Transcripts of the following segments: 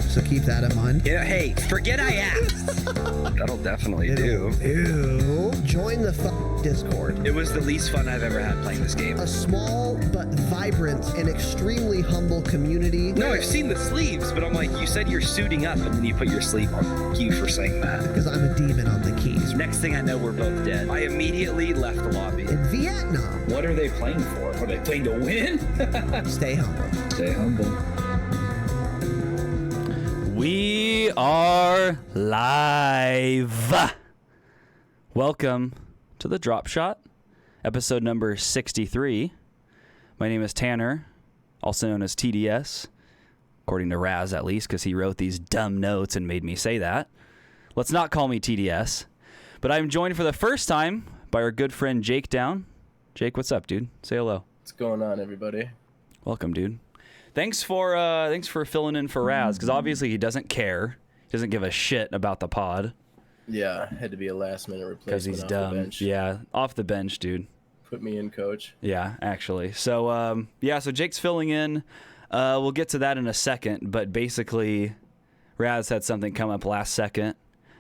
so keep that in mind. Yeah, hey, forget I asked. That'll definitely do. Ew. Join the Discord. It was the least fun I've ever had playing this game. A small but vibrant and extremely humble community. No, I've seen the sleeves, but I'm like, you said you're suiting up, and then you put your sleeve on. Thank you for saying that. Because I'm a demon on the keys. Next thing I know, we're both dead. I immediately left the lobby. In Vietnam. What are they playing for? Are they playing to win? Stay humble. Stay humble. We are live. Welcome to the Dropshot, episode number 63. My name is Tanner, also known as TDS, according to Raz at least, because he wrote these dumb notes and made me say that. Let's not call me TDS. But I'm joined for the first time by our good friend JakeDown. Jake, what's up, dude? Say hello. What's going on, everybody? Welcome, dude. Thanks for filling in for Raz, because obviously he doesn't care. He doesn't give a shit about the pod. Yeah, had to be a last-minute replacement Because he's off dumb. the bench. Yeah, off the bench, dude. Put me in, coach. Yeah, actually. So, so Jake's filling in. We'll get to that in a second, but basically, Raz had something come up last second.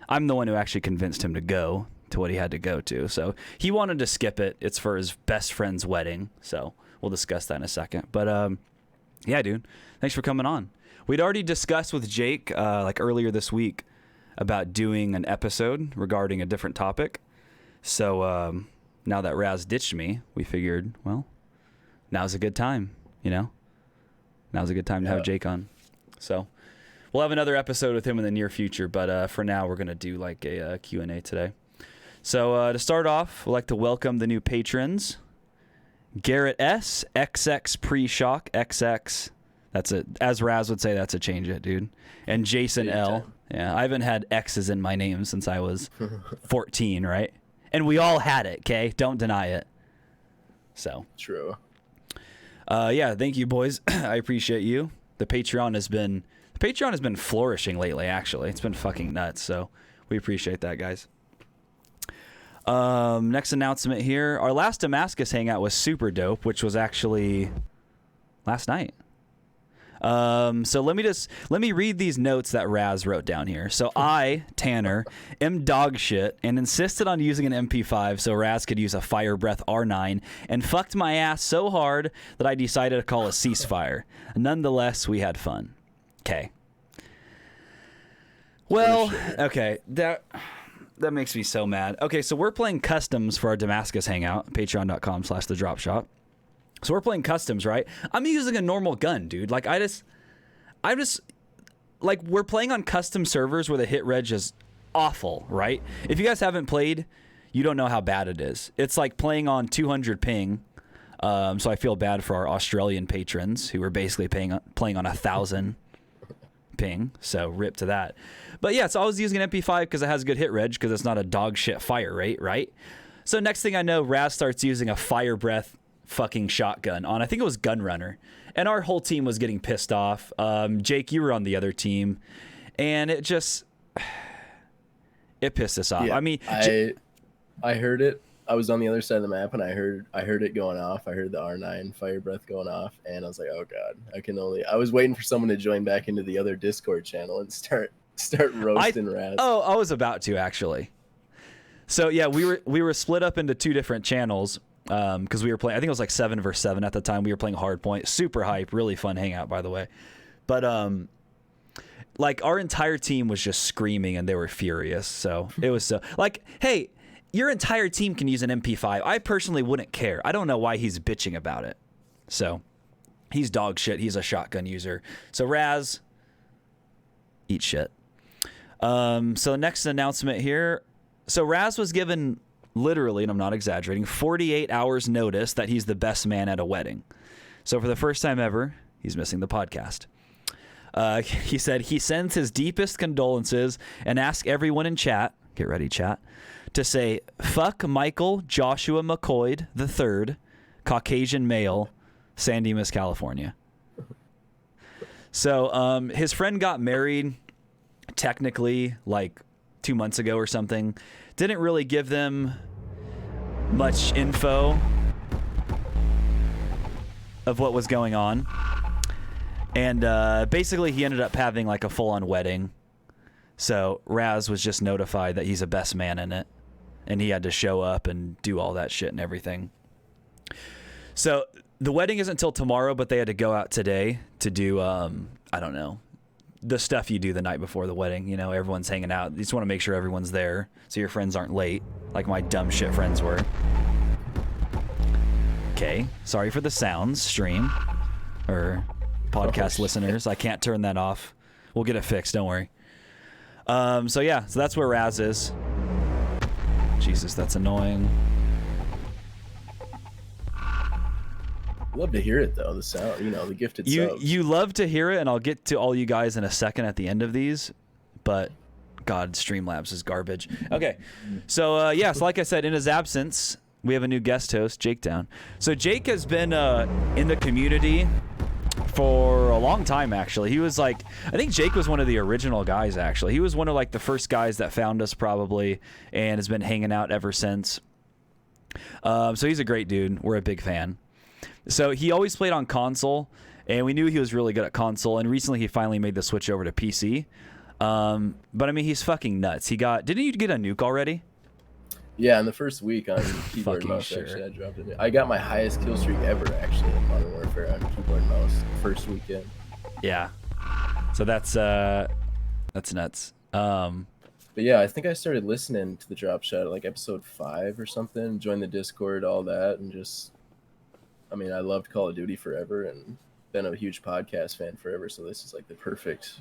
I'm the one who actually convinced him to go to what he had to go to. So he wanted to skip it. It's for his best friend's wedding. So we'll discuss that in a second. But, yeah, dude, thanks for coming on. We'd already discussed with Jake, earlier this week, about doing an episode regarding a different topic. So now that Raz ditched me, we figured, well, now's a good time, you know? Now's a good time to have Jake on. So we'll have another episode with him in the near future, but for now we're going to do like a Q&A today. So to start off, we'd like to welcome the new patrons. Garrett S, XX Pre-Shock, XX. That's it. As Raz would say, that's a change it, dude. And Jason L. Yeah, I haven't had X's in my name since I was 14, right? And we all had it, okay? Don't deny it. So. True. Yeah, thank you, boys. I appreciate you. The Patreon has been flourishing lately, actually. It's been fucking nuts, so we appreciate that, guys. Next announcement here. Our last Damascus hangout was super dope, which was actually last night. So let me read these notes that Raz wrote down here. So I, Tanner, am dog shit and insisted on using an MP5 so Raz could use a Fire Breath R9 and fucked my ass so hard that I decided to call a ceasefire. Nonetheless, we had fun. Okay. Well, okay. That makes me so mad. Okay, so we're playing customs for our Damascus hangout, patreon.com/thedropshot. So we're playing customs, right? I'm using a normal gun, dude. Like, I just, like, we're playing on custom servers where the hit reg is awful, right? If you guys haven't played, you don't know how bad it is. It's like playing on 200 ping. So I feel bad for our Australian patrons who are basically playing on 1,000 ping. So rip to that. But yeah, so I was using an MP5 because it has a good hit reg because it's not a dog shit fire rate, right? So next thing I know, Raz starts using a Fire Breath fucking shotgun on, I think it was Gunrunner, and our whole team was getting pissed off. Jake, you were on the other team, and it pissed us off. Yeah, I mean, I heard it. I was on the other side of the map, and I heard it going off. I heard the R9 Fire Breath going off, and I was like, oh god, I was waiting for someone to join back into the other Discord channel and start roasting Raz. Oh, I was about to, actually. So yeah, we were split up into two different channels. Because we were playing, I think it was like 7 versus 7 at the time. We were playing Hardpoint, super hype, really fun hangout, by the way. But like our entire team was just screaming and they were furious. So it was so like, hey, your entire team can use an MP5. I personally wouldn't care. I don't know why he's bitching about it. So he's dog shit. He's a shotgun user. So Raz, eat shit. So the next announcement here. So Raz was given, literally, and I'm not exaggerating, 48 hours notice that he's the best man at a wedding. So for the first time ever, he's missing the podcast. He said he sends his deepest condolences and asks everyone in chat, get ready chat, to say, fuck Michael Joshua McCoy III, Caucasian male, San Dimas, California. So his friend got married technically like 2 months ago or something. Didn't really give them much info of what was going on. And basically, he ended up having like a full-on wedding. So Raz was just notified that he's a best man in it, and he had to show up and do all that shit and everything. So the wedding isn't until tomorrow, but they had to go out today to do, I don't know, the stuff you do the night before the wedding. You know, everyone's hanging out. You just want to make sure everyone's there so your friends aren't late, like my dumb shit friends were. Okay, sorry for the sounds, stream, or podcast listeners. I can't turn that off. We'll get it fixed, don't worry. So yeah, so that's where Raz is. Jesus, that's annoying. Love to hear it though. The sound, you know, the gifted subs. You love to hear it, and I'll get to all you guys in a second at the end of these. But God, Streamlabs is garbage. Okay, so yeah, so like I said, in his absence, we have a new guest host, JakeDown. So Jake has been in the community for a long time, actually. He was like, I think Jake was one of the original guys, actually. He was one of like the first guys that found us probably, and has been hanging out ever since. So he's a great dude. We're a big fan. So he always played on console, and we knew he was really good at console, and recently he finally made the switch over to PC. But I mean, he's fucking nuts. Didn't you get a nuke already? Yeah, in the first week on keyboard and mouse, sure. actually, I dropped it. I got my highest kill streak ever, actually, in Modern Warfare on keyboard and mouse, first weekend. Yeah. So that's nuts. But yeah, I think I started listening to the Dropshot at like episode 5 or something, joined the Discord, all that, and just, I mean, I loved Call of Duty forever and been a huge podcast fan forever, so this is like the perfect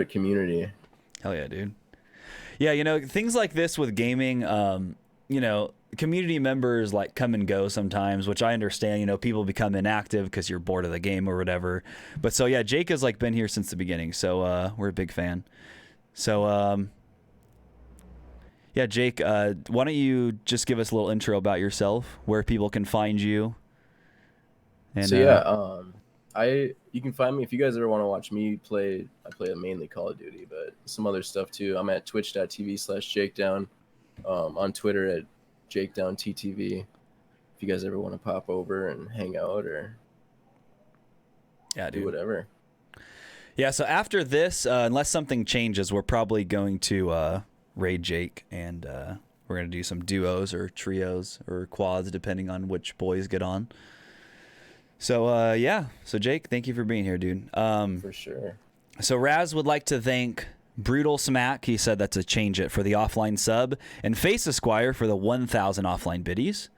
community. Hell yeah, dude. Yeah, you know, things like this with gaming, you know, community members like come and go sometimes, which I understand. You know, people become inactive because you're bored of the game or whatever. But so yeah, Jake has like been here since the beginning, so we're a big fan. So yeah, Jake, why don't you just give us a little intro about yourself, where people can find you? And, so yeah, you can find me if you guys ever want to watch me play. I play mainly Call of Duty, but some other stuff too. I'm at twitch.tv/JakeDown, on Twitter at JakeDownTTV. If you guys ever want to pop over and hang out or do whatever. Yeah, so after this, unless something changes, we're probably going to raid Jake, and we're going to do some duos or trios or quads, depending on which boys get on. So, yeah. So, Jake, thank you for being here, dude. For sure. So, Raz would like to thank Brutal Smack. He said that's a change it for the offline sub. And Face Esquire for the 1,000 offline biddies.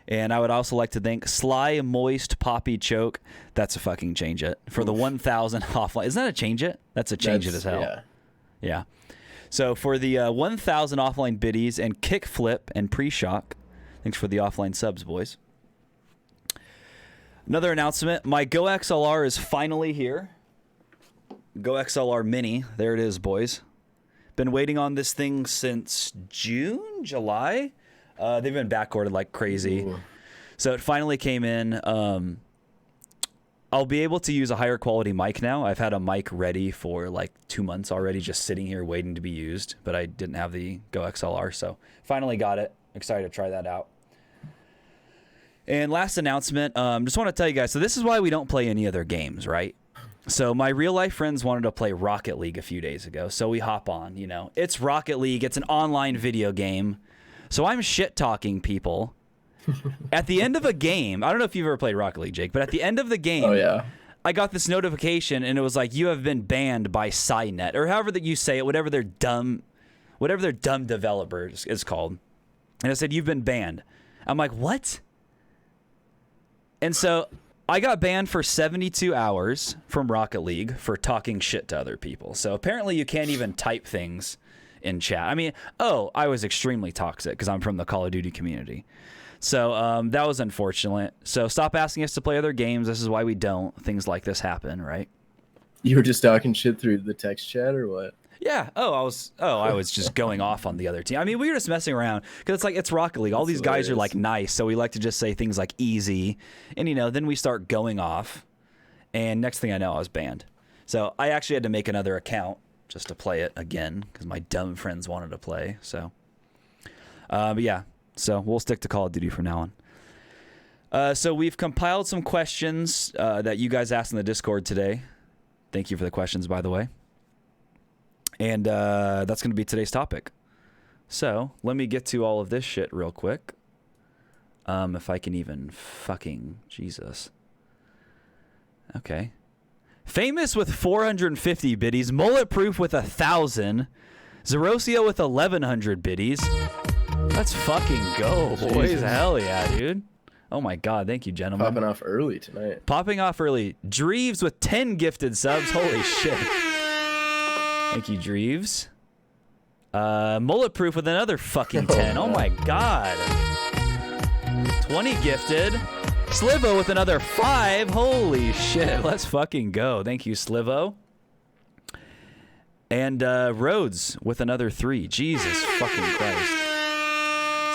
And I would also like to thank Sly Moist Poppy Choke. That's a fucking change it. For the 1,000 offline. Isn't that a change it? That's a change it as hell. Yeah. Yeah. So, for the 1,000 offline biddies and Kickflip and Pre-Shock, thanks for the offline subs, boys. Another announcement, my Go XLR is finally here. Go XLR Mini, there it is, boys. Been waiting on this thing since June, July. They've been backordered like crazy. Ooh. So it finally came in. I'll be able to use a higher quality mic now. I've had a mic ready for like 2 months already, just sitting here waiting to be used, but I didn't have the Go XLR, so finally got it. Excited to try that out. And last announcement, just want to tell you guys, so this is why we don't play any other games, right? So my real life friends wanted to play Rocket League a few days ago, so we hop on, you know. It's Rocket League, it's an online video game. So I'm shit-talking people. At the end of a game, I don't know if you've ever played Rocket League, Jake, but at the end of the game, oh, yeah. I got this notification, and it was like, you have been banned by Cynet, or however that you say it, whatever their dumb developer is called. And it said, you've been banned. I'm like, what? And so I got banned for 72 hours from Rocket League for talking shit to other people. So apparently you can't even type things in chat. I mean, I was extremely toxic because I'm from the Call of Duty community. So that was unfortunate. So stop asking us to play other games. This is why we don't. Things like this happen, right? You were just talking shit through the text chat or what? Yeah. I was just going off on the other team. I mean, we were just messing around because it's Rocket League. All these guys are like nice, so we like to just say things like easy, and then we start going off, and next thing I know, I was banned. So I actually had to make another account just to play it again because my dumb friends wanted to play. So, but yeah, so we'll stick to Call of Duty from now So we've compiled some questions that you guys asked in the Discord today. Thank you for the questions, by the way. And that's going to be today's topic. So let me get to all of this shit real quick. If I can even fucking... Jesus. Okay. Famous with 450 biddies. Mullet Proof with 1,000. Zerosio with 1,100 biddies. Let's fucking go, boys. Jesus. Hell yeah, dude. Oh my god, thank you, gentlemen. Popping off early tonight. Popping off early. Dreeves with 10 gifted subs. Holy shit. Thank you, Dreeves. Mullet Proof with another fucking 10. Oh my god. 20 gifted. Slivo with another 5. Holy shit. Let's fucking go. Thank you, Slivo. And Rhodes with another 3. Jesus fucking Christ.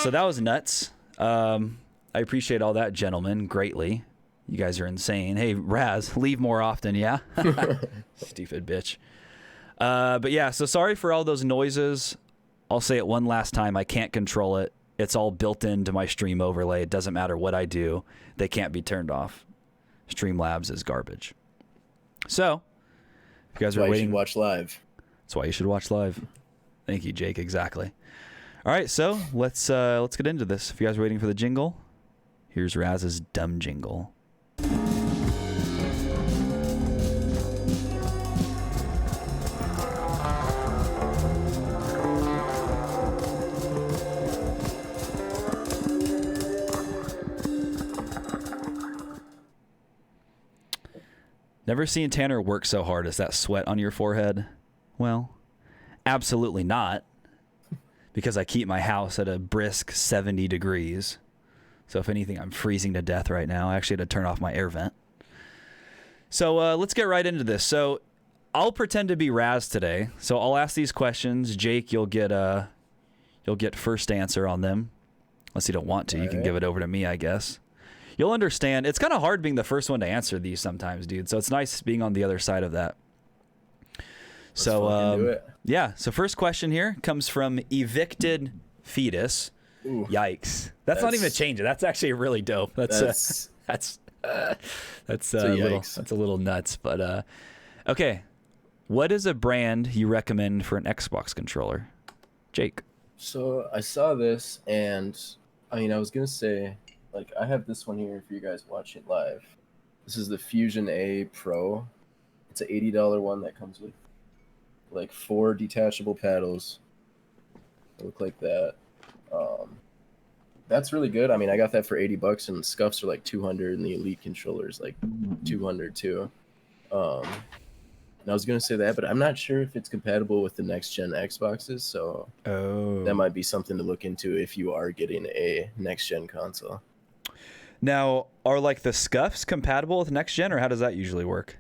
So that was nuts. I appreciate all that, gentlemen, greatly. You guys are insane. Hey, Raz, leave more often, yeah? Stupid bitch. But yeah, so sorry for all those noises. I'll say it one last time. I can't control it. It's all built into my stream overlay. It doesn't matter what I do. They can't be turned off. Streamlabs is garbage. So, if you guys are waiting, you should watch live. That's why you should watch live. Thank you, Jake. Exactly. All right, so let's get into this. If you guys are waiting for the jingle, here's Raz's dumb jingle. Never seen Tanner work so hard as that sweat on your forehead. Well, absolutely not, because I keep my house at a brisk 70 degrees. So if anything, I'm freezing to death right now. I actually had to turn off my air vent. So let's get right into this. So I'll pretend to be Raz today. So I'll ask these questions. Jake, you'll get first answer on them. Unless you don't want to, you can give it over to me, I guess. You'll understand. It's kind of hard being the first one to answer these sometimes, dude. So it's nice being on the other side of that. So, yeah. So first question here comes from Evicted Fetus. Ooh, yikes. That's not even a change. That's actually really dope. That's a little nuts. But okay. What is a brand you recommend for an Xbox controller? Jake. So I saw this, and I mean, I was gonna say, like, I have this one here if you guys watch it live. This is the Fusion A Pro. It's an $80 one that comes with like 4 detachable paddles. They look like that. That's really good. I mean, I got that for $80, and Scuffs are like 200, and the Elite controllers like 200 too. And I was gonna say that, but I'm not sure if it's compatible with the next gen Xboxes. So that might be something to look into if you are getting a next gen console. Now, are like the Scuffs compatible with next gen, or how does that usually work?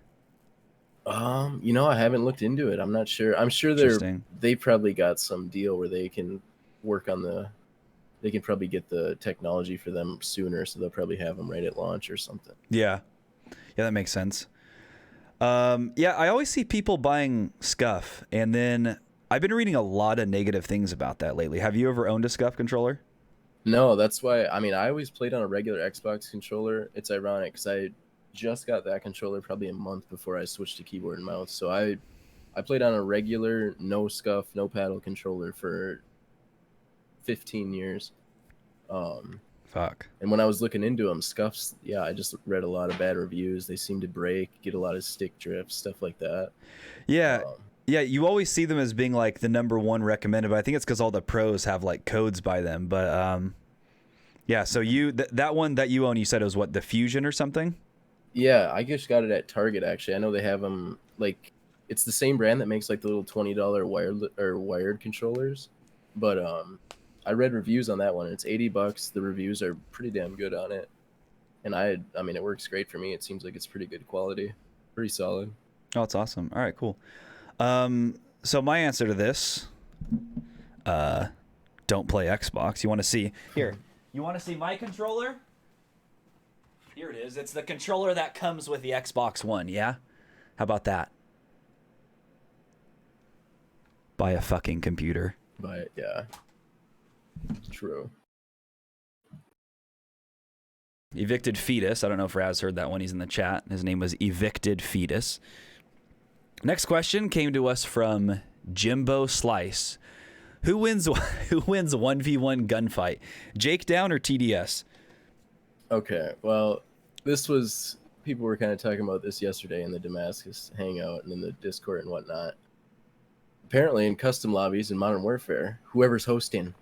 You know, I haven't looked into it. I'm not sure. I'm sure they probably got some deal where they can work on they can probably get the technology for them sooner, so they'll probably have them right at launch or something. Yeah, that makes sense. Yeah, I always see people buying Scuff, and then I've been reading a lot of negative things about that lately. Have you ever owned a Scuff controller? No, that's why. I mean, I always played on a regular Xbox controller. It's ironic because I just got that controller probably a month before I switched to keyboard and mouse. So I played on a regular, no Scuff, no paddle controller for 15 years. Fuck. And when I was looking into them, Scuffs, yeah, I just read a lot of bad reviews. They seem to break, get a lot of stick drift, stuff like that. Yeah. Yeah, you always see them as being like the #1 recommended, but I think it's because all the pros have like codes by them. But yeah, so that one that you own, you said it was what, the Fusion or something? Yeah, I just got it at Target actually. I know they have them like it's the same brand that makes like the little $20 wired controllers, but I read reviews on that one. And it's $80. The reviews are pretty damn good on it, and I mean it works great for me. It seems like it's pretty good quality, pretty solid. Oh, it's awesome. All right, cool. So my answer to this, don't play Xbox. You want to see here? You want to see my controller? Here it is. It's the controller that comes with the Xbox One. Yeah, how about that? Buy a fucking computer. Buy it, yeah. True. Evicted Fetus. I don't know if Raz heard that one. He's in the chat. His name was Evicted Fetus. Next question came to us from Jimbo Slice. Who wins 1v1 gunfight? JakeDown or TDS? Okay, well, people were kind of talking about this yesterday in the Damascus hangout and in the Discord and whatnot. Apparently in custom lobbies in Modern Warfare, whoever's hosting,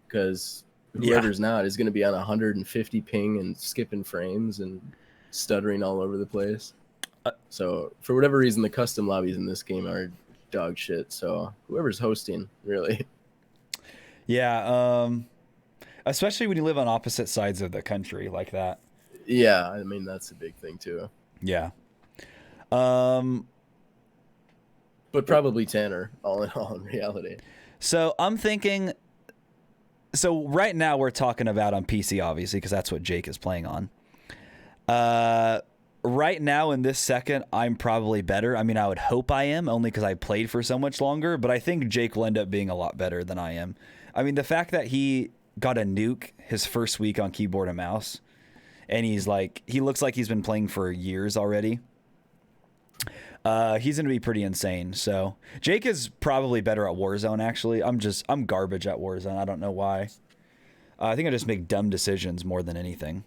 because whoever's not is going to be on 150 ping and skipping frames and stuttering all over the place. So for whatever reason, the custom lobbies in this game are dog shit. So whoever's hosting, really. Yeah, especially when you live on opposite sides of the country like that. Yeah, I mean, that's a big thing too. Yeah. But probably Tanner, all in all, in reality. So I'm thinking... So right now we're talking about on PC, obviously, because that's what Jake is playing on. Right now in this second, I'm probably better. I mean, I would hope I am, only because I played for so much longer, but I think Jake will end up being a lot better than I am. I mean, the fact that he got a nuke his first week on keyboard and mouse, and he looks like he's been playing for years already. He's going to be pretty insane. So Jake is probably better at Warzone, actually. I'm garbage at Warzone. I don't know why. I think I just make dumb decisions more than anything.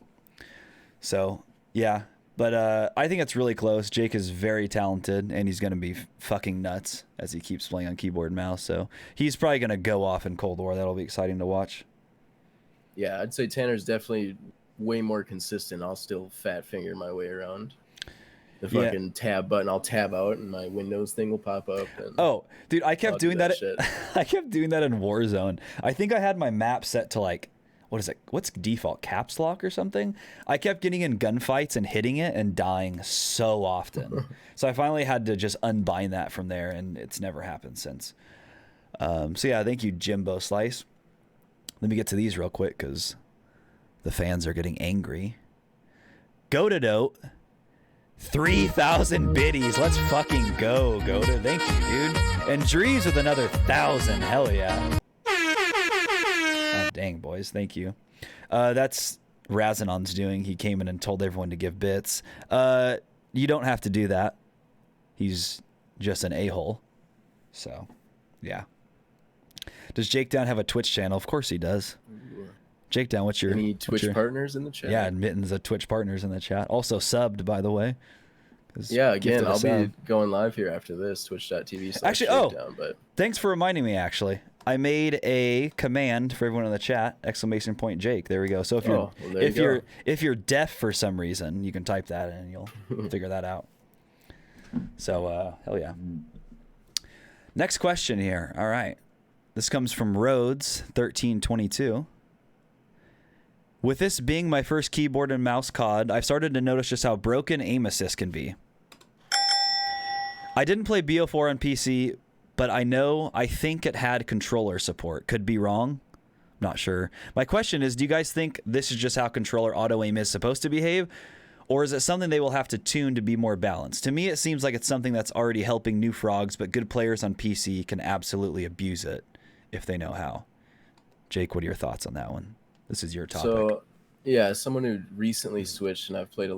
So, yeah. But I think it's really close. Jake is very talented, and he's going to be fucking nuts as he keeps playing on keyboard and mouse. So he's probably going to go off in Cold War. That'll be exciting to watch. Yeah, I'd say Tanner's definitely way more consistent. I'll still fat finger my way around the fucking tab button. I'll tab out, and my Windows thing will pop up. And oh, dude, I kept doing that. Shit. I kept doing that in Warzone. I think I had my map set to like, what is it? What's default? Caps lock or something? I kept getting in gunfights and hitting it and dying so often. So I finally had to just unbind that from there, and it's never happened since. So yeah, thank you, Jimbo Slice. Let me get to these real quick because the fans are getting angry. Gotadote, 3,000 biddies. Let's fucking go, Gota. Thank you, dude. And Drees with another 1,000. Hell yeah. Oh, dang, boys. Thank you. That's Razanon's doing. He came in and told everyone to give bits. You don't have to do that. He's just an a-hole. So, yeah. Does JakeDown have a Twitch channel? Of course he does. JakeDown, what's your... Any Twitch partners in the chat? Yeah, Mittens of Twitch partners in the chat. Also subbed, by the way. Yeah, again, I'll be going live here after this, twitch.tv/JakeDown. Actually, thanks for reminding me, actually. I made a command for everyone in the chat, ! Jake. There we go. So if you're deaf for some reason, you can type that and you'll figure that out. So, hell yeah. Next question here. All right. This comes from Rhodes1322. With this being my first keyboard and mouse COD, I've started to notice just how broken aim assist can be. I didn't play BO4 on PC, but I think it had controller support. Could be wrong. Not sure. My question is, do you guys think this is just how controller auto aim is supposed to behave? Or is it something they will have to tune to be more balanced? To me, it seems like it's something that's already helping new frogs, but good players on PC can absolutely abuse it if they know how. Jake, what are your thoughts on that one? This is your topic. So, yeah, someone who recently switched, and I've played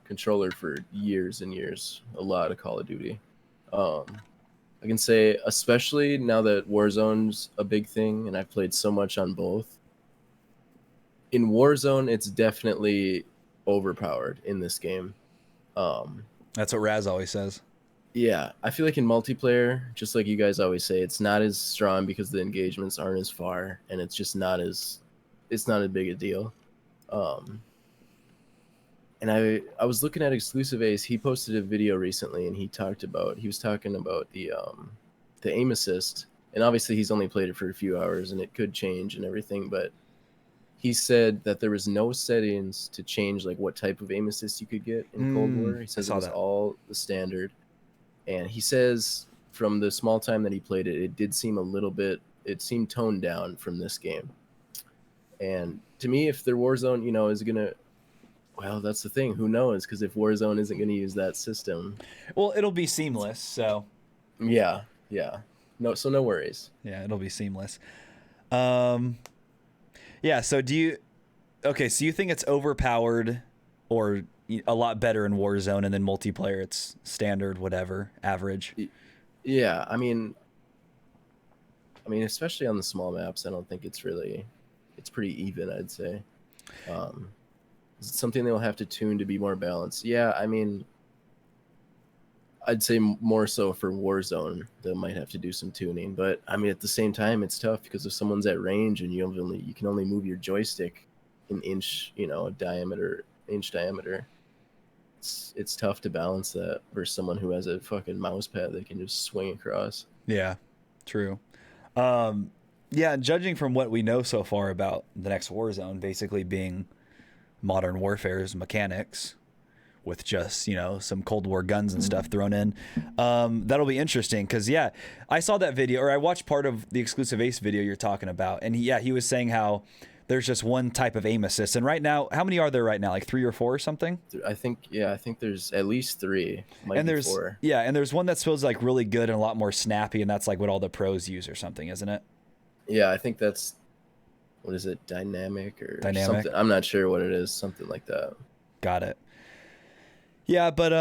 controller for years and years, a lot of Call of Duty. I can say, especially now that Warzone's a big thing, and I've played so much on both. In Warzone, it's definitely overpowered in this game. That's what Raz always says. Yeah, I feel like in multiplayer, just like you guys always say, it's not as strong because the engagements aren't as far, and it's just not as big a deal. And I was looking at Exclusive Ace. He posted a video recently, and he was talking about the aim assist, and obviously he's only played it for a few hours, and it could change and everything, but he said that there was no settings to change like what type of aim assist you could get in Cold War. He says it was all the standard. And he says from the small time that he played it, it did seem it seemed toned down from this game. And to me, if their Warzone, is going to, well, that's the thing. Who knows? Because if Warzone isn't going to use that system. Well, it'll be seamless, so. Yeah. No worries. Yeah, it'll be seamless. Yeah, so do okay, so you think it's overpowered or a lot better in Warzone, and then multiplayer it's standard, whatever, average? Yeah, I mean, especially on the small maps, I don't think it's really, it's pretty even, I'd say. It's something they'll have to tune to be more balanced. Yeah, I mean, I'd say more so for Warzone, they might have to do some tuning. But I mean, at the same time, it's tough because if someone's at range and you can only move your joystick an inch, inch diameter. It's tough to balance that versus someone who has a fucking mouse pad they can just swing across. Yeah, true. Yeah, judging from what we know so far about the next Warzone, basically being Modern Warfare's mechanics with just, some Cold War guns and stuff thrown in, that'll be interesting because, yeah, I saw that video, or I watched part of the Exclusive Ace video you're talking about, and he was saying how there's just one type of aim assist. And right now, how many are there right now? Like 3 or 4 or something? I think there's at least 3. And be there's 4. Yeah, and there's one that's supposed to like really good and a lot more snappy, and that's like what all the pros use or something, isn't it? Yeah, I think that's, what is it, dynamic or Dynamic? something? I'm not sure what it is, something like that. Got it. Yeah, but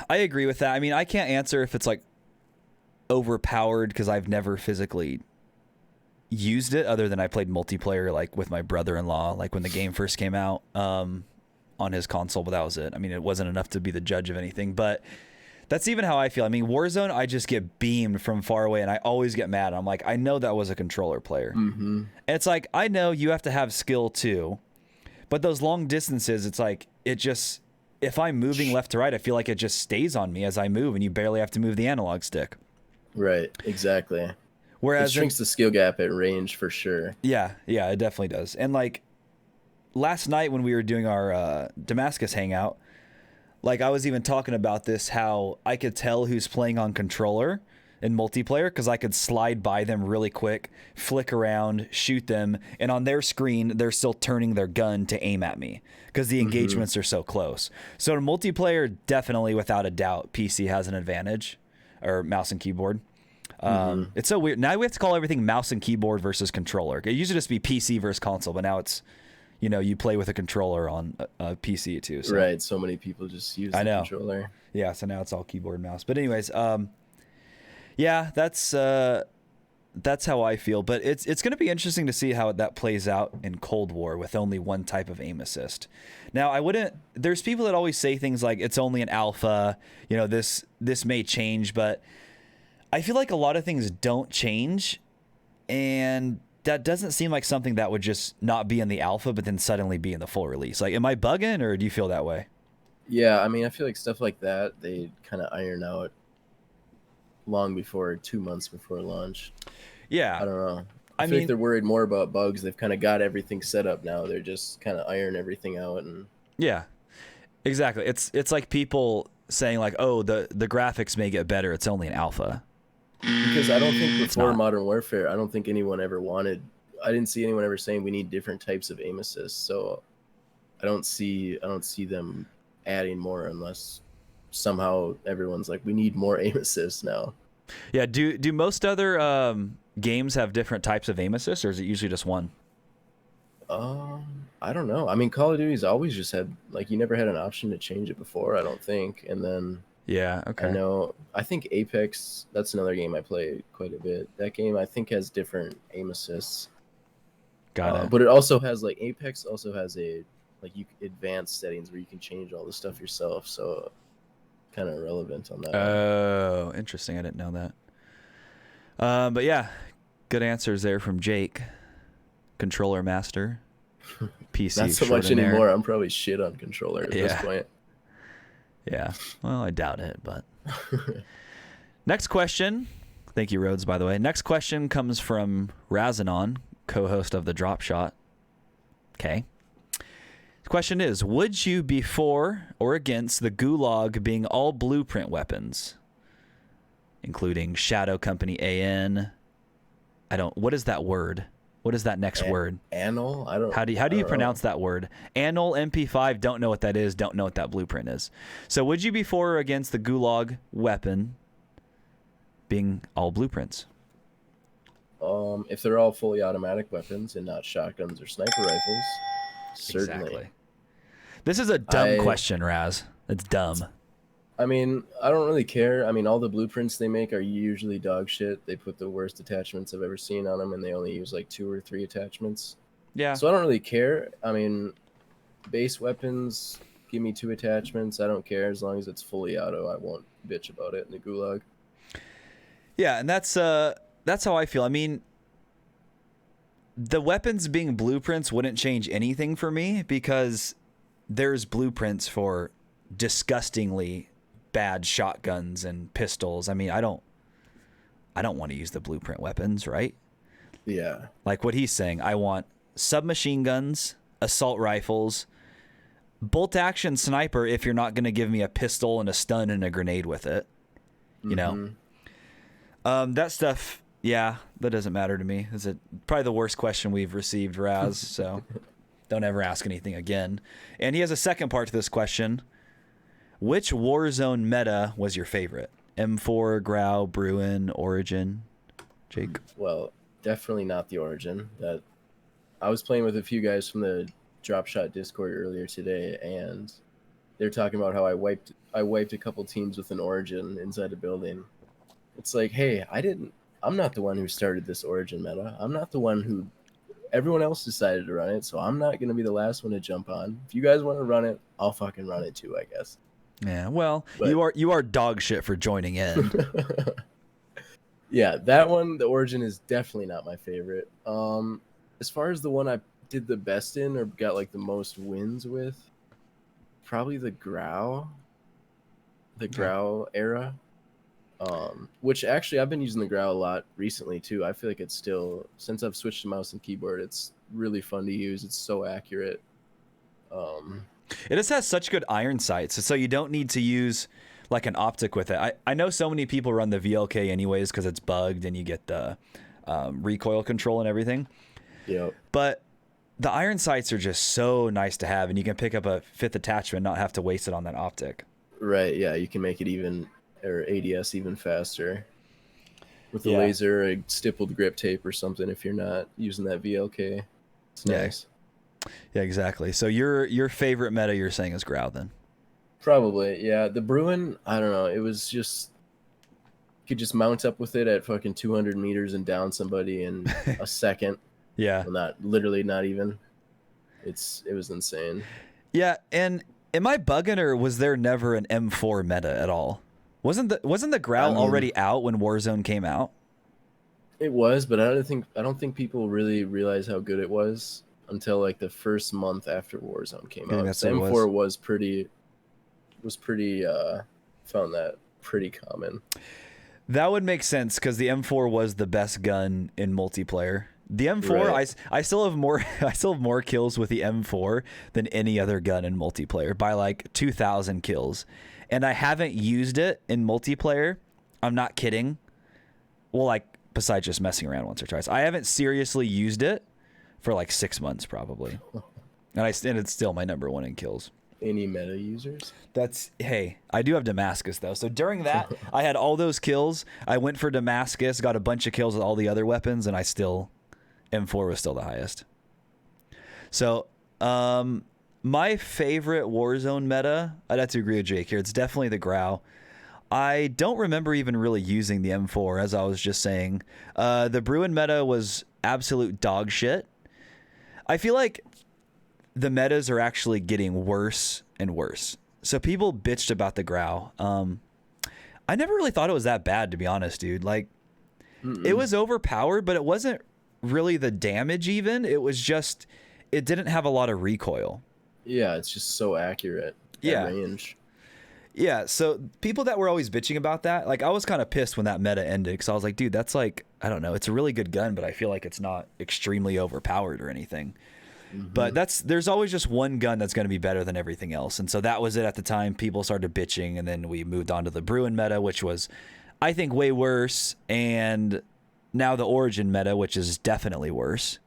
I agree with that. I mean, I can't answer if it's like overpowered because I've never physically used it other than I played multiplayer like with my brother-in-law, like when the game first came out on his console, but that was it. I mean, it wasn't enough to be the judge of anything, but that's even how I feel. I mean, Warzone, I just get beamed from far away and I always get mad. I'm like, I know that was a controller player. Mm-hmm. And it's like, I know you have to have skill too, but those long distances, it's like, if I'm moving left to right, I feel like it just stays on me as I move and you barely have to move the analog stick. Right, exactly. Whereas it shrinks the skill gap at range for sure. Yeah, it definitely does. And like last night when we were doing our Damascus hangout, like I was even talking about this, how I could tell who's playing on controller in multiplayer because I could slide by them really quick, flick around, shoot them, and on their screen they're still turning their gun to aim at me because the engagements are so close. So in multiplayer, definitely without a doubt, PC has an advantage, or mouse and keyboard. It's so weird. Now we have to call everything mouse and keyboard versus controller. It used to just be PC versus console, but now it's, you play with a controller on a PC too. So. Right. So many people just use the controller. Yeah. So now it's all keyboard and mouse. But anyways, yeah, that's how I feel. But it's going to be interesting to see how that plays out in Cold War with only one type of aim assist. Now, there's people that always say things like it's only an alpha, this may change, but I feel like a lot of things don't change, and that doesn't seem like something that would just not be in the alpha, but then suddenly be in the full release. Like, am I bugging, or do you feel that way? Yeah, I mean, I feel like stuff like that, they kind of iron out long before, 2 months before launch. Yeah. I don't know. I feel like they're worried more about bugs. They've kind of got everything set up now. They're just kind of iron everything out. And yeah, exactly. It's like people saying like, oh, the graphics may get better. It's only an alpha. Because I don't think before Modern Warfare, I don't think anyone ever I didn't see anyone ever saying we need different types of aim assists. So I don't see them adding more unless somehow everyone's like, we need more aim assists now. Yeah. Do most other games have different types of aim assists, or is it usually just one? I don't know. I mean, Call of Duty's always just had, like, you never had an option to change it before, I don't think. And then yeah, okay. I think Apex, that's another game I play quite a bit. That game I think has different aim assists. Got it. But it also has, like, Apex also has advanced settings where you can change all the stuff yourself. So kind of irrelevant on that. Oh, interesting. I didn't know that. But yeah, good answers there from Jake, controller master, PC. Not so much anymore. I'm probably shit on controller at this point. Yeah. Well, I doubt it, but. Next question. Thank you, Rhodes, by the way. Next question comes from Razanon, co-host of the Dropshot. Okay. The question is, would you be for or against the Gulag being all blueprint weapons, including Shadow Company AN? What is that word? What is that next word? Anal? How do you pronounce that word? Anal MP5, don't know what that is, don't know what that blueprint is. So would you be for or against the Gulag weapon being all blueprints? If they're all fully automatic weapons and not shotguns or sniper rifles, Certainly. Exactly. This is a dumb question, Raz. It's dumb. I mean, I don't really care. I mean, all the blueprints they make are usually dog shit. They put the worst attachments I've ever seen on them, and they only use like 2 or 3 attachments. Yeah. So I don't really care. I mean, base weapons, give me 2 attachments. I don't care as long as it's fully auto. I won't bitch about it in the gulag. Yeah, and that's how I feel. I mean, the weapons being blueprints wouldn't change anything for me because there's blueprints for disgustingly bad shotguns and pistols. I mean, I don't want to use the blueprint weapons, right? Yeah. Like what he's saying, I want submachine guns, assault rifles, bolt action sniper if you're not going to give me a pistol and a stun and a grenade with it. You know? That stuff, yeah, that doesn't matter to me. It's probably the worst question we've received, Raz, so don't ever ask anything again. And he has a second part to this question. Which Warzone meta was your favorite? M4, Grau, Bruin, Origin? Jake? Well, definitely not the Origin. That I was playing with a few guys from the Dropshot Discord earlier today, and they're talking about how I wiped a couple teams with an Origin inside a building. It's like, hey, I'm not the one who started this Origin meta. I'm not the one who everyone else decided to run it, so I'm not gonna be the last one to jump on. If you guys want to run it, I'll fucking run it too, I guess. Yeah, well, But you are dog shit for joining in. yeah, that one, the Origin, is definitely not my favorite. As far as the one I did the best in or got like the most wins with, probably the Grau era. Which actually I've been using the Grau a lot recently too. I feel like it's still, since I've switched to mouse and keyboard, it's really fun to use. It's so accurate. It just has such good iron sights, so you don't need to use like an optic with it. I know so many people run the VLK anyways because it's bugged and you get the recoil control and everything. Yep. But the iron sights are just so nice to have, and you can pick up a 5th attachment and not have to waste it on that optic. Right, yeah, you can make it even, or ADS even faster with a laser, a stippled grip tape or something if you're not using that VLK. It's nice. Yeah, exactly. So your favorite meta you're saying is Grau then? Probably, yeah. The Bruin, I don't know. It was just, you could just mount up with it at fucking 200 meters and down somebody in a second. Yeah. Well, not even. It was insane. Yeah, and am I bugging, or was there never an M4 meta at all? Wasn't the Grau already out when Warzone came out? It was, but I don't think people really realized how good it was until like the first month after Warzone came out. That's M4 was pretty found that pretty common. That would make sense because the M4 was the best gun in multiplayer. The M4, right. I still have more kills with the M4 than any other gun in multiplayer by like 2,000 kills, and I haven't used it in multiplayer. I'm not kidding. Well, like besides just messing around once or twice, I haven't seriously used it for like 6 months probably, and it's still my number 1 in kills. Any meta users? Hey, I do have Damascus though. So during that, I had all those kills. I went for Damascus, got a bunch of kills with all the other weapons, and M4 was still the highest. So, my favorite Warzone meta, I'd have to agree with Jake here. It's definitely the Grau. I don't remember even really using the M4, as I was just saying. The Bruin meta was absolute dog shit. I feel like the metas are actually getting worse and worse. So people bitched about the Grau. I never really thought it was that bad, to be honest, dude. Like, it was overpowered, but it wasn't really the damage even. It was just, it didn't have a lot of recoil. Yeah, it's just so accurate at range. Yeah, so people that were always bitching about that, like I was kind of pissed when that meta ended because I was like, dude, that's like, I don't know, it's a really good gun, but I feel like it's not extremely overpowered or anything. But there's always just one gun that's going to be better than everything else. And so that was it at the time. People started bitching, and then we moved on to the Bruin meta, which was, I think, way worse. And now the Origin meta, which is definitely worse.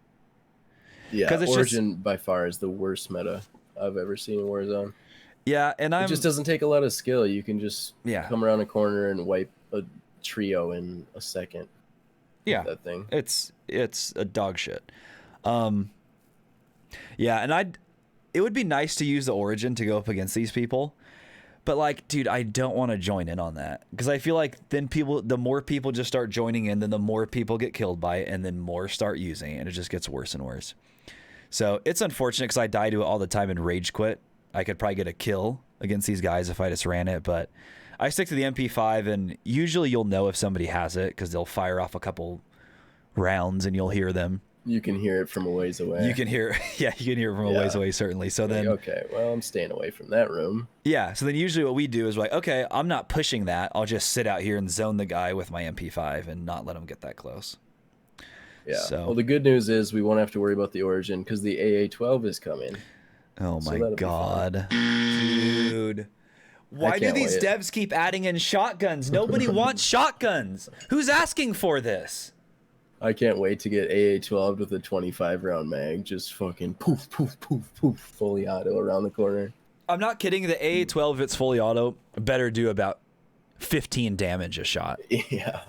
Yeah, Origin by far is the worst meta I've ever seen in Warzone. Yeah, and it just doesn't take a lot of skill. You can just come around a corner and wipe a trio in a second. Yeah, that thing. It's a dog shit. Yeah, and it would be nice to use the Origin to go up against these people. But like, dude, I don't want to join in on that because I feel like then the more people just start joining in, then the more people get killed by it, and then more start using it, and it just gets worse and worse. So it's unfortunate because I die to it all the time and rage quit. I could probably get a kill against these guys if I just ran it, but I stick to the MP5, and usually you'll know if somebody has it because they'll fire off a couple rounds and you'll hear them. You can hear it from a ways away. You can hear, yeah, you can hear it from a ways away, certainly. So then, okay, well, I'm staying away from that room. Yeah, so then usually what we do is we're like, okay, I'm not pushing that. I'll just sit out here and zone the guy with my MP5 and not let him get that close. Yeah. So, well, the good news is we won't have to worry about the Origin because the AA-12 is coming. Oh my God, dude. Why do these devs keep adding in shotguns? Nobody wants shotguns. Who's asking for this? I can't wait to get AA-12 with a 25-round mag. Just fucking poof, poof, poof, poof, fully auto around the corner. I'm not kidding. The AA-12, if it's fully auto, better do about 15 damage a shot. Yeah.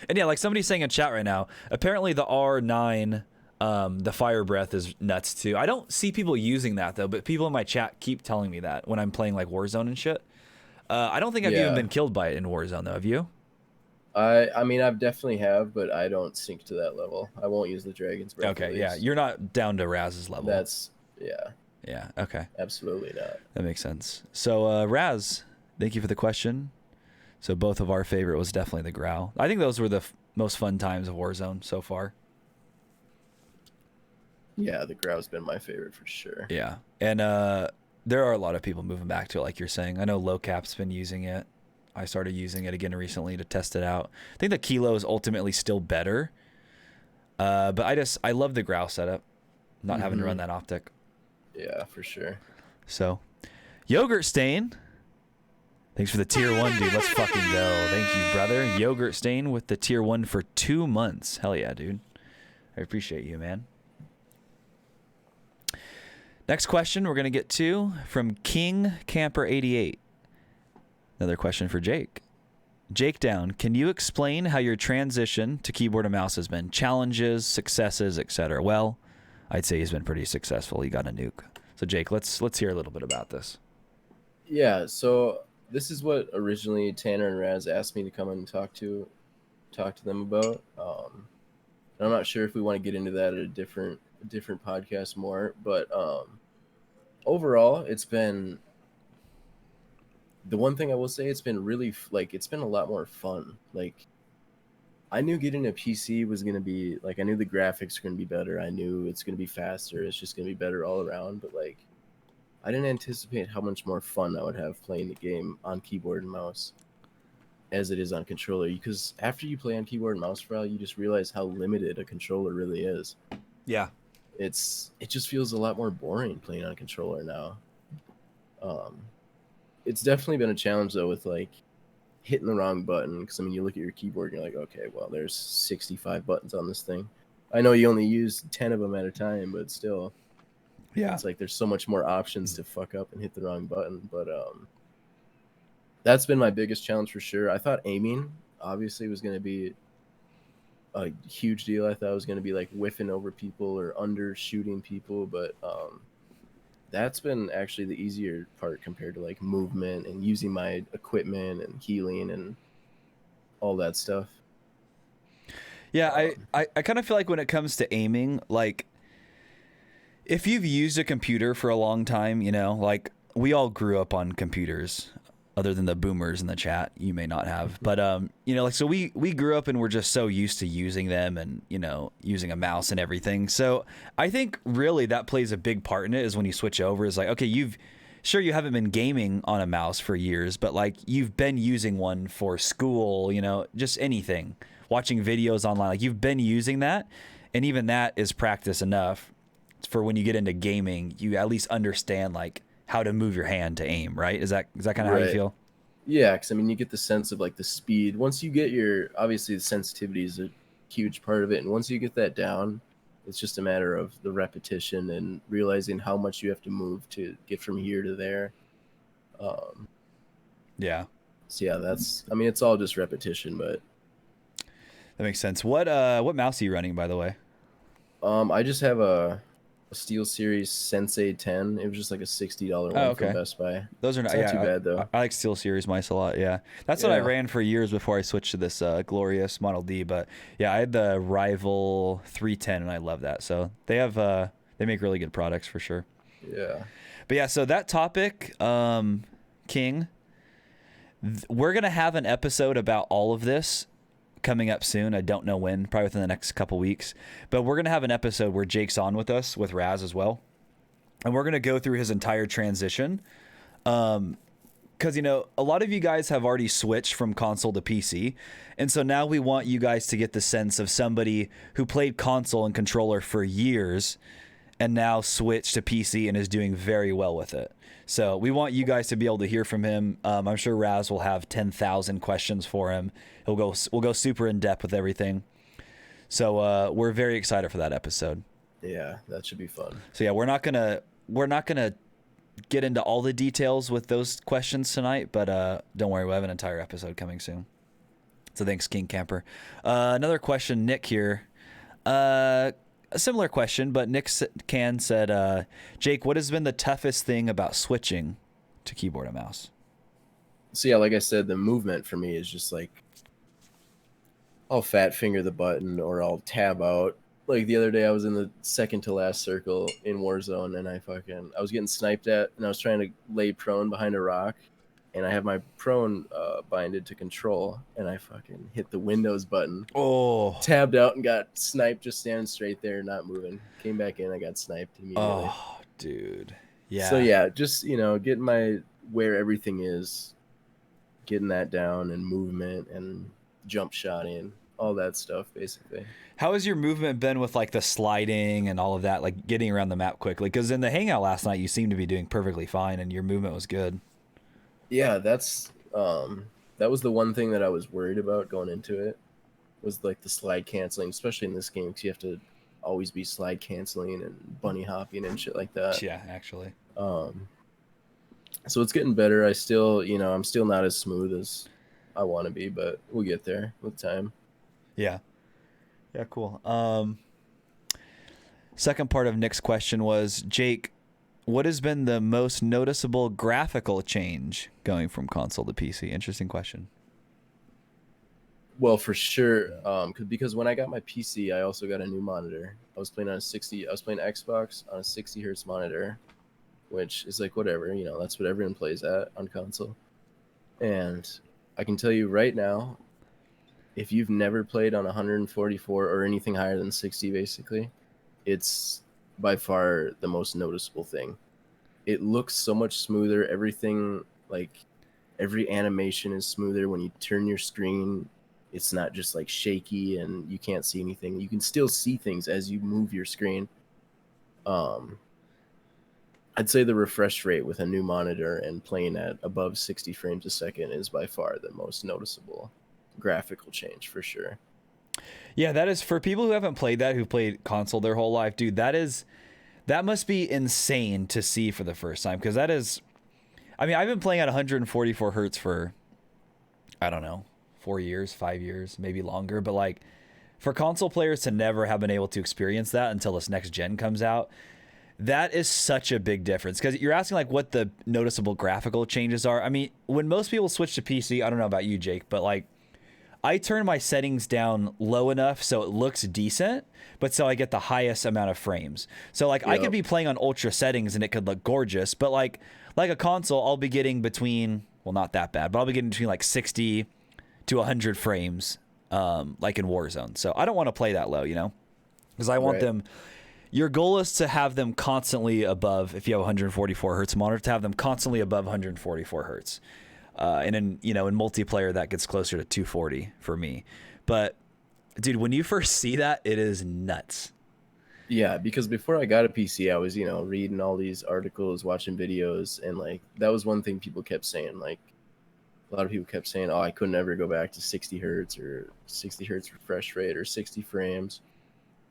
And yeah, like somebody's saying in chat right now, apparently the R9, the fire breath is nuts too. I don't see people using that though, but people in my chat keep telling me that when I'm playing like Warzone and shit. I don't think I've even been killed by it in Warzone though. Have you? I mean, I've definitely have, but I don't sink to that level. I won't use the Dragon's Breath. Okay, yeah, you're not down to Raz's level. Yeah, okay. Absolutely not. That makes sense. So Raz, thank you for the question. So both of our favorite was definitely the Growl. I think those were the most fun times of Warzone so far. Yeah, the Grow's been my favorite for sure. Yeah, and there are a lot of people moving back to it, like you're saying. I know Low Cap's been using it. I started using it again recently to test it out. I think the Kilo is ultimately still better, but I love the Growl setup, not having to run that optic. Yeah, for sure. So, Yogurt Stain, thanks for the tier 1, dude. Let's fucking go. Thank you, brother. Yogurt Stain with the tier 1 for 2 months. Hell yeah, dude. I appreciate you, man. Next question we're going to get to from King Camper 88. Another question for Jake. JakeDown, can you explain how your transition to keyboard and mouse has been? Challenges, successes, etc. Well, I'd say he's been pretty successful. He got a nuke. So Jake, let's hear a little bit about this. Yeah, so this is what originally Tanner and Raz asked me to come and talk to them about. I'm not sure if we want to get into that at a different podcast more, but overall, it's been. The one thing I will say, it's been really it's been a lot more fun. Like, I knew getting a PC was going to be I knew the graphics were going to be better. I knew it's going to be faster. It's just going to be better all around. But I didn't anticipate how much more fun I would have playing the game on keyboard and mouse as it is on controller. Because after you play on keyboard and mouse for a while, you just realize how limited a controller really is. Yeah. It just feels a lot more boring playing on controller now. It's definitely been a challenge though with hitting the wrong button, because I mean you look at your keyboard and you're like, okay, well there's 65 buttons on this thing. I know you only use 10 of them at a time, but still, yeah, it's there's so much more options to fuck up and hit the wrong button. But that's been my biggest challenge for sure. I thought aiming obviously was going to be a huge deal. I thought it was going to be whiffing over people or undershooting people, but that's been actually the easier part compared to movement and using my equipment and healing and all that stuff. Yeah, I kind of feel like when it comes to aiming, if you've used a computer for a long time, we all grew up on computers, other than the boomers in the chat, you may not have. But, so we grew up and we're just so used to using them and, using a mouse and everything. So I think really that plays a big part in it is when you switch over is okay, you haven't been gaming on a mouse for years, but you've been using one for school, just anything, watching videos online, you've been using that. And even that is practice enough for when you get into gaming, you at least understand how to move your hand to aim, right? Is that kind of how you feel? Yeah, because I mean, you get the sense of the speed. Once you get obviously the sensitivity is a huge part of it, and once you get that down, it's just a matter of the repetition and realizing how much you have to move to get from here to there. Yeah. So yeah, it's all just repetition, but that makes sense. What mouse are you running, by the way? I just have a SteelSeries Sensei 10. It was just like a $60 one okay. from Best Buy. Those are not, It's not too bad though. I like SteelSeries mice a lot. Yeah, that's what I Yeah. ran for years before I switched to this glorious Model D. But yeah, I had the Rival 310, and I love that. So they have they make really good products for sure. Yeah. But yeah, so that topic, King, we're gonna have an episode about all of this coming up soon. I don't know when, probably within the next couple weeks. But we're gonna have an episode where Jake's on with us, with Raz as well, and we're gonna go through his entire transition. Because a lot of you guys have already switched from console to PC, and so now we want you guys to get the sense of somebody who played console and controller for years and now switched to PC and is doing very well with it. So we want you guys to be able to hear from him. I'm sure Raz will have 10,000 questions for him. We'll go super in depth with everything. So we're very excited for that episode. Yeah, that should be fun. So yeah, we're not gonna get into all the details with those questions tonight, but don't worry, we'll have an entire episode coming soon. So thanks, King Camper. Another question, Nick here. A similar question, but Nick said, Jake, what has been the toughest thing about switching to keyboard and mouse? So yeah, like I said, the movement for me is just like I'll fat finger the button or I'll tab out. Like the other day, I was in the second to last circle in Warzone, and I was getting sniped at, and I was trying to lay prone behind a rock, and I have my prone binded to control, and I fucking hit the Windows button. Oh, Tabbed out and got sniped just standing straight there, not moving. Came back in, I got sniped immediately. Oh, dude. Yeah. So yeah, just getting where everything is, getting that down, and movement and jump shotting, all that stuff basically. How has your movement been with like the sliding and all of that, like getting around the map quickly? Because in the hangout last night, you seemed to be doing perfectly fine, and your movement was good. Yeah, that was the one thing that I was worried about going into it, was like the slide canceling, especially in this game, because you have to always be slide canceling and bunny hopping and shit like that. Yeah, actually. So it's getting better. I'm still not as smooth as I want to be, but we'll get there with time. Yeah. Yeah, cool. Second part of Nick's question was, Jake, what has been the most noticeable graphical change going from console to PC? Interesting question. Well, for sure, because when I got my PC, I also got a new monitor. I was playing Xbox on a 60 hertz monitor, which is like whatever, that's what everyone plays at on console. And I can tell you right now, if you've never played on 144 or anything higher than 60, basically, it's by far the most noticeable thing. It looks so much smoother. Everything, like every animation is smoother. When you turn your screen, it's not just like shaky and you can't see anything. You can still see things as you move your screen. I'd say the refresh rate with a new monitor and playing at above 60 frames a second is by far the most noticeable graphical change for sure. Yeah, that is, for people who haven't played that, who've played console their whole life, dude, that must be insane to see for the first time, because that is, I mean, I've been playing at 144 hertz for, I don't know, 4 years, 5 years, maybe longer, but like for console players to never have been able to experience that until this next gen comes out, that is such a big difference. Because you're asking like what the noticeable graphical changes are. I mean, when most people switch to PC, I don't know about you, Jake, but like I turn my settings down low enough so it looks decent, but so I get the highest amount of frames. So like I could be playing on ultra settings and it could look gorgeous, but like a console, I'll be getting between, well, not that bad, but I'll be getting between like 60 to 100 frames, like in Warzone. So I don't want to play that low, because I want them. Your goal is to have them constantly above, if you have 144 hertz monitor, to have them constantly above 144 hertz. And in multiplayer, that gets closer to 240 for me. But dude, when you first see that, it is nuts. Yeah, because before I got a PC, I was, reading all these articles, watching videos, and like that was one thing people kept saying. Like a lot of people kept saying, "Oh, I could never go back to 60 hertz or 60 hertz refresh rate or 60 frames."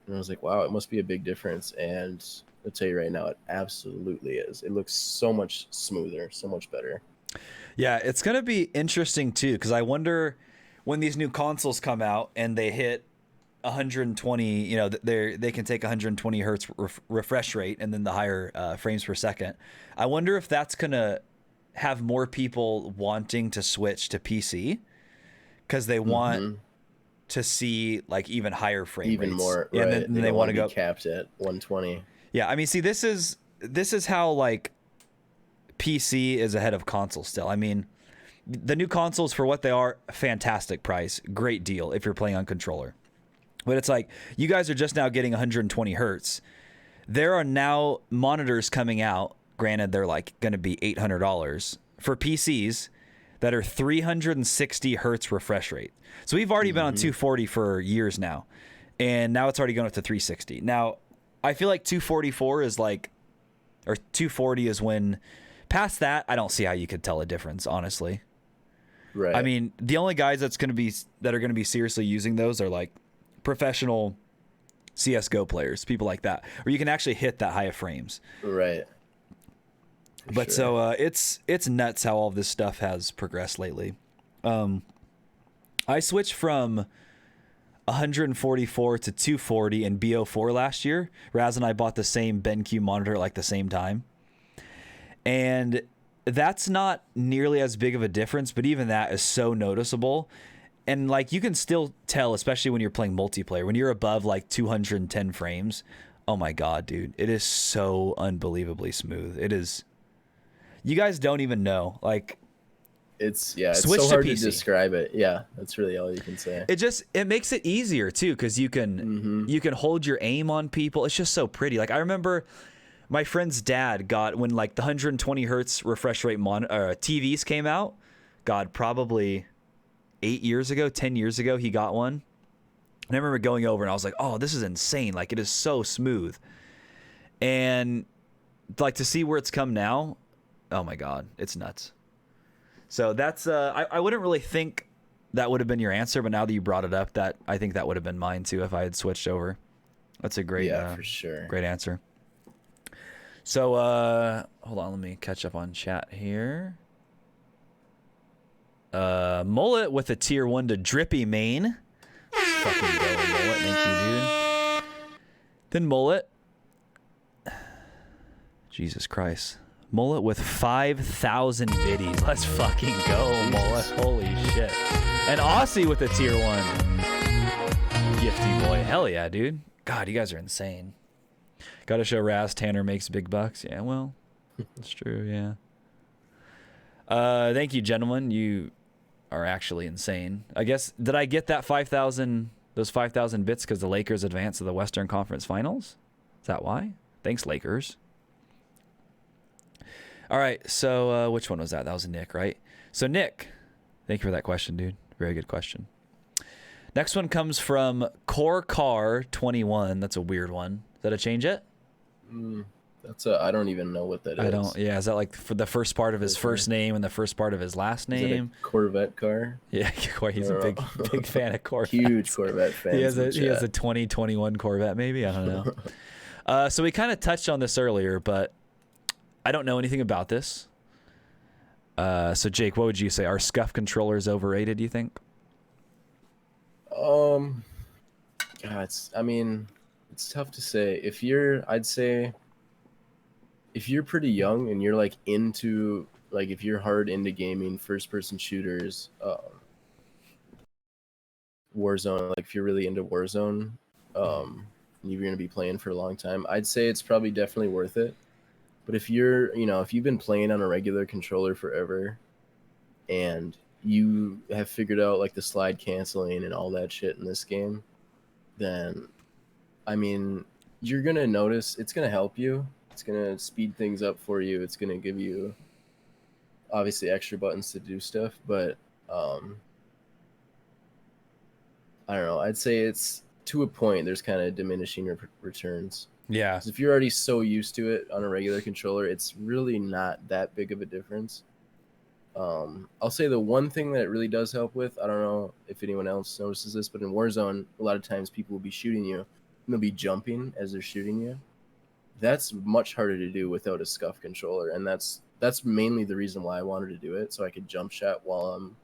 And I was like, "Wow, it must be a big difference." And I'll tell you right now, it absolutely is. It looks so much smoother, so much better. Yeah, it's going to be interesting too, because I wonder when these new consoles come out and they hit 120, you know, they can take 120 hertz refresh rate and then the higher frames per second. I wonder if that's gonna have more people wanting to switch to PC because they want to see like even higher frame even rates. more, Yeah, right? and then they they want to be go capped at 120. Yeah, I mean, see, this is how like PC is ahead of console still. I mean, the new consoles for what they are, fantastic price, great deal if you're playing on controller. But it's like you guys are just now getting 120 hertz. There are now monitors coming out. Granted, they're like going to be $800 for PCs that are 360 hertz refresh rate. So we've already been on 240 for years now, and now it's already going up to 360. Now, I feel like 244 is like, or 240 is when, past that, I don't see how you could tell a difference, honestly. Right. I mean, the only guys that are going to be seriously using those are like professional CS:GO players, people like that, where you can actually hit that high of frames. Right. But so it's nuts how all this stuff has progressed lately. I switched from 144 to 240 in BO4 last year. Raz and I bought the same BenQ monitor at like the same time. And that's not nearly as big of a difference, but even that is so noticeable. And like you can still tell, especially when you're playing multiplayer, when you're above like 210 frames. Oh my God, dude. It is so unbelievably smooth. It is. You guys don't even know. Like, it's switch so hard to to PC. describe it. Yeah, that's really all you can say. It makes it easier too, because you can hold your aim on people. It's just so pretty. Like I remember my friend's dad got, when like the 120 hertz refresh rate TVs came out. God, probably 10 years ago, he got one. And I remember going over and I was like, oh, this is insane. Like it is so smooth. And like to see where it's come now, oh my God, it's nuts. So that's, I wouldn't really think that would have been your answer, but now that you brought it up, that I think that would have been mine too if I had switched over. That's a great, for sure. Great answer. So, hold on, let me catch up on chat here. Mullet with a tier 1 to Drippy main. Fucking go, Mullet. Thank you, dude. Then Mullet. Jesus Christ. Mullet with 5,000 biddies. Let's fucking go, Mullet. Holy shit. And Aussie with a tier 1. Gifty boy. Hell yeah, dude. God, you guys are insane. Gotta show Raz Tanner makes big bucks. Yeah, well, that's true, yeah. Thank you, gentlemen. You are actually insane. I guess, did I get that 5,000, those 5,000 bits because the Lakers advanced to the Western Conference Finals? Is that why? Thanks, Lakers. All right, so which one was that? That was Nick, right? So Nick, thank you for that question, dude. Very good question. Next one comes from Core Car 21. That's a weird one. Is that a change it? I don't even know what that is. I don't. Yeah, is that like for the first part of his first name and the first part of his last name? Is it a Corvette car? Yeah, he's a big fan of Corvettes. Huge Corvette fan. He has a 2021 Corvette, maybe. I don't know. So we kind of touched on this earlier, but I don't know anything about this. So Jake, what would you say? Are Scuff controllers overrated, do you think? God, it's tough to say. I'd say if you're pretty young and you're like into, like if you're hard into gaming, first person shooters, Warzone, like if you're really into Warzone, you're going to be playing for a long time, I'd say it's probably definitely worth it. But if if you've been playing on a regular controller forever and you have figured out like the slide canceling and all that shit in this game, then you're going to notice it's going to help you. It's going to speed things up for you. It's going to give you obviously extra buttons to do stuff, but I don't know. I'd say it's to a point, there's kind of diminishing returns. Yeah. 'Cause if you're already so used to it on a regular controller, it's really not that big of a difference. I'll say the one thing that it really does help with, I don't know if anyone else notices this, but in Warzone, a lot of times people will be shooting you and they'll be jumping as they're shooting you. That's much harder to do without a Scuff controller, and that's mainly the reason why I wanted to do it, so I could jump shot while I'm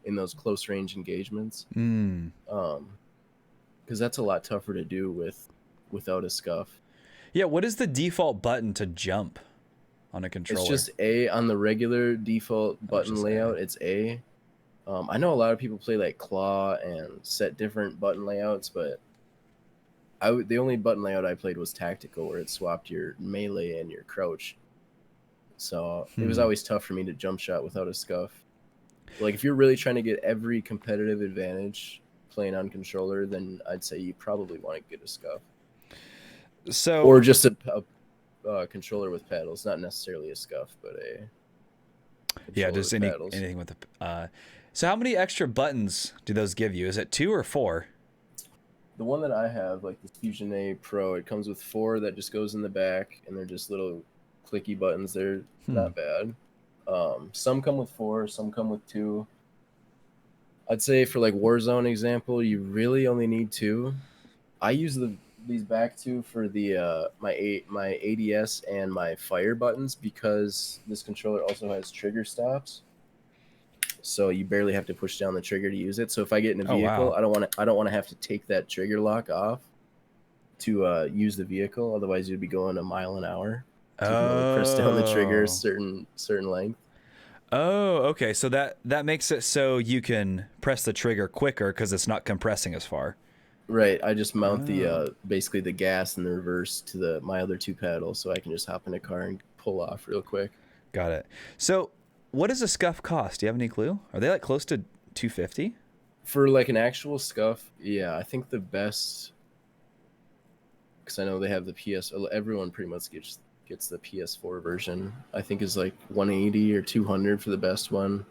in those close range engagements. Because because that's a lot tougher to do without a Scuff. Yeah, what is the default button to jump on a controller? It's just A on the regular default button just layout. A. It's A. I know a lot of people play like claw and set different button layouts, but the only button layout I played was tactical, where it swapped your melee and your crouch. So it was always tough for me to jump shot without a Scuff. Like if you're really trying to get every competitive advantage playing on controller, then I'd say you probably want to get a Scuff. So Or just a controller with paddles, not necessarily a Scuff, but a just with paddles. anything with the. So how many extra buttons do those give you? Is it 2 or 4? The one that I have, like the Fusion A Pro, it comes with 4 that just goes in the back, and they're just little clicky buttons. They're not bad. Some come with 4, some come with 2. I'd say for like Warzone example, you really only need 2. I use these back 2 for the my ADS and my fire buttons, because this controller also has trigger stops. So you barely have to push down the trigger to use it. So if I get in a vehicle, wow. I don't want to have to take that trigger lock off to use the vehicle. Otherwise, you'd be going a mile an hour. So you can only press down the trigger a certain length. Oh, okay. So that makes it so you can press the trigger quicker because it's not compressing as far. Right. I just mount the basically the gas and the reverse to my other 2 paddles, so I can just hop in a car and pull off real quick. Got it. So what does a Scuff cost? Do you have any clue? Are they like close to $250? For like an actual Scuff, yeah, I think the best, because I know they have the PS. Everyone pretty much gets the PS4 version. I think is like 180 or 200 for the best one,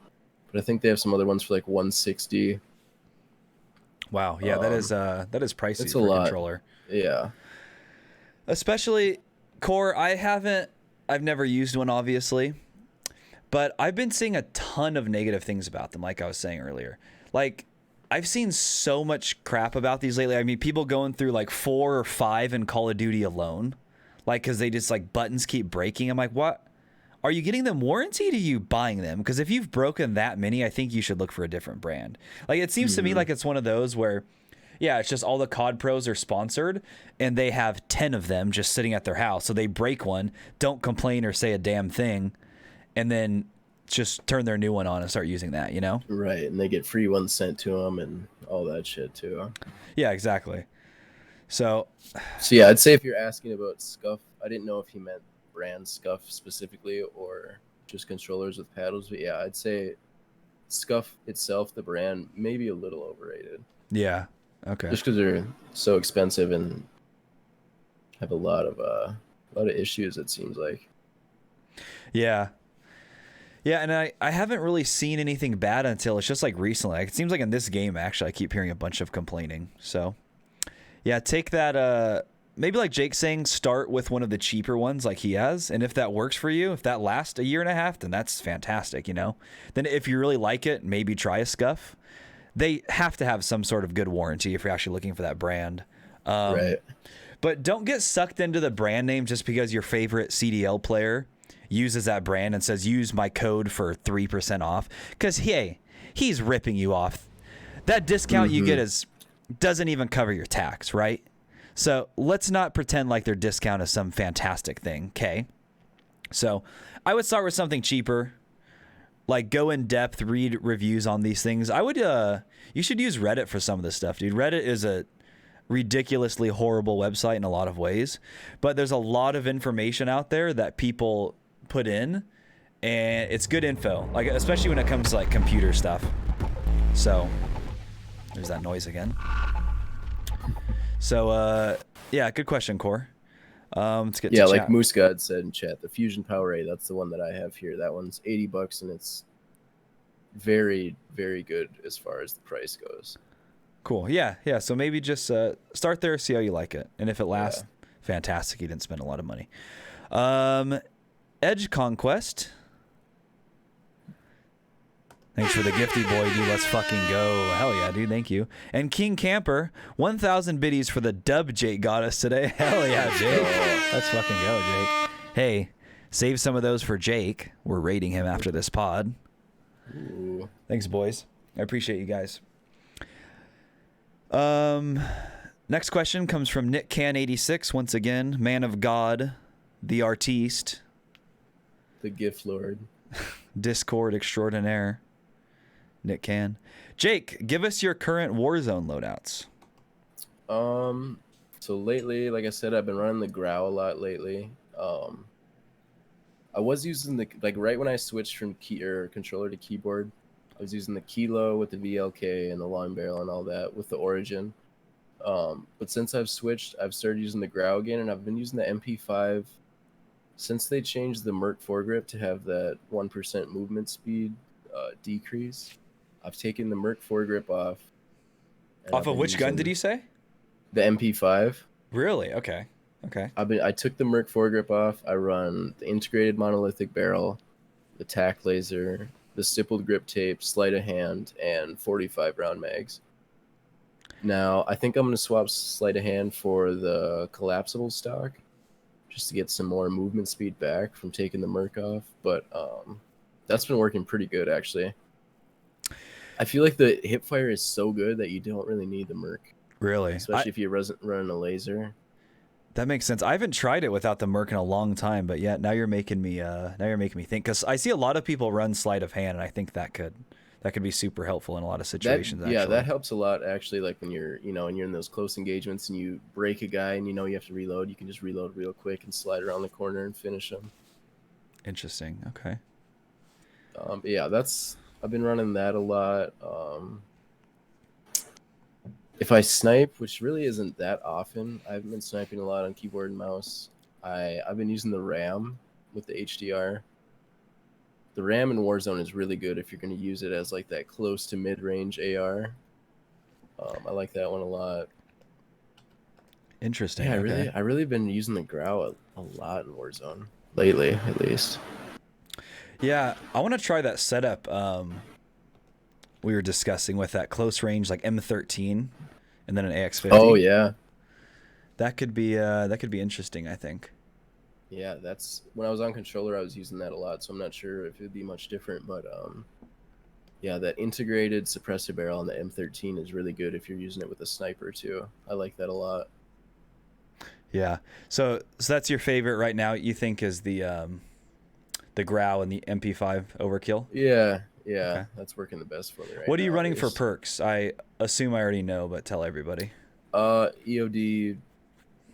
but I think they have some other ones for like 160. Wow, yeah, that is pricey it's for a lot. Controller. Yeah, Especially Core. I've never used one, obviously, but I've been seeing a ton of negative things about them, like I was saying earlier. Like, I've seen so much crap about these lately. I mean, people going through like 4 or 5 in Call of Duty alone, like, because they just like buttons keep breaking. I'm like, what? Are you getting them warranted? Or are you buying them? Because if you've broken that many, I think you should look for a different brand. Like, it seems to me like it's one of those where, yeah, it's just all the COD pros are sponsored and they have 10 of them just sitting at their house. So they break one, don't complain or say a damn thing, and then just turn their new one on and start using that, you know? right. And they get free ones sent to them and all that shit too. Yeah, exactly. So yeah, I'd say if you're asking about Scuff, I didn't know if he meant brand Scuff specifically or just controllers with paddles, but yeah, I'd say Scuff itself, the brand, maybe a little overrated. yeah, okay. Just because they're so expensive and have a lot of issues, it seems like. Yeah. Yeah, and I haven't really seen anything bad until it's just like recently. Like, it seems like in this game, actually, I keep hearing a bunch of complaining. So, yeah, take that. Maybe like Jake's saying, start with one of the cheaper ones like he has. And if that works for you, if that lasts a year and a half, then that's fantastic, you know? Then if you really like it, maybe try a Scuff. They have to have some sort of good warranty if you're actually looking for that brand. Right. But don't get sucked into the brand name just because your favorite CDL player uses that brand and says, use my code for 3% off. Because, hey, he's ripping you off. That discount you get doesn't even cover your tax, right? So let's not pretend like their discount is some fantastic thing, okay? So I would start with something cheaper. Like, go in depth, read reviews on these things. I would, you should use Reddit for some of this stuff, dude. Reddit is a ridiculously horrible website in a lot of ways, but there's a lot of information out there that people put in, and it's good info, like especially when it comes to like computer stuff. So there's that noise again. So yeah, good question, Core. Let's get to like chat. Moose God said in chat, the Fusion Power A, that's the one that I have here. That one's $80 and it's very, very good as far as the price goes. Cool. Yeah. So maybe just start there, see how you like it, and if it lasts, fantastic. You didn't spend a lot of money. Edge Conquest. Thanks for the gifty, boy, dude. Let's fucking go. Hell yeah, dude. Thank you. And King Camper, 1,000 biddies for the dub Jake got us today. Hell yeah, Jake. Let's fucking go, Jake. Hey, save some of those for Jake. We're rating him after this pod. Ooh. Thanks, boys. I appreciate you guys. Next question comes from Nick Can 86. Once again, man of God, the artiste, The gift lord. Discord extraordinaire, Nick Can. Jake, give us your current Warzone loadouts. So lately, like I said, I've been running the Growl a lot lately. I was using right when I switched from controller to keyboard, I was using the Kilo with the VLK and the long barrel and all that with the Origin. But since I've switched, I've started using the Growl again, and I've been using the MP5 since they changed the Merc foregrip to have that 1% movement speed decrease. I've taken the Merc foregrip off. Off of which gun did you say? The MP5. Really? Okay. I took the Merc foregrip off. I run the integrated monolithic barrel, the tack laser, the stippled grip tape, sleight of hand, and 45 round mags. Now, I think I'm going to swap sleight of hand for the collapsible stock just to get some more movement speed back from taking the Merc off. But that's been working pretty good, actually. I feel like the hipfire is so good that you don't really need the Merc. Really? Especially if you're running a laser. That makes sense. I haven't tried it without the Merc in a long time, but yeah, now you're making me think, because I see a lot of people run sleight of hand, and I think that could be super helpful in a lot of situations. Yeah, that helps a lot actually. Like when you're in those close engagements and you break a guy and you have to reload, you can just reload real quick and slide around the corner and finish him. Interesting. Okay. But yeah, I've been running that a lot. If I snipe, which really isn't that often, I haven't been sniping a lot on keyboard and mouse. I've been using the RAM with the HDR. The RAM in Warzone is really good if you're going to use it as like that close to mid-range AR. I like that one a lot. Interesting. Yeah, okay. I really been using the Growl a lot in Warzone lately, at least. Yeah, I want to try that setup we were discussing with that close range, like M13, and then an AX50. Oh yeah, that could be interesting, I think. Yeah, that's when I was on controller, I was using that a lot, so I'm not sure if it'd be much different, but yeah, that integrated suppressor barrel on the M13 is really good if you're using it with a sniper too. I like that a lot. Yeah. So that's your favorite right now, you think, is the Growl and the MP5 overkill? Yeah, Okay. That's working the best for me right now. What are you running for perks? I assume I already know, but tell everybody. EOD,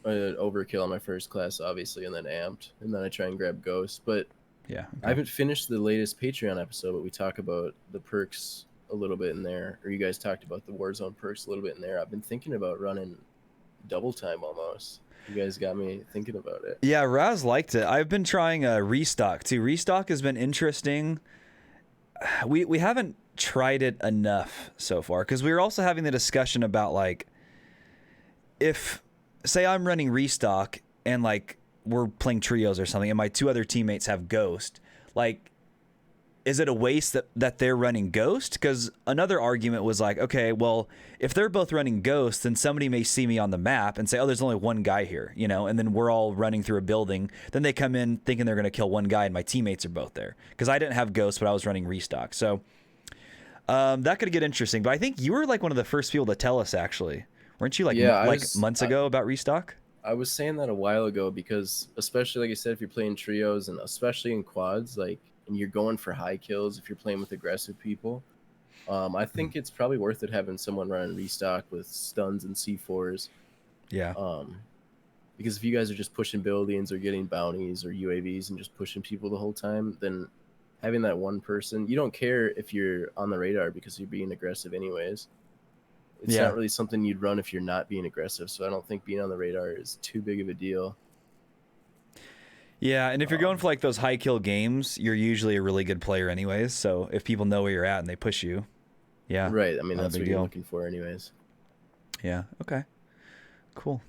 overkill on my first class, obviously, and then amped, and then I try and grab ghost. But yeah, okay. I haven't finished the latest Patreon episode, but we talk about the perks a little bit in there, or you guys talked about the Warzone perks a little bit in there. I've been thinking about running double time almost. You guys got me thinking about it. Yeah, Raz liked it. I've been trying restock too. Restock has been interesting. We haven't tried it enough so far, because we were also having the discussion about, like, if say I'm running restock and like we're playing trios or something and my two other teammates have ghost, like, is it a waste that they're running ghost? Because another argument was like, okay, well, if they're both running ghost, then somebody may see me on the map and say, oh, there's only one guy here, and then we're all running through a building. Then they come in thinking they're going to kill one guy and my teammates are both there. Because I didn't have ghost, but I was running restock. So that could get interesting. But I think you were like one of the first people to tell us, actually. Weren't you months ago about restock? I was saying that a while ago because, especially like I said, if you're playing trios and especially in quads, like, and you're going for high kills, if you're playing with aggressive people, I think it's probably worth it having someone running restock with stuns and C4s. Yeah. Because if you guys are just pushing buildings or getting bounties or UAVs and just pushing people the whole time, then having that one person, you don't care if you're on the radar because you're being aggressive anyways. It's not really something you'd run if you're not being aggressive, so I don't think being on the radar is too big of a deal. Yeah, and if you're going for like those high kill games, you're usually a really good player anyways, so if people know where you're at and they push you, yeah. Right, I mean, that's what you're looking for anyways. Yeah, okay. Cool.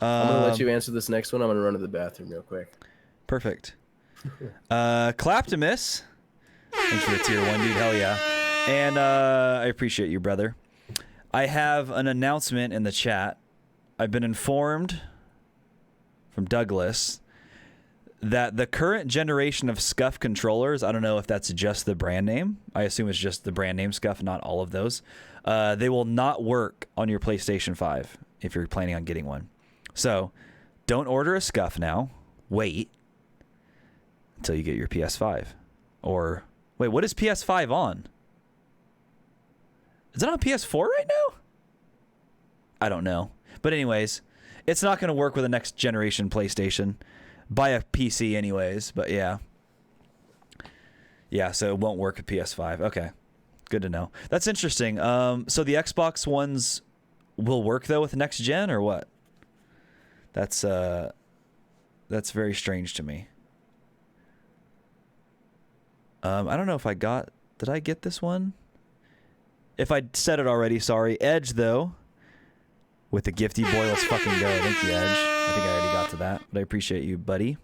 I'm going to let you answer this next one. I'm going to run to the bathroom real quick. Perfect. Claptimus. Thanks for the tier 1, dude. Hell yeah. And I appreciate you, brother. I have an announcement in the chat. I've been informed from Douglas that the current generation of Scuff controllers, I don't know if that's just the brand name. I assume it's just the brand name Scuff, not all of those. They will not work on your PlayStation 5. if you're planning on getting one. So don't order a Scuff now. Wait until you get your PS5. Or wait, what is PS5 on? Is it on PS4 right now? I don't know. But anyways, it's not going to work with a next generation PlayStation. Buy a PC anyways, but yeah. Yeah, so it won't work with PS5. Okay. Good to know. That's interesting. So the Xbox ones will work though with next gen or what? That's very strange to me. I don't know if did I get this one? If I said it already, sorry. Edge though, with the gifty boy, let's fucking go. Thank you, Edge. I think I already got to that, but I appreciate you, buddy.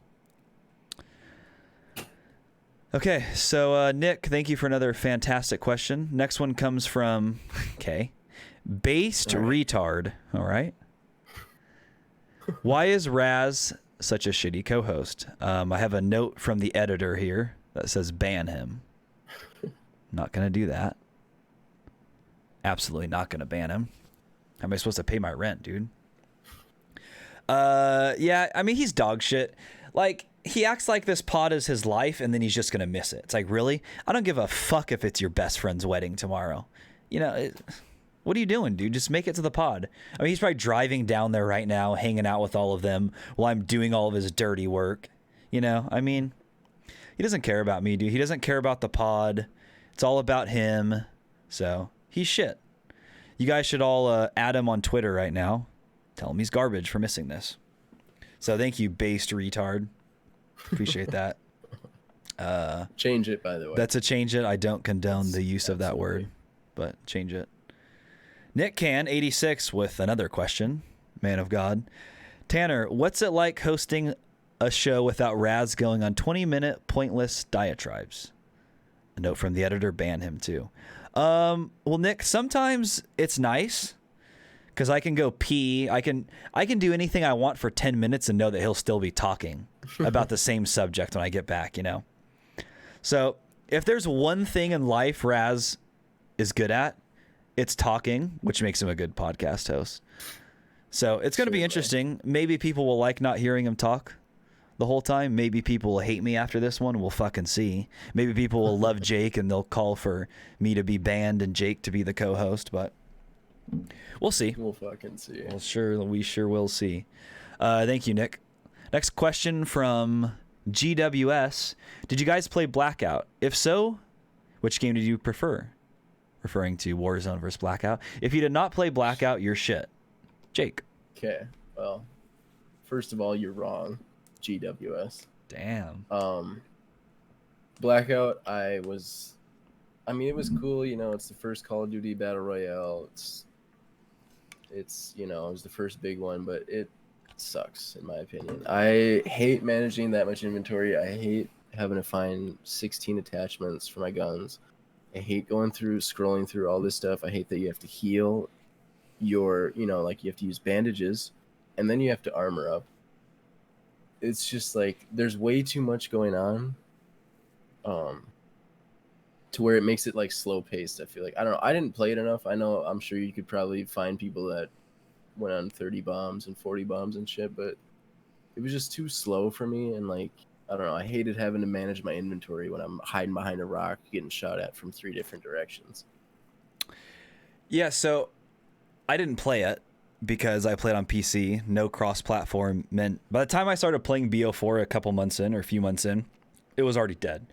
Okay, so Nick, thank you for another fantastic question. Next one comes from Based Retard. All right. Why is Raz such a shitty co-host? I have a note from the editor here that says ban him. Not gonna do that. Absolutely not gonna ban him. How am I supposed to pay my rent, dude? Yeah, I mean, he's dog shit. Like, he acts like this pod is his life, and then he's just gonna miss it. It's like, really? I don't give a fuck if it's your best friend's wedding tomorrow. You know, what are you doing, dude? Just make it to the pod. I mean, he's probably driving down there right now, hanging out with all of them while I'm doing all of his dirty work. You know, I mean, he doesn't care about me, dude. He doesn't care about the pod. It's all about him. So, he's shit. You guys should all add him on Twitter right now. Tell him he's garbage for missing this. So thank you, Based Retard. Appreciate that. Change it, by the way. That's a change it. I don't condone the use of that word, but change it. Nick Can 86 with another question. Man of God. Tanner, what's it like hosting a show without Raz going on 20-minute pointless diatribes? A note from the editor, ban him too. Well, Nick, sometimes it's nice because I can go pee. I can do anything I want for 10 minutes and know that he'll still be talking about the same subject when I get back, you know? So if there's one thing in life Raz is good at, it's talking, which makes him a good podcast host. So it's going to be interesting. Maybe people will like not hearing him talk the whole time. Maybe people will hate me after this one. We'll fucking see. Maybe people will love Jake and they'll call for me to be banned and Jake to be the co-host, but we'll see. We'll fucking see. We sure will see. Thank you, Nick. Next question from GWS. Did you guys play Blackout? If so, which game did you prefer? Referring to Warzone versus Blackout. If you did not play Blackout, you're shit. Jake. Okay. Well, first of all, you're wrong. GWS. Damn. Blackout, it was cool, you know, it's the first Call of Duty Battle Royale. It's you know, it was the first big one, but it sucks in my opinion. I hate managing that much inventory. I hate having to find 16 attachments for my guns. I hate scrolling through all this stuff. I hate that you have to heal you have to use bandages and then you have to armor up. It's just like there's way too much going on to where it makes it like slow paced. I feel like, I don't know, I didn't play it enough. I'm sure you could probably find people that went on 30 bombs and 40 bombs and shit, but it was just too slow for me. And like, I don't know, I hated having to manage my inventory when I'm hiding behind a rock getting shot at from 3 different directions. Yeah, so I didn't play it because I played on PC. No cross-platform meant by the time I started playing BO4 a few months in, it was already dead.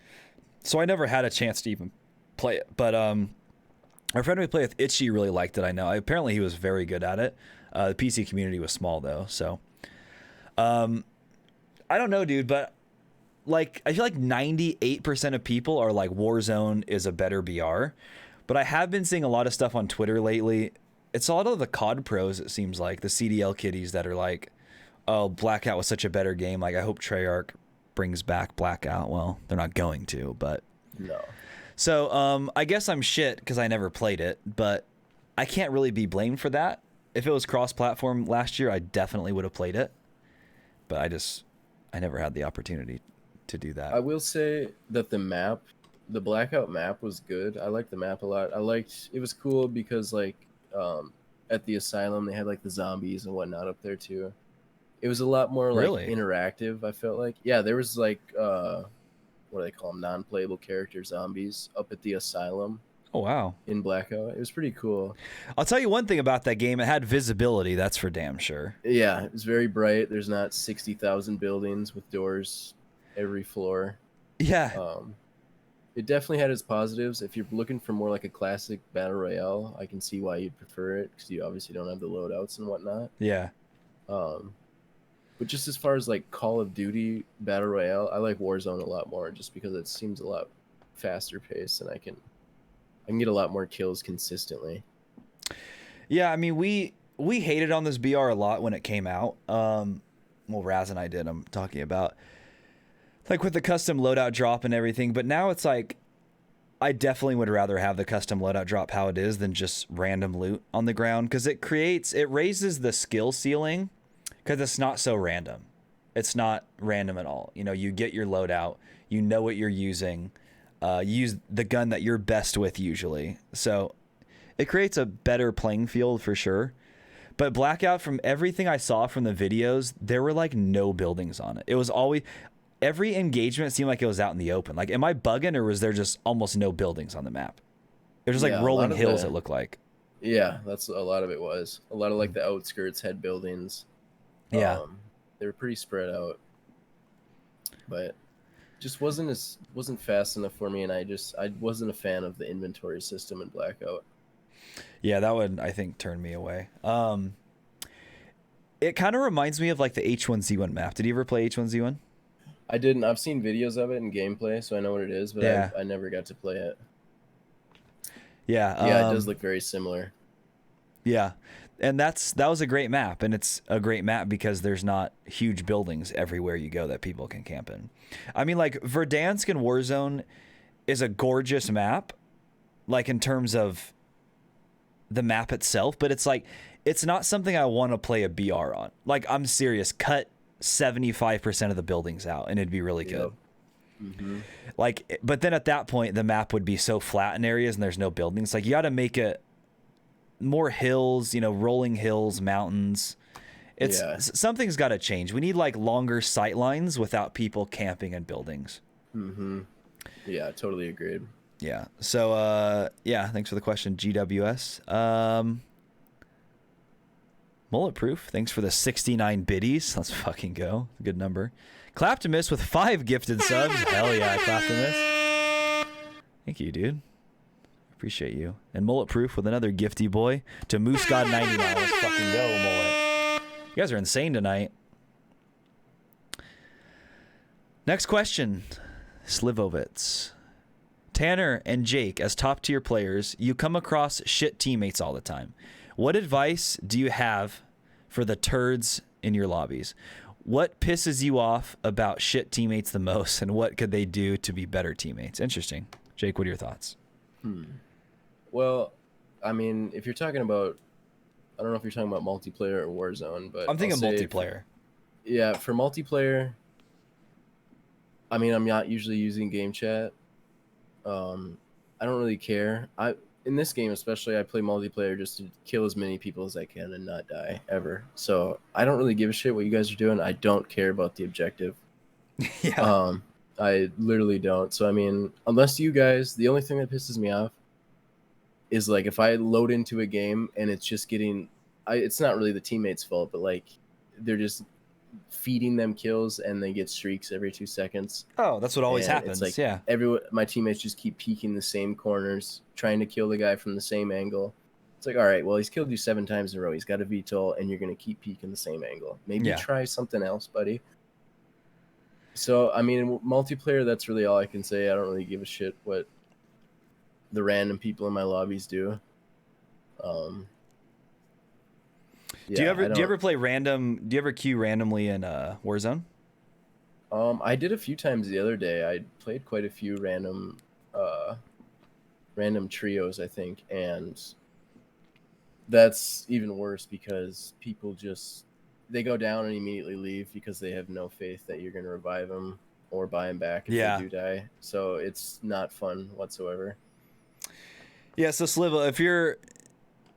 So I never had a chance to even play it. But our friend we play with, Itchy, really liked it, I know. Apparently he was very good at it. The PC community was small, though. So I don't know, dude, but like I feel like 98% of people are like Warzone is a better BR. But I have been seeing a lot of stuff on Twitter lately. It's a lot of the COD pros, it seems like, the CDL kiddies that are like, oh, Blackout was such a better game. Like, I hope Treyarch brings back Blackout. Well, they're not going to, but... No. So, I guess I'm shit because I never played it, but I can't really be blamed for that. If it was cross-platform last year, I definitely would have played it. But I never had the opportunity to do that. I will say that the Blackout map was good. I liked the map a lot. It was cool because like at the asylum. They had like the zombies and whatnot up there too. It was a lot more like Really? interactive. I felt like, yeah, there was like what do they call them, non-playable character zombies up at the asylum Oh wow. in Blackout. It was pretty cool. I'll tell you one thing about that game. It had visibility. That's for damn sure. Yeah, it was very bright. There's not 60,000 buildings with doors every floor. Yeah. It definitely had its positives. If you're looking for more like a classic battle royale, I can see why you'd prefer it because you obviously don't have the loadouts and whatnot. Yeah. But just as far as like Call of Duty battle royale, I like Warzone a lot more just because it seems a lot faster paced and I can get a lot more kills consistently. Yeah, I mean we hated on this BR a lot when it came out. Well, Raz and I did. I'm talking about like with the custom loadout drop and everything, but now it's like I definitely would rather have the custom loadout drop how it is than just random loot on the ground because it raises the skill ceiling because it's not so random. It's not random at all. You know, you get your loadout, you know what you're using, use the gun that you're best with usually. So it creates a better playing field for sure. But Blackout, from everything I saw from the videos, there were like no buildings on it. It was always, every engagement seemed like it was out in the open. Like, am I bugging or was there just almost no buildings on the map? There's just like rolling hills, it looked like. Yeah, that's a lot of it was. A lot of like the outskirts had buildings. Yeah. They were pretty spread out. But just wasn't fast enough for me, and I wasn't a fan of the inventory system in Blackout. Yeah, that would, I think, turn me away. It kind of reminds me of like the H1Z1 map. Did you ever play H1Z1? I didn't. I've seen videos of it in gameplay, so I know what it is, but Yeah. I never got to play it. Yeah. Yeah, it does look very similar. Yeah. And that was a great map, and it's a great map because there's not huge buildings everywhere you go that people can camp in. I mean, like, Verdansk and Warzone is a gorgeous map, like, in terms of the map itself, but it's like, it's not something I want to play a BR on. Like, I'm serious, cut 75% of the buildings out, and it'd be really good. Yep. Mm-hmm. Like, but then at that point, the map would be so flat in areas and there's no buildings. Like, you got to make it more hills, you know, rolling hills, mountains. Something's got to change. We need like longer sight lines without people camping in buildings. Mm-hmm. Yeah, totally agreed. Yeah. So, yeah, thanks for the question, GWS. Mulletproof, thanks for the 69 biddies. Let's fucking go. Good number. Claptimus with 5 gifted subs. Hell yeah, Claptimus. Thank you, dude. Appreciate you. And Mulletproof with another gifty boy to Moose God 99. Let's fucking go, Mullet. You guys are insane tonight. Next question. Slivovitz. Tanner and Jake, as top tier players, you come across shit teammates all the time. What advice do you have for the turds in your lobbies? What pisses you off about shit teammates the most, and what could they do to be better teammates? Interesting. Jake, what are your thoughts? Well, I mean, if you're talking about, I don't know if you're talking about multiplayer or Warzone, but I'm thinking multiplayer. Yeah, for multiplayer, I mean, I'm not usually using game chat. I don't really care. In this game especially, I play multiplayer just to kill as many people as I can and not die ever. So I don't really give a shit what you guys are doing. I don't care about the objective. Yeah. I literally don't. So I mean, unless you guys, the only thing that pisses me off is like if I load into a game and it's just getting, it's not really the teammates' fault, but like they're just feeding them kills and they get streaks every 2 seconds. Oh, that's what always happens. It's like yeah. My teammates just keep peeking the same corners, trying to kill the guy from the same angle. It's like, all right, well, he's killed you 7 times in a row. He's got a VTOL, and you're going to keep peeking the same angle. Maybe try something else, buddy. So, I mean, in multiplayer, that's really all I can say. I don't really give a shit what the random people in my lobbies do. Do you ever play random? Do you ever queue randomly in Warzone? I did a few times the other day. I played quite a few random trios, I think, and that's even worse because people they go down and immediately leave because they have no faith that you're going to revive them or buy them back if they do die. So it's not fun whatsoever. Yeah. So Sliva, if you're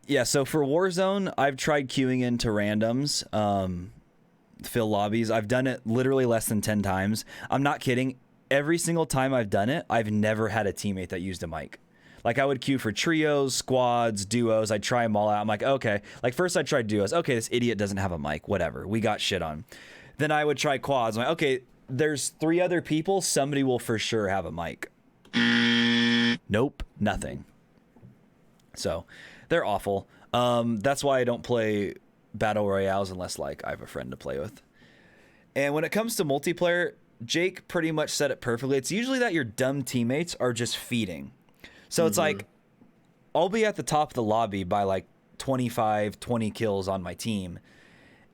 Yeah, so for Warzone, I've tried queuing into randoms, fill lobbies. I've done it literally less than 10 times. I'm not kidding. Every single time I've done it, I've never had a teammate that used a mic. Like I would queue for trios, squads, duos. I'd try them all out. I'm like, okay. Like first I tried duos. Okay, this idiot doesn't have a mic. Whatever. We got shit on. Then I would try quads. I'm like, okay, there's 3 other people. Somebody will for sure have a mic. Nope, nothing. So they're awful. That's why I don't play battle royales unless like I have a friend to play with. And when it comes to multiplayer, Jake pretty much said it perfectly. It's usually that your dumb teammates are just feeding. So it's like I'll be at the top of the lobby by like 25, 20 kills on my team.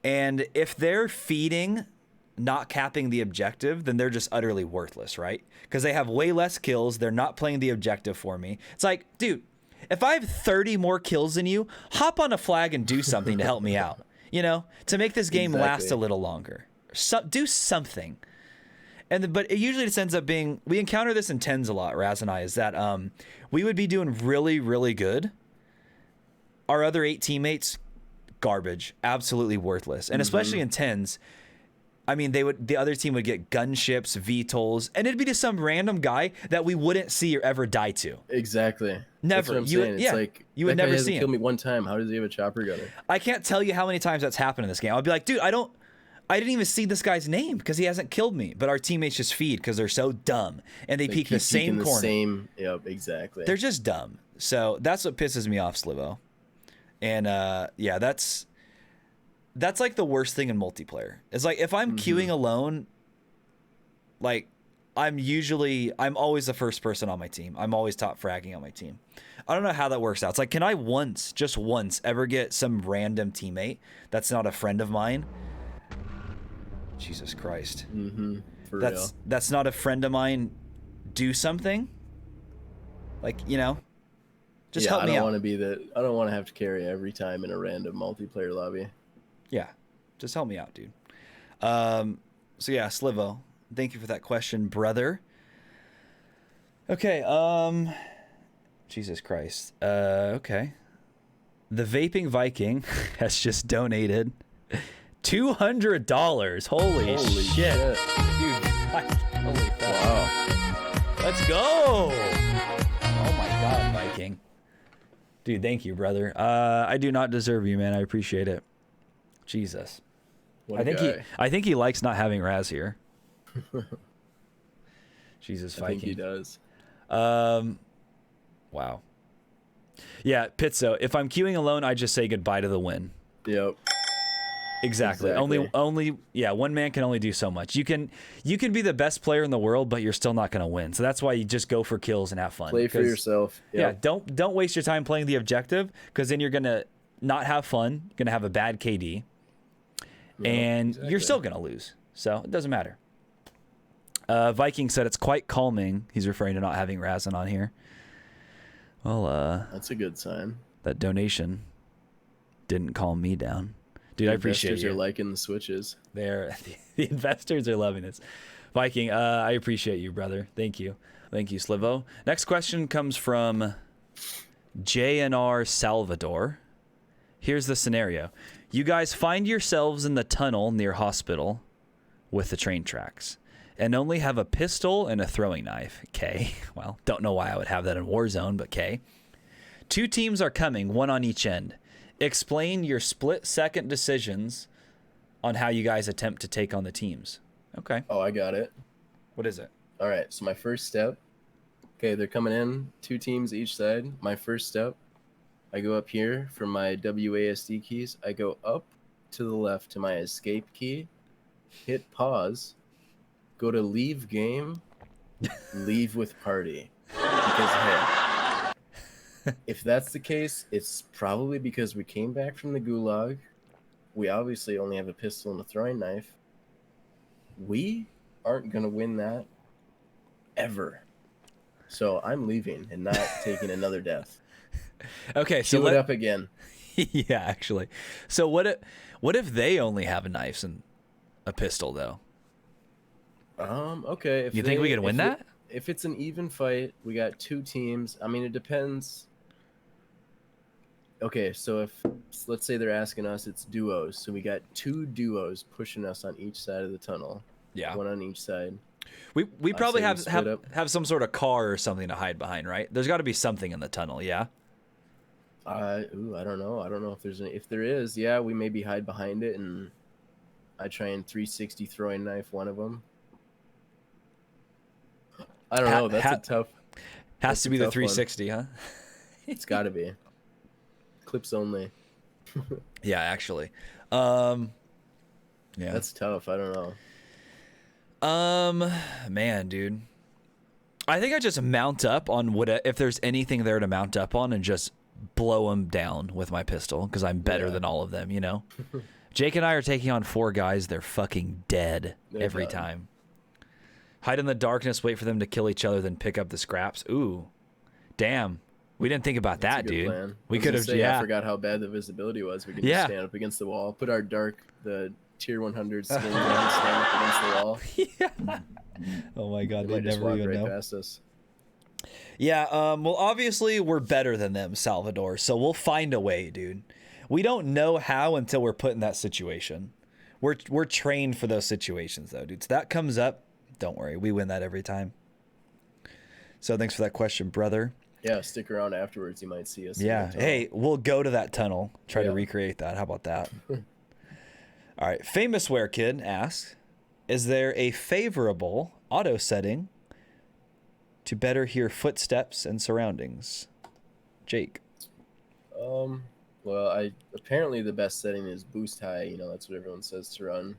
And if they're feeding, not capping the objective, then they're just utterly worthless, right? Because they have way less kills. They're not playing the objective for me. It's like, dude, if I have 30 more kills than you, hop on a flag and do something to help me out, you know, to make this game last a little longer. Do something. But it usually just ends up being, we encounter this in tens a lot, Raz and I, is that we would be doing really, really good. Our other 8 teammates, garbage, absolutely worthless. And especially in tens, I mean, the other team would get gunships, VTOLs, and it'd be to some random guy that we wouldn't see or ever die to. Exactly. Never. That's what I'm saying. It's like, you would never see him. Killed me one time. How does he have a chopper gunner? I can't tell you how many times that's happened in this game. I'll be like, dude, I didn't even see this guy's name because he hasn't killed me. But our teammates just feed because they're so dumb and they peek the same corner. Yep, exactly. They're just dumb. So that's what pisses me off, Slivo. And yeah, that's like the worst thing in multiplayer. It's like if I'm queuing alone, like I'm always the first person on my team. I'm always top fragging on my team. I don't know how that works out. It's like, can I just once ever get some random teammate that's not a friend of mine? Jesus Christ. For real. That's not a friend of mine do something? Like, you know, just help me out. I don't want to have to carry every time in a random multiplayer lobby. Yeah, just help me out, dude. So yeah, Slivo, thank you for that question, brother. Okay, Jesus Christ. Okay. The Vaping Viking has just donated $200. Holy shit. Dude, holy fuck. Wow. Let's go. Oh my God, Viking. Dude, thank you, brother. I do not deserve you, man. I appreciate it. Jesus. I think he likes not having Raz here. Jesus, Viking. I think he does. Wow. Yeah, Pizzo, if I'm queuing alone, I just say goodbye to the win. Yep. Exactly. Only yeah, one man can only do so much. You can be the best player in the world, but you're still not going to win. So that's why you just go for kills and have fun. Play for yourself. Yep. Yeah, don't waste your time playing the objective, because then you're going to not have fun, you're going to have a bad KD. And you're still going to lose. So it doesn't matter. Viking said it's quite calming. He's referring to not having Razin on here. Well, that's a good sign. That donation didn't calm me down. Dude, I appreciate you. Investors are liking the switches. The investors are loving this. Viking, I appreciate you, brother. Thank you. Thank you, Slivo. Next question comes from JNR Salvador. Here's the scenario. You guys find yourselves in the tunnel near hospital with the train tracks and only have a pistol and a throwing knife. Okay. Well, don't know why I would have that in Warzone, but okay. 2 teams are coming, one on each end. Explain your split-second decisions on how you guys attempt to take on the teams. Okay. Oh, I got it. What is it? All right. So my first step. Okay, they're coming in, 2 teams each side. My first step. I go up here for my WASD keys. I go up to the left to my escape key, hit pause, go to leave game, leave with party. Because, hey, if that's the case, it's probably because we came back from the gulag. We obviously only have a pistol and a throwing knife. We aren't going to win that ever. So I'm leaving and not taking another death. Okay, so Queue it up again. Yeah, actually. So what if they only have a knife and a pistol though? Okay. You think we could win that? If it's an even fight, we got 2 teams. I mean, it depends. Okay, so if let's say they're asking us, it's duos. So we got 2 duos pushing us on each side of the tunnel. Yeah. One on each side. We probably say we have split up. have some sort of car or something to hide behind, right? There's got to be something in the tunnel, yeah. I don't know. I don't know if there's if there is. Yeah, we maybe hide behind it, and I try and 360 throwing knife one of them. I don't know. That's a tough. Has to be the tough one. 360, huh? It's got to be. Clips only. Yeah, actually. Yeah. That's tough. I don't know. Man, dude. I think I just mount up on if there's anything there to mount up on and just blow them down with my pistol because I'm better than all of them, you know? Jake and I are taking on 4 guys. They're fucking dead every time. Hide in the darkness, wait for them to kill each other, then pick up the scraps. Ooh. Damn. We didn't think about that, dude. Plan. We could have, I forgot how bad the visibility was. We could just stand up against the wall, put our the tier 100 skin down, stand up against the wall. Yeah. Oh my god, they just never walk even right know. past us. Yeah, well, obviously we're better than them, Salvador, so we'll find a way, dude. We don't know how until we're put in that situation. We're trained for those situations, though, dude. So that comes up, don't worry, we win that every time. So thanks for that question, brother. Yeah, stick around afterwards. You might see us. Yeah, hey, we'll go to that tunnel, try to recreate that. How about that? All right, Famous Wear Kid asks, is there a favorable auto setting to better hear footsteps and surroundings? Jake. Well, apparently the best setting is boost high. You know, that's what everyone says to run.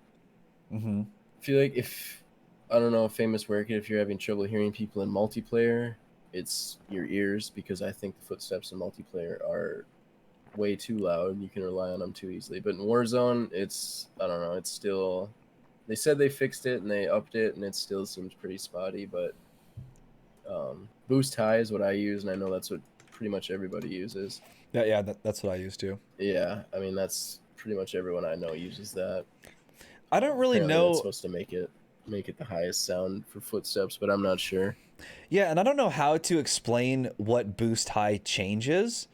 Mm-hmm. I feel like I don't know, Famous Wear Kid, if you're having trouble hearing people in multiplayer, it's your ears, because I think the footsteps in multiplayer are way too loud. You can rely on them too easily. But in Warzone, I don't know, it's still, they said they fixed it and they upped it, and it still seems pretty spotty. But boost high is what I use, and I know that's what pretty much everybody uses. Yeah, that's what I use too. Yeah, I mean, that's pretty much everyone I know uses that. I don't really Apparently know. That's supposed to make it the highest sound for footsteps, but I'm not sure. Yeah, and I don't know how to explain what boost high changes,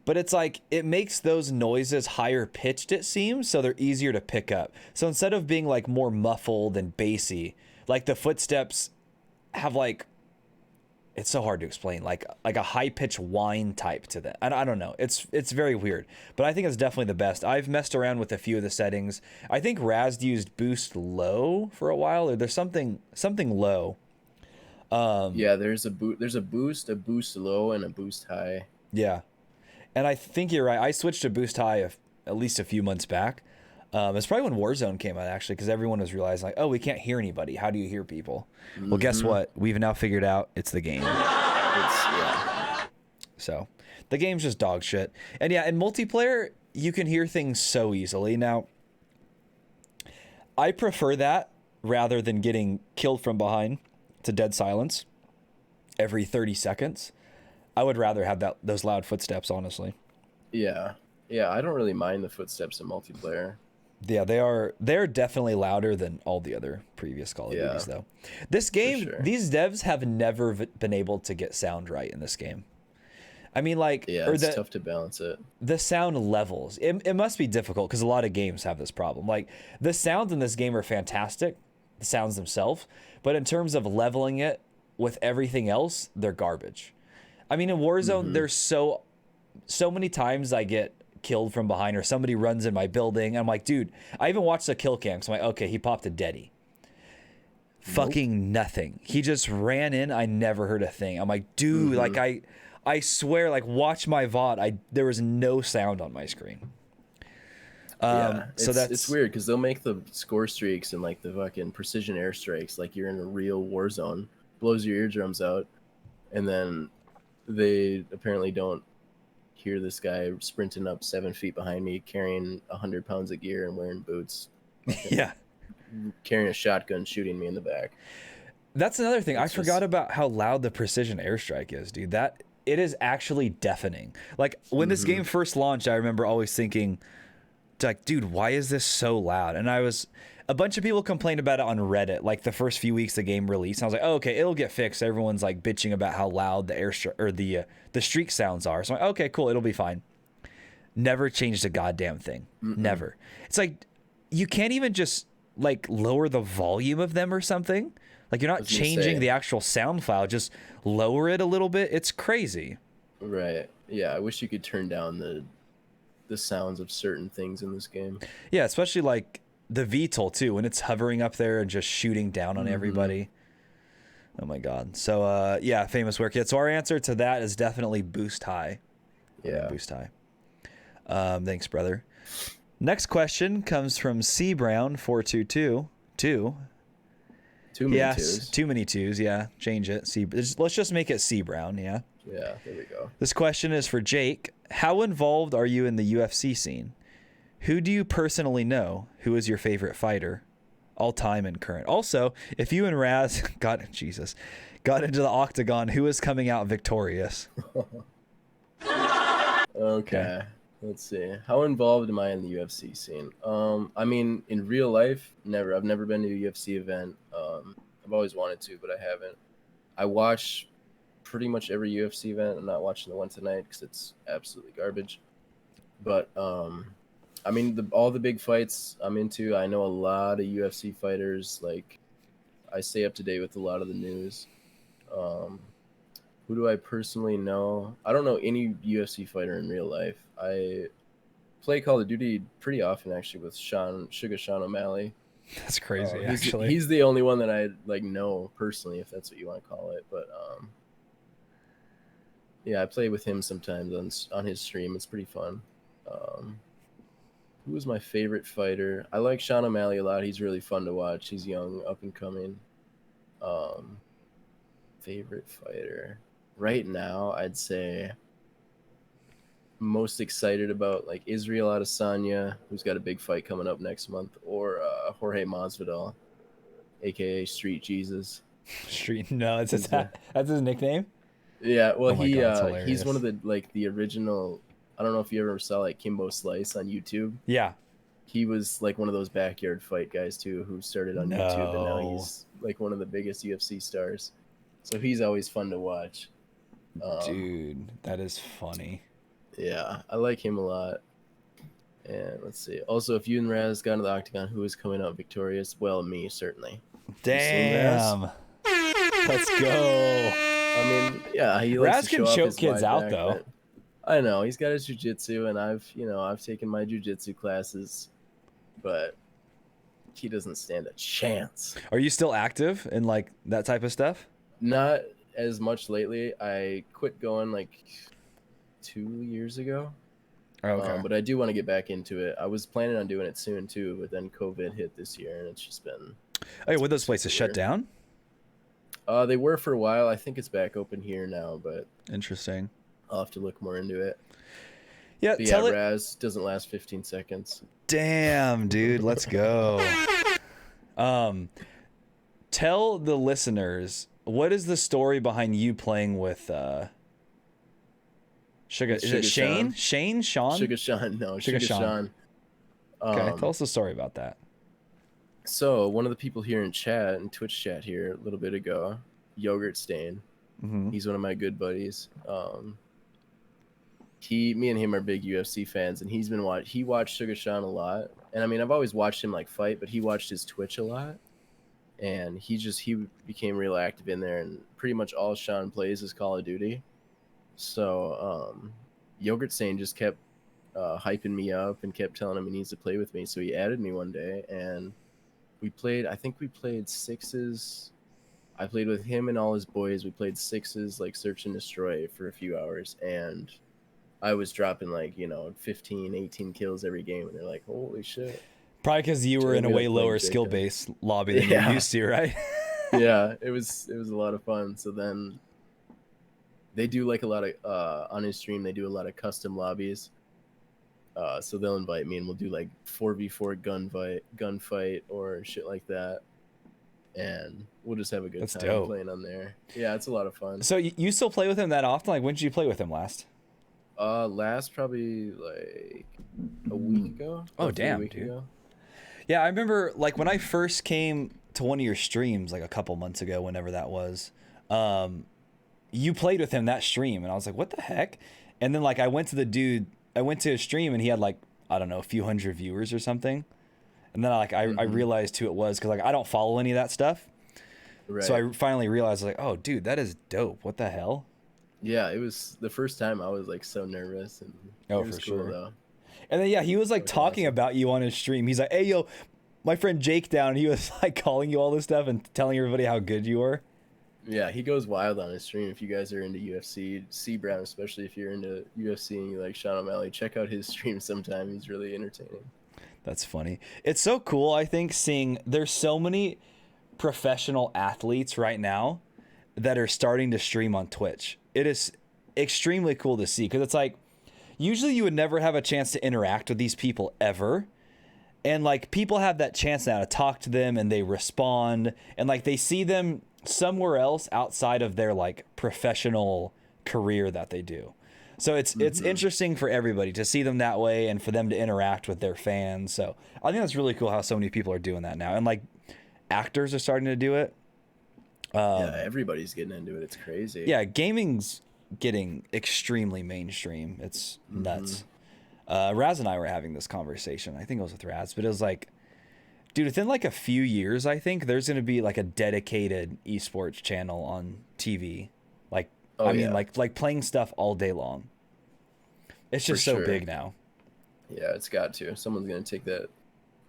but it's like it makes those noises higher pitched, it seems, so they're easier to pick up. So instead of being like more muffled and bassy, like the footsteps have like, it's so hard to explain, like a high pitched whine type to that. I don't know. It's very weird, but I think it's definitely the best. I've messed around with a few of the settings. I think Raz used boost low for a while, or there's something low. Yeah, there's a boost low, and a boost high. Yeah, and I think you're right. I switched to boost high at least a few months back. It's probably when Warzone came out, actually, because everyone was realizing, like, oh, we can't hear anybody. How do you hear people? Mm-hmm. Well, guess what? We've now figured out it's the game. So the game's just dog shit. And yeah, in multiplayer, you can hear things so easily. Now, I prefer that rather than getting killed from behind to dead silence every 30 seconds. I would rather have those loud footsteps, honestly. Yeah, I don't really mind the footsteps in multiplayer. Yeah, they're definitely louder than all the other previous Call of Duties, though. This game, these devs have never been able to get sound right in this game. I mean, like, it's tough to balance it. The sound levels, it must be difficult because a lot of games have this problem. Like, the sounds in this game are fantastic, the sounds themselves, but in terms of leveling it with everything else, they're garbage. I mean, in Warzone, there's so many times I get killed from behind, or somebody runs in my building. I'm like, dude, I even watched the kill cam. So I'm like, okay, he popped a deadie. Fucking nothing. He just ran in. I never heard a thing. I'm like, dude, like I swear, like, watch my VOD. There was no sound on my screen. So it's weird because they'll make the score streaks and like the fucking precision airstrikes like you're in a real war zone, blows your eardrums out, and then they apparently don't hear this guy sprinting up 7 feet behind me carrying 100 pounds of gear and wearing boots. Yeah, carrying a shotgun shooting me in the back. That's another thing. I forgot about how loud the precision airstrike is, dude. That it is actually deafening. Like when this game first launched, I remember always thinking, like, dude, why is this so loud? And a bunch of people complained about it on Reddit, like the first few weeks the game released. And I was like, oh, okay, it'll get fixed. Everyone's like bitching about how loud the airstrike or the streak sounds are. So I'm like, okay, cool, it'll be fine. never changed a goddamn thing. Never. It's like you can't even just like lower the volume of them or something. Like you're not changing the actual sound file, just lower it a little bit. It's crazy. Right. Yeah, I wish you could turn down the sounds of certain things in this game. Yeah, especially like the VTOL too, when it's hovering up there and just shooting down on everybody. Oh my god. So yeah, famous work. Yeah, so our answer to that is definitely boost high. Yeah. Boost high. Thanks, brother. Next question comes from C Brown 422. Too many twos. Too many twos. Yeah, change it. Let's just make it C Brown. Yeah. Yeah, there we go. This question is for Jake. How involved are you in the UFC scene? Who do you personally know? Who is your favorite fighter, all time and current? Also, if you and Raz got into the octagon, who is coming out victorious? Okay. Let's see. How involved am I in the UFC scene? I mean, in real life, never. I've never been to a UFC event. I've always wanted to, but I haven't. I watch pretty much every UFC event. I'm not watching the one tonight because it's absolutely garbage. But I mean, all the big fights I'm into. I know a lot of UFC fighters. Like, I stay up to date with a lot of the news. Who do I personally know? I don't know any UFC fighter in real life. I play Call of Duty pretty often, actually, with Sugar Sean O'Malley. That's crazy, actually. He's the only one that I like know personally, if that's what you want to call it. But yeah, I play with him sometimes on his stream. It's pretty fun. Who was my favorite fighter? I like Sean O'Malley a lot. He's really fun to watch. He's young, up and coming. Favorite fighter right now, I'd say most excited about like Israel Adesanya, who's got a big fight coming up next month, or Jorge Masvidal, aka Street Jesus. That's his nickname. Yeah, well, God, he's one of the original. I don't know if you ever saw like Kimbo Slice on YouTube. Yeah, he was like one of those backyard fight guys too, who started on YouTube, and now he's like one of the biggest UFC stars. So he's always fun to watch. Dude, that is funny. Yeah, I like him a lot. And let's see. Also, if you and Raz got into the octagon, who is coming out victorious? Well, me, certainly. Damn. Let's go. I mean, yeah, he likes Raz to can show choke off his kids wide out, back, though. but I know he's got his jiu-jitsu, and I've taken my jiu-jitsu classes, but he doesn't stand a chance. Are you still active in like that type of stuff? Not as much lately. I quit going like 2 years ago. Oh, okay. But I do want to get back into it. I was planning on doing it soon too, but then COVID hit this year, and it's just been. Hey, were those places shut down? They were for a while. I think it's back open here now, but Interesting. I'll have to look more into it. Yeah, But yeah, Raz doesn't last 15 seconds. Damn, dude, let's go. Tell the listeners, what is the story behind you playing with Sugar? Is it Shane? Shane? Sean? Sugar Sean. No, Sugar Sean. Okay, tell us the story about that. So one of the people here in Twitch chat here a little bit ago, Yogurt Stain. Mm-hmm. He's one of my good buddies. Me and him are big UFC fans, and he watched Sugar Sean a lot. And I mean, I've always watched him like fight, but he watched his Twitch a lot. And he became real active in there, and pretty much all Sean plays is Call of Duty. So Yogurt Stain just kept hyping me up and kept telling him he needs to play with me. So he added me one day, and we played. I think we played sixes. I played with him and all his boys. We played sixes, like Search and Destroy, for a few hours, and I was dropping like 15, 18 kills every game, and they're like, "Holy shit!" Probably because you were in a way lower skill base lobby than you're used to, right? Yeah, it was a lot of fun. So then they do like a lot of on his stream. They do a lot of custom lobbies. So they'll invite me, and we'll do like 4v4 gunfight or shit like that, and we'll just have a good time playing on there. Yeah, it's a lot of fun. So you still play with him that often? Like, when did you play with him last? Last probably like a week ago. Oh, damn, dude. Ago. Yeah, I remember like when I first came to one of your streams like a couple months ago, whenever that was, you played with him that stream, and I was like, what the heck? And then like I went to the dude I went to his stream and he had like, I don't know, a few hundred viewers or something. And then I realized who it was because like I don't follow any of that stuff. Right. So I finally realized like, oh dude, that is dope. What the hell? Yeah, it was the first time I was like so nervous, and Oh, it was for cool, sure. though. And then yeah, he was like was talking awesome. about you on his stream. He's like, hey yo, my friend JakeDown. He was like calling you all this stuff and telling everybody how good you were. Yeah, he goes wild on his stream. If you guys are into UFC, C Brown, especially if you're into UFC and you like Sean O'Malley, check out his stream sometime. He's really entertaining. That's funny. It's so cool, I think, seeing there's so many professional athletes right now that are starting to stream on Twitch. It is extremely cool to see because it's like usually you would never have a chance to interact with these people ever. And like people have that chance now to talk to them and they respond and like they see them somewhere else outside of their like professional career that they do. So it's interesting for everybody to see them that way and for them to interact with their fans. So I think that's really cool how so many people are doing that now. And like actors are starting to do it. Yeah, everybody's getting into it. It's crazy. Yeah, gaming's getting extremely mainstream. It's nuts. Raz and I were having this conversation. I think it was with Raz, but it was like, dude, within like a few years, I think there's going to be like a dedicated esports channel on TV. Like, Oh, I mean, yeah. like playing stuff all day long. It's just For so sure. big now. Yeah, it's got to. Someone's gonna take that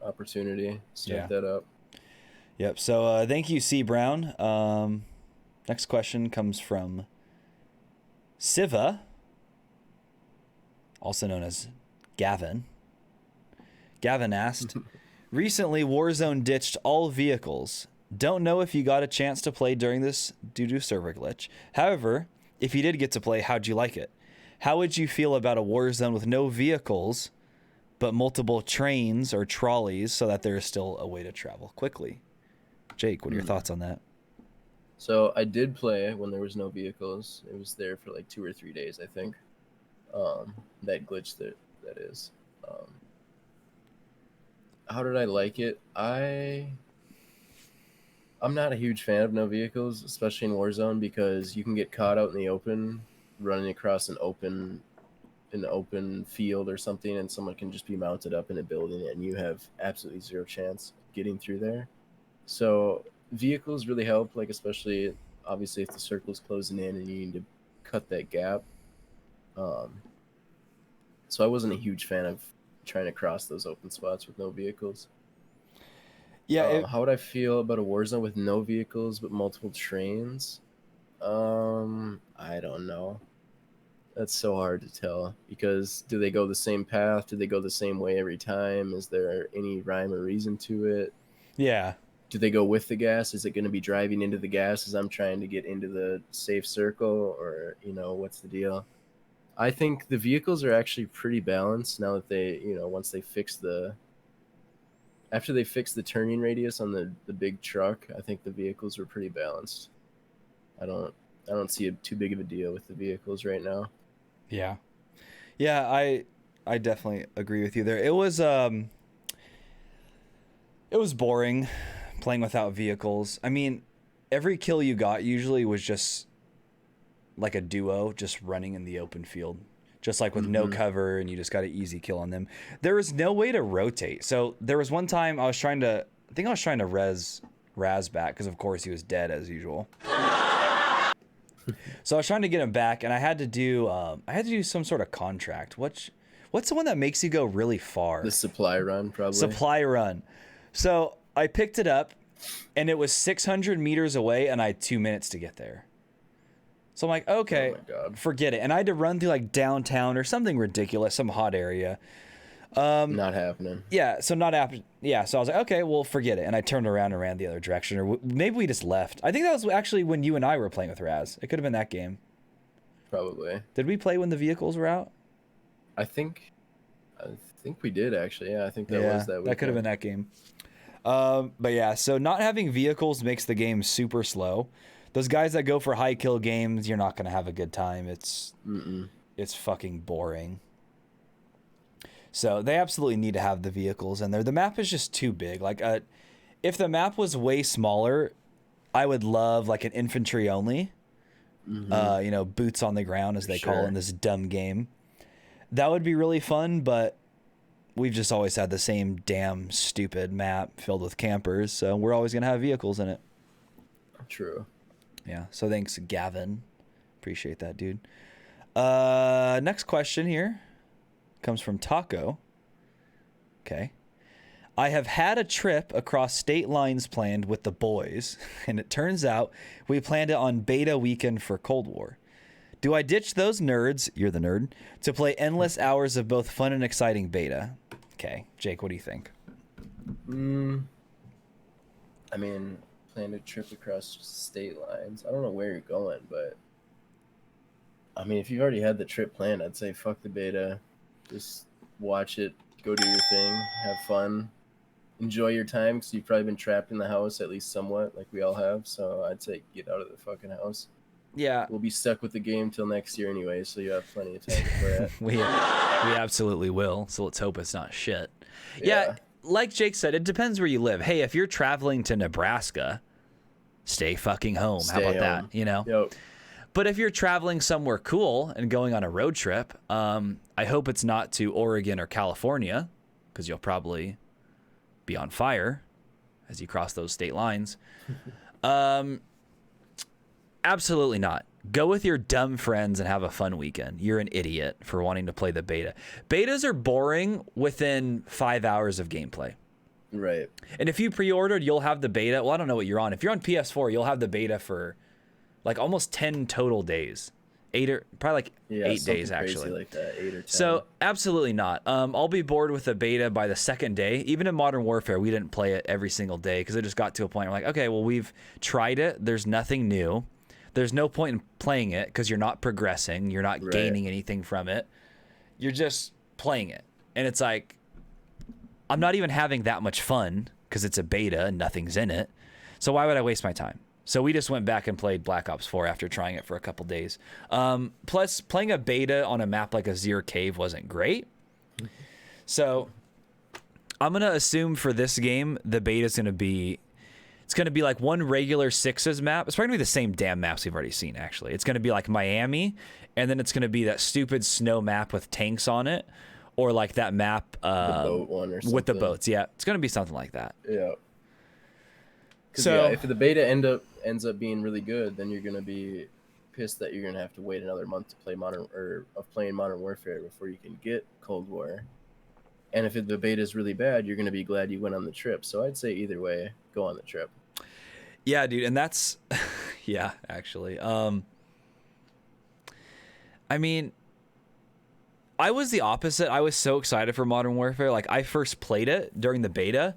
opportunity, start Yeah. that up. Yep. So thank you, C Brown. Next question comes from Siva, also known as Gavin. Gavin asked, recently Warzone ditched all vehicles. Don't know if you got a chance to play during this due to server glitch. However, if you did get to play, how'd you like it? How would you feel about a Warzone with no vehicles, but multiple trains or trolleys so that there is still a way to travel quickly? Jake, what are your thoughts on that? So I did play when there was no vehicles. It was there for like 2 or 3 days, I think. That glitch that is. How did I like it? I'm not a huge fan of no vehicles, especially in Warzone, because you can get caught out in the open, running across an open field or something, and someone can just be mounted up in a building, and you have absolutely zero chance of getting through there. So vehicles really help, like especially obviously if the circle's closing in and you need to cut that gap. So I wasn't a huge fan of trying to cross those open spots with no vehicles. Yeah, How would I feel about a Warzone with no vehicles but multiple trains? I don't know. That's so hard to tell because do they go the same path? Do they go the same way every time? Is there any rhyme or reason to it? yeah. Do they go with the gas? Is it going to be driving into the gas as I'm trying to get into the safe circle, or what's the deal? I think the vehicles are actually pretty balanced now that they, once they fix after they fixed the turning radius on the big truck, I think the vehicles were pretty balanced. I don't see too big of a deal with the vehicles right now. Yeah. Yeah, I definitely agree with you there. It was boring playing without vehicles. I mean, every kill you got usually was just like a duo just running in the open field. Just like with no cover, and you just got an easy kill on them. There was no way to rotate. So there was one time I was trying to res Raz back because of course he was dead as usual. So I was trying to get him back, and I had to do some sort of contract. What's the one that makes you go really far? The supply run, probably. Supply run. So I picked it up, and it was 600 meters away, and I had 2 minutes to get there. So I'm like, okay, Oh my God. forget it. And I had to run through like downtown or something ridiculous, some hot area. Not happening. Yeah, so not after. Yeah, so I was like, okay, well, forget it. And I turned around and ran the other direction, or maybe we just left. I think that was actually when you and I were playing with Raz. It could have been that game. Probably. Did we play when the vehicles were out? I think we did actually. Yeah, I think that was that weekend. That could have been that game. But yeah, so not having vehicles makes the game super slow. Those guys that go for high kill games, you're not gonna have a good time. It's fucking boring. So they absolutely need to have the vehicles in there. The map is just too big. Like, if the map was way smaller, I would love like an infantry only. Boots on the ground as they call it in this dumb game. That would be really fun, but we've just always had the same damn stupid map filled with campers, so we're always gonna have vehicles in it. True. Yeah. So thanks, Gavin. Appreciate that, dude. Next question here comes from Taco. Okay. I have had a trip across state lines planned with the boys, and it turns out we planned it on beta weekend for Cold War. Do I ditch those nerds, you're the nerd, to play endless hours of both fun and exciting beta? Okay, Jake, what do you think? I mean, planned a trip across state lines. I don't know where you're going, but I mean, if you've already had the trip planned, I'd say fuck the beta. Just watch it, go do your thing, have fun. Enjoy your time, because you've probably been trapped in the house at least somewhat, like we all have. So I'd say get out of the fucking house. Yeah. We'll be stuck with the game till next year anyway, so you have plenty of time to play it. we absolutely will. So let's hope it's not shit. Yeah, like Jake said, it depends where you live. Hey, if you're traveling to Nebraska, stay fucking home. How about that? You know? Yep. But if you're traveling somewhere cool and going on a road trip, I hope it's not to Oregon or California, because you'll probably be on fire as you cross those state lines. Absolutely not. Go with your dumb friends and have a fun weekend. You're an idiot for wanting to play the beta. Betas are boring within 5 hours of gameplay. Right. And if you pre-ordered, you'll have the beta. Well, I don't know what you're on. If you're on PS4, you'll have the beta for like almost 10 total days. Probably like 8 days actually. Like that, 8 or 10. So absolutely not. I'll be bored with the beta by the second day. Even in Modern Warfare, we didn't play it every single day because it just got to a point where like, okay, well, we've tried it. There's nothing new. There's no point in playing it because you're not progressing. You're not gaining anything from it. You're just playing it. And it's like, I'm not even having that much fun because it's a beta and nothing's in it. So why would I waste my time? So we just went back and played Black Ops 4 after trying it for a couple days. Plus, playing a beta on a map like Azir Cave wasn't great. So I'm going to assume for this game, the beta is going to be... It's going to be like one regular Sixes map. It's probably going to be the same damn maps we've already seen, actually. It's going to be like Miami, and then it's going to be that stupid snow map with tanks on it, or like that map the boat one or something. With the boats. Yeah, it's going to be something like that. Yeah. So if the beta ends up being really good, then you're going to be pissed that you're going to have to wait another month to play playing Modern Warfare before you can get Cold War. And if the beta is really bad, you're going to be glad you went on the trip. So I'd say either way, go on the trip. Yeah, dude, and that's yeah, actually. I mean, I was the opposite. I was so excited for Modern Warfare. Like, I first played it during the beta,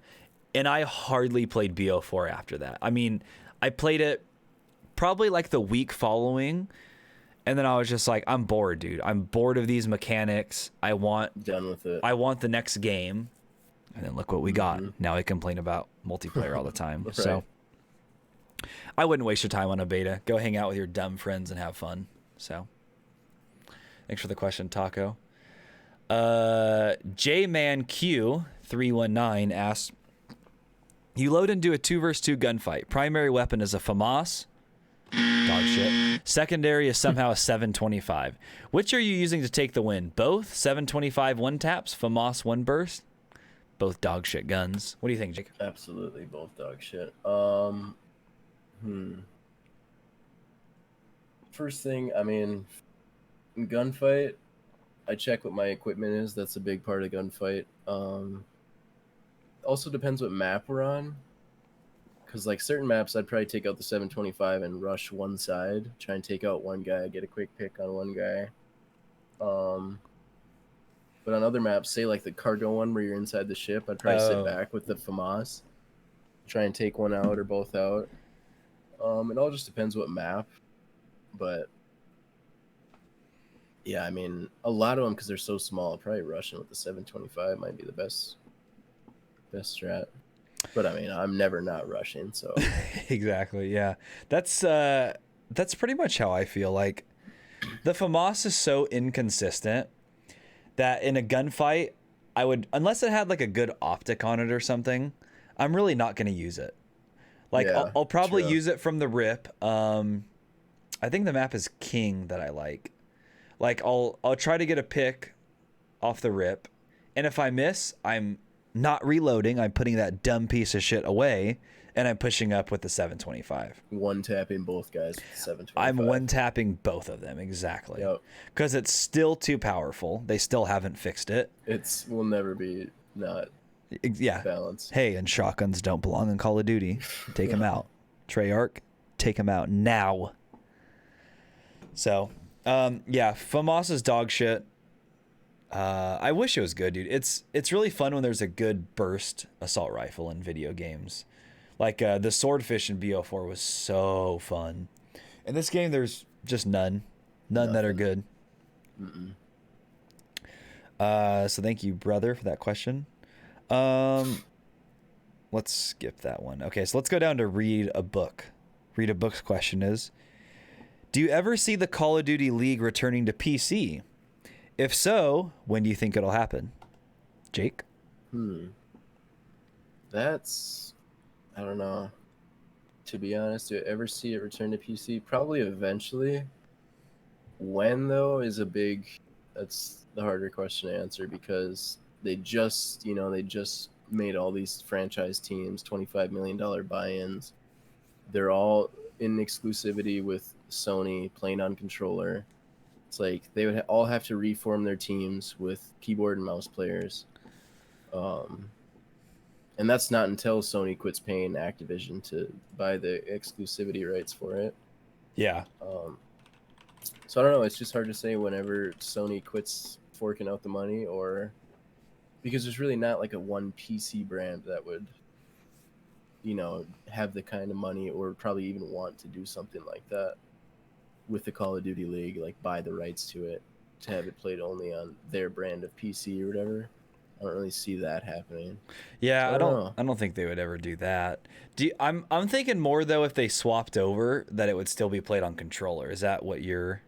and I hardly played BO4 after that. I mean, I played it probably like the week following, and then I was just like, I'm bored, dude. I'm bored of these mechanics. Done with it. I want the next game. And then look what we got. Now I complain about multiplayer all the time. Right. So I wouldn't waste your time on a beta. Go hang out with your dumb friends and have fun. So thanks for the question, Taco. JManQ319 asks, you load into a 2v2 gunfight. Primary weapon is a FAMAS. Dog shit. Secondary is somehow a 725. Which are you using to take the win? Both? 725 one taps, FAMAS one burst? Both dog shit guns. What do you think, Jake? Absolutely, both dog shit. First thing, I mean, in gunfight, I check what my equipment is. That's a big part of gunfight. Also depends what map we're on. Because like certain maps, I'd probably take out the 725 and rush one side, try and take out one guy, get a quick pick on one guy. But on other maps, say like the cargo one where you're inside the ship, I'd probably sit back with the FAMAS, try and take one out or both out. It all just depends what map. But yeah, I mean, a lot of them, because they're so small, probably rushing with the 725 might be the best strat. But I mean, I'm never not rushing, so Exactly, yeah. That's pretty much how I feel. Like, the FAMAS is so inconsistent that in a gunfight, I would, unless it had like a good optic on it or something, I'm really not going to use it. Like, yeah, I'll probably use it from the rip. I think the map is King that I like. Like, I'll try to get a pick off the rip. And if I miss, I'm not reloading. I'm putting that dumb piece of shit away, and I'm pushing up with the 725. One tapping both guys with the 725. I'm one tapping both of them, exactly. Because it's still too powerful. They still haven't fixed it. Will never be not balanced. Hey, and shotguns don't belong in Call of Duty. Take them out. Treyarch, take them out now. So, FAMAS's dog shit. I wish it was good, dude. It's really fun when there's a good burst assault rifle in video games. Like the Swordfish in BO4 was so fun. In this game, there's just none that are good. So thank you, brother, for that question. Let's skip that one. Okay, so let's go down to read a book. Read a book's question is, do you ever see the Call of Duty League returning to PC? If so, when do you think it'll happen? Jake? That's, I don't know. To be honest, do I ever see it return to PC? Probably eventually. When, though, that's the harder question to answer, because they just made all these franchise teams $25 million buy-ins. They're all in exclusivity with Sony, playing on controller. It's like they would all have to reform their teams with keyboard and mouse players. And that's not until Sony quits paying Activision to buy the exclusivity rights for it. Yeah. So I don't know. It's just hard to say whenever Sony quits forking out the money, or because there's really not like a one PC brand that would, have the kind of money or probably even want to do something like that with the Call of Duty League, like buy the rights to it to have it played only on their brand of PC or whatever. I don't really see that happening. Yeah, So I don't think they would ever do that. I'm thinking more though, if they swapped over, that it would still be played on controller. Is that what you're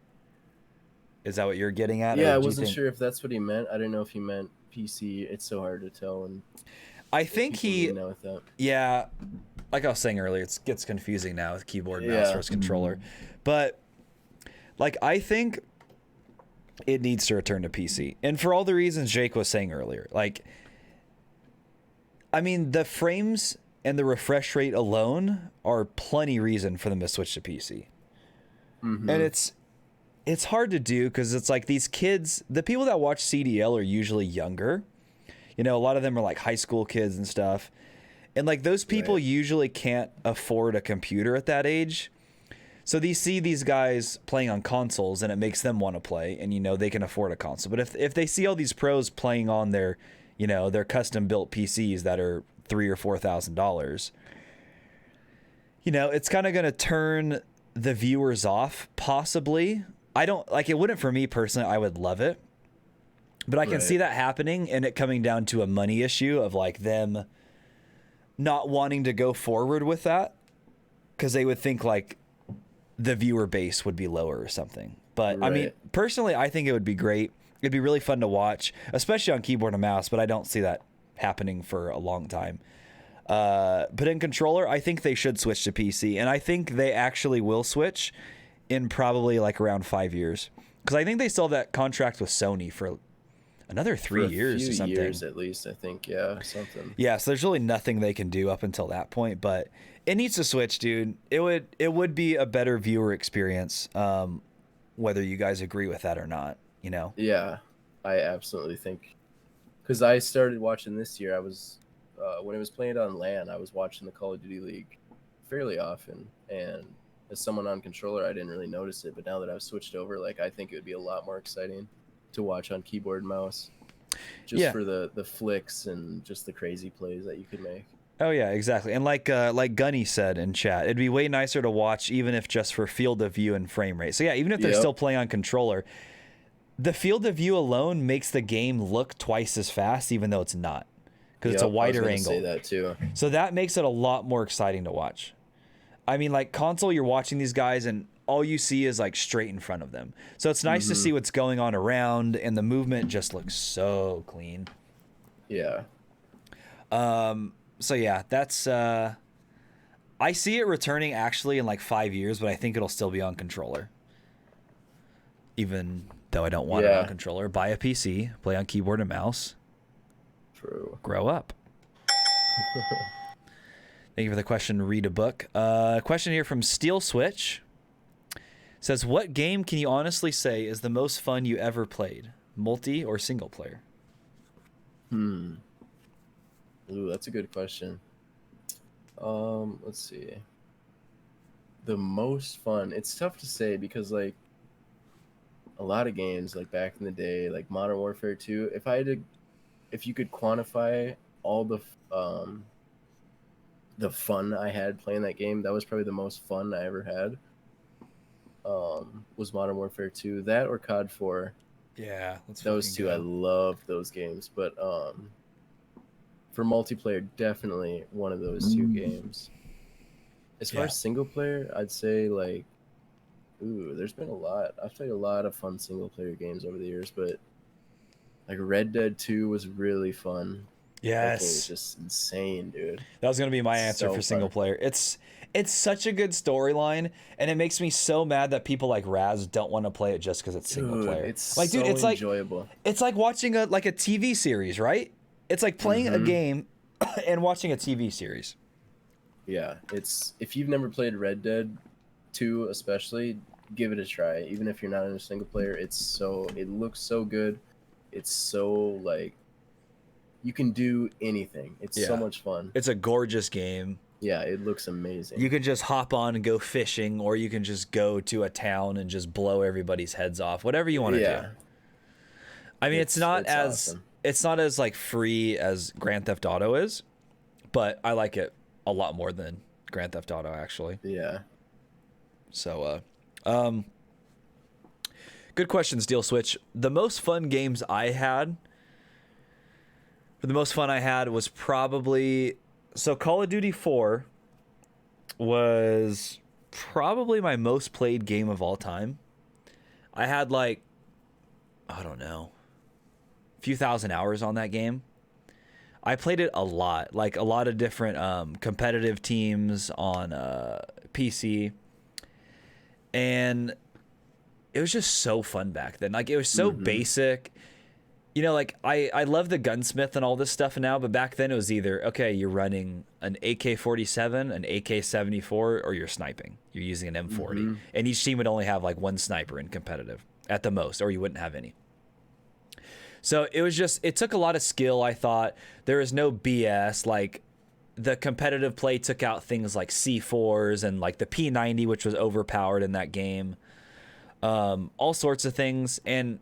getting at? Yeah, I wasn't sure if that's what he meant. I didn't know if he meant PC. It's so hard to tell. And I think with that. Yeah, like I was saying earlier, it gets confusing now with keyboard, mouse versus controller. But like, I think it needs to return to PC, and for all the reasons Jake was saying earlier. Like, I mean, the frames and the refresh rate alone are plenty reason for them to switch to PC. And it's hard to do because it's like these kids, the people that watch CDL are usually younger. A lot of them are like high school kids and stuff. And like those people usually can't afford a computer at that age. So they see these guys playing on consoles and it makes them want to play, and they can afford a console. But if they see all these pros playing on their, their custom built PCs that are $3,000 or $4,000, it's kind of going to turn the viewers off, possibly. I don't like it. Wouldn't for me personally. I would love it, but I can see that happening and it coming down to a money issue of like them not wanting to go forward with that because they would think like the viewer base would be lower or something. But I mean, personally, I think it would be great. It'd be really fun to watch, especially on keyboard and mouse, but I don't see that happening for a long time. But in controller, I think they should switch to PC, and I think they actually will switch in probably like around 5 years, because I think they still have that contract with Sony for another 3 years or something. Years at least, I think. Yeah, something. Yeah, so there's really nothing they can do up until that point, but it needs to switch, dude. It would be a better viewer experience, whether you guys agree with that or not. Yeah, I absolutely think, because I started watching this year. I was when it was playing on LAN, I was watching the Call of Duty League fairly often, and as someone on controller, I didn't really notice it. But now that I've switched over, like, I think it would be a lot more exciting to watch on keyboard and mouse, just for the flicks and just the crazy plays that you could make. Oh yeah, exactly. And like Gunny said in chat, it'd be way nicer to watch, even if just for field of view and frame rate. So yeah, even if they're still playing on controller, the field of view alone makes the game look twice as fast, even though it's not, because it's a wider angle. Say that too. So that makes it a lot more exciting to watch. I mean, like console, you're watching these guys and all you see is like straight in front of them. So it's nice to see what's going on around, and the movement just looks so clean. Yeah. So yeah, that's I see it returning actually in like 5 years, but I think it'll still be on controller. Even though I don't want it Yeah. on controller. Buy a PC, play on keyboard and mouse. True. Grow up. Thank you for the question. Read a book. Question here from Steel Switch. Says, what game can you honestly say is the most fun you ever played? Multi or single player? Ooh, that's a good question. Let's see. The most fun. It's tough to say because like a lot of games like back in the day, like Modern Warfare 2, if you could quantify all the fun I had playing that game, that was probably the most fun I ever had. Was Modern Warfare 2, that or COD 4. Yeah, Those two, I loved those games. But for multiplayer, definitely one of those two games. As far as single player, I'd say like, there's been a lot. I've played a lot of fun single player games over the years, but like Red Dead 2 was really fun. That game was just insane, dude. That was gonna be my answer So for single fun. player. It's such a good storyline, and it makes me so mad that people like Raz don't want to play it just because it's single player. It's like, dude, so it's like enjoyable. it's like watching a TV series, right? It's like playing a game and watching a TV series. Yeah, it's if you've never played Red Dead 2 especially, give it a try. Even if you're not in a single player, it looks so good. It's so like you can do anything. It's so much fun. It's a gorgeous game. Yeah, it looks amazing. You can just hop on and go fishing, or you can just go to a town and just blow everybody's heads off. Whatever you want to do. I mean, it's not as like free as Grand Theft Auto is, but I like it a lot more than Grand Theft Auto actually. Yeah. So, good question, Steel Switch. The most fun games I had, was probably, so Call of Duty 4 was probably my most played game of all time. I had like, I don't know, a few thousand hours on that game. I played it a lot, like a lot of different competitive teams on PC. And it was just so fun back then. Like, it was so basic. You know, like, I love the gunsmith and all this stuff now, but back then it was either, okay, you're running an AK-47, an AK-74, or you're sniping. You're using an M40. And each team would only have, like, one sniper in competitive at the most, or you wouldn't have any. So it was just, it took a lot of skill, I thought. There was no BS. Like, the competitive play took out things like C4s and, like, the P90, which was overpowered in that game. All sorts of things. And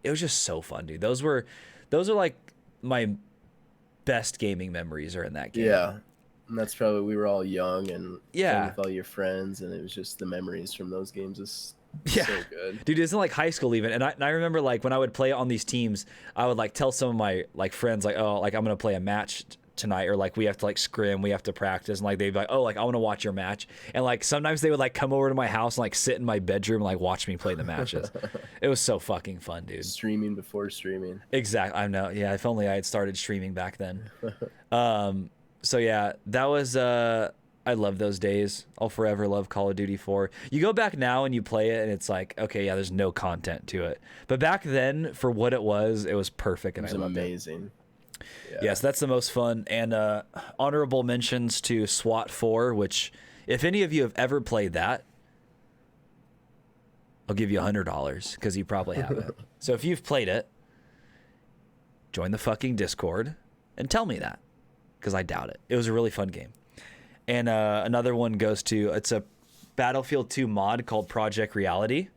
it was just so fun, dude. Those are like my best gaming memories are in that game. Yeah. And that's probably, we were all young and Yeah. playing with all your friends, and it was just the memories from those games is Yeah. so good. Dude, it's in like high school even. And I remember like when I would play on these teams, I would like tell some of my like friends like, oh, like I'm going to play a match tonight, or like we have to like scrim, we have to practice, and like they'd be like, oh, like I want to watch your match. And like sometimes they would like come over to my house and like sit in my bedroom and like watch me play the matches. It was so fucking fun, dude. Streaming before streaming. Exactly. I know. Yeah, if only I had started streaming back then. So yeah, that was I love those days. I'll forever love Call of Duty 4. You go back now and you play it and it's like, okay, yeah, there's no content to it. But back then, for what it was perfect, and It was I loved it. amazing. Yeah. Yes, that's the most fun. And honorable mentions to SWAT 4, which if any of you have ever played that, I'll give you $100 because you probably haven't. So if you've played it, join the fucking Discord and tell me that, because I doubt it. It was a really fun game. And another one goes to, it's a Battlefield 2 mod called Project Reality,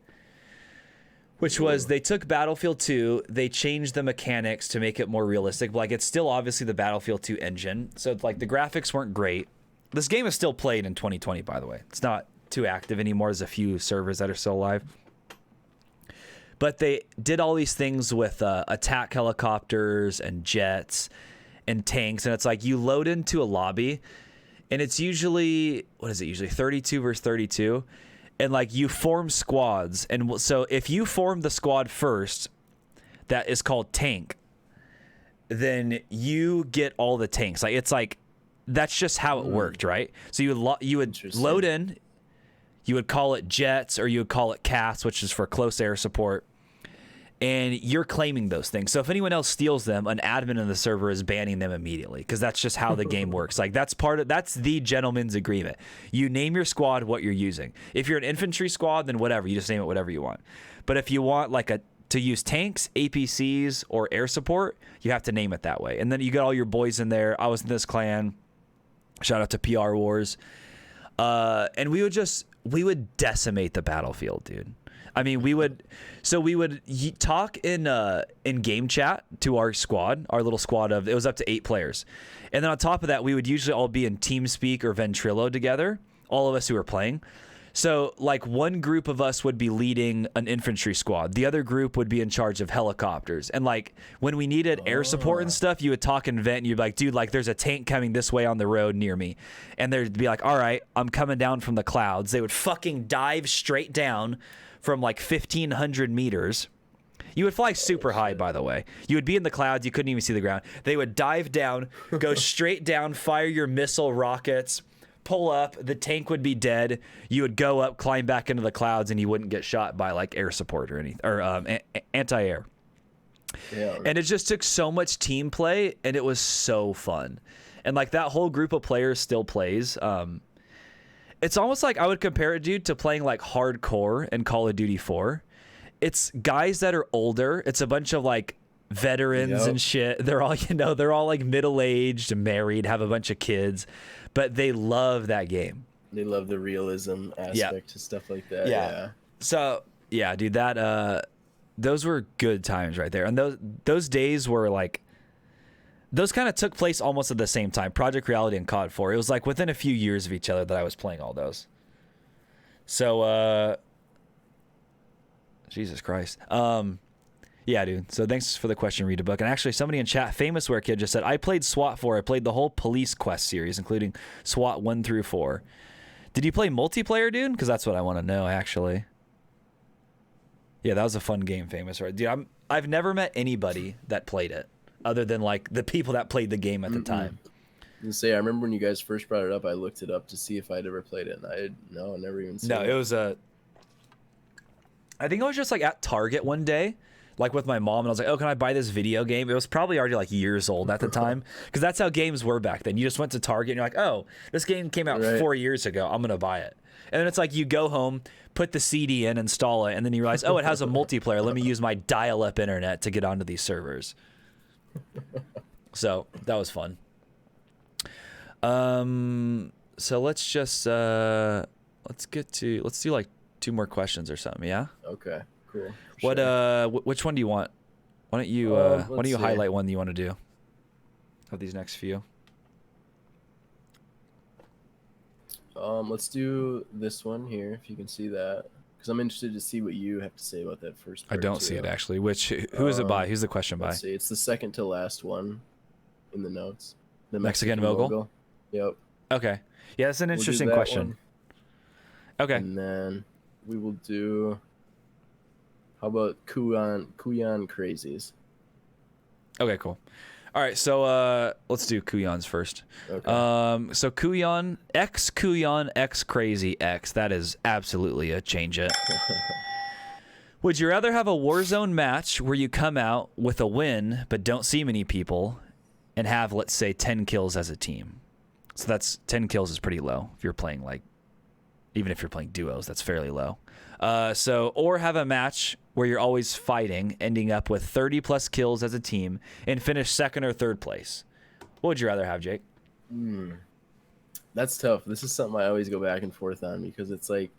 which was, they took Battlefield 2, they changed the mechanics to make it more realistic. Like, it's still obviously the Battlefield 2 engine. So, like, the graphics weren't great. This game is still played in 2020, by the way. It's not too active anymore. There's a few servers that are still alive. But they did all these things with attack helicopters and jets and tanks. And it's like, you load into a lobby, and it's usually, what is it usually, 32 versus 32. And like, you form squads. And so if you form the squad first, that is called tank, then you get all the tanks. Like, it's like, that's just how it worked, right? So you would load in, you would call it jets, or you would call it CAS, which is for close air support. and you're claiming those things. So if anyone else steals them, an admin in the server is banning them immediately, because that's just how the game works. Like that's the gentleman's agreement. You name your squad what you're using. If you're an infantry squad, then whatever, you just name it whatever you want. But if you want like to use tanks, APCs, or air support, you have to name it that way. And then you got all your boys in there. I was in this clan. Shout out to PR Wars. And we would decimate the battlefield, dude. I mean, we would talk in game chat to our squad, our little squad it was up to 8 players. And then on top of that, we would usually all be in TeamSpeak or Ventrilo together, all of us who were playing. So like one group of us would be leading an infantry squad. The other group would be in charge of helicopters. And like when we needed air support and stuff, you would talk in vent and you'd be like, dude, like there's a tank coming this way on the road near me. And they'd be like, all right, I'm coming down from the clouds. They would fucking dive straight down from like 1,500 meters. You would fly super high, by the way. You would be in the clouds. You couldn't even see the ground. They would dive down, go straight down, fire your missile rockets, pull up, the tank would be dead. You would go up, climb back into the clouds, and you wouldn't get shot by like air support or anything, or anti-air. Yeah. And it just took so much team play, and it was so fun. And like that whole group of players still plays. It's almost like I would compare it, dude, to playing like hardcore in Call of Duty 4. It's guys that are older. It's a bunch of like veterans and shit. They're all, they're all like middle-aged, married, have a bunch of kids, but they love that game. They love the realism aspect to stuff like that. Yeah. So yeah, dude, those were good times right there. And those days were like, those kind of took place almost at the same time. Project Reality and COD 4. It was like within a few years of each other that I was playing all those. So, Jesus Christ. Yeah, dude. So thanks for the question, Read a Book. And actually, somebody in chat, Famous Wear Kid, just said, I played SWAT 4. I played the whole Police Quest series, including SWAT 1 through 4. Did you play multiplayer, dude? Because that's what I want to know, actually. Yeah, that was a fun game, Famous. Right, dude, I've never met anybody that played it, other than like the people that played the game at the time. I remember when you guys first brought it up, I looked it up to see if I'd ever played it, and I never even seen it. No, it was I think I was just like at Target one day, like with my mom, and I was like, oh, can I buy this video game? It was probably already like years old at the time, because that's how games were back then. You just went to Target and you're like, oh, this game came out 4 years ago, I'm gonna buy it. And then it's like you go home, put the CD in, install it, and then you realize, oh, it has a multiplayer. Let me use my dial-up internet to get onto these servers. So that was fun. So let's just let's do like 2 more questions or something. Yeah. Okay. Cool. What which one do you want? Why don't you highlight one that you want to do of these next few? Let's do this one here, if you can see that, because I'm interested to see what you have to say about that first part. I don't see it actually. Who is it by? Who's the question by? Let's see. It's the second to last one in the notes. The Mexican Mogul? Yep. Okay. Yeah, that's an interesting question. One. Okay. And then we will do. How about Kuyan Crazies? Okay, cool. All right, so let's do Kuyan's first. Okay. So Kuyan X Crazy X. That is absolutely a change it. Would you rather have a Warzone match where you come out with a win but don't see many people, and have, let's say, 10 kills as a team? So that's 10 kills is pretty low if you're playing even if you're playing duos, that's fairly low. Or have a match where you're always fighting, ending up with 30 plus kills as a team and finish second or third place. What would you rather have, Jake? That's tough. This is something I always go back and forth on, because it's like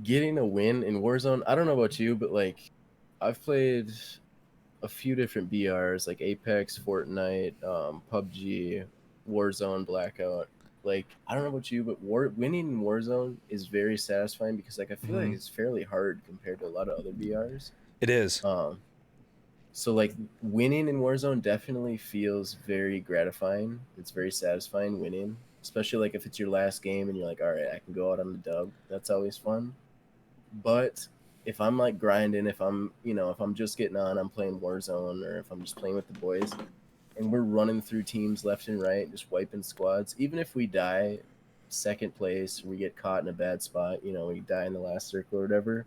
getting a win in Warzone. I don't know about you, but like I've played a few different BRs like Apex, Fortnite, PUBG, Warzone, Blackout. Like, I don't know about you, but winning in Warzone is very satisfying, because like I feel like it's fairly hard compared to a lot of other BRs. It is. So like winning in Warzone definitely feels very gratifying. It's very satisfying winning, especially like if it's your last game and you're like, all right, I can go out on the dub. That's always fun. But if I'm like grinding, if I'm just getting on, I'm playing Warzone, or if I'm just playing with the boys, and we're running through teams left and right, just wiping squads. Even if we die second place, we get caught in a bad spot, we die in the last circle or whatever,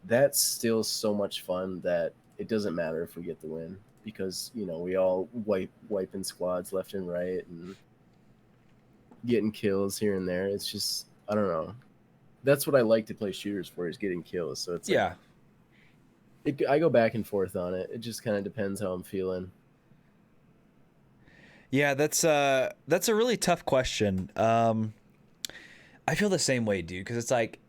that's still so much fun that it doesn't matter if we get the win, because we all wiping squads left and right and getting kills here and there. It's just, I don't know. That's what I like to play shooters for, is getting kills. So it's like, I go back and forth on it. It just kind of depends how I'm feeling. Yeah, that's a really tough question. I feel the same way, dude, because it's like,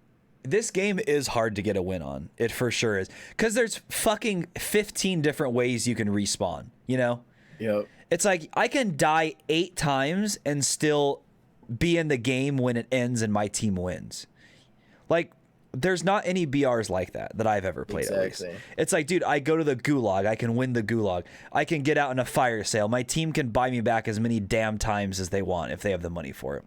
this game is hard to get a win on. It for sure is, because there's fucking 15 different ways you can respawn. Yep. It's like I can die 8 times and still be in the game when it ends and my team wins. Like, there's not any BRs like that I've ever played. Exactly. At least it's like, dude, I go to the gulag, I can win the gulag, I can get out in a fire sale, my team can buy me back as many damn times as they want if they have the money for it.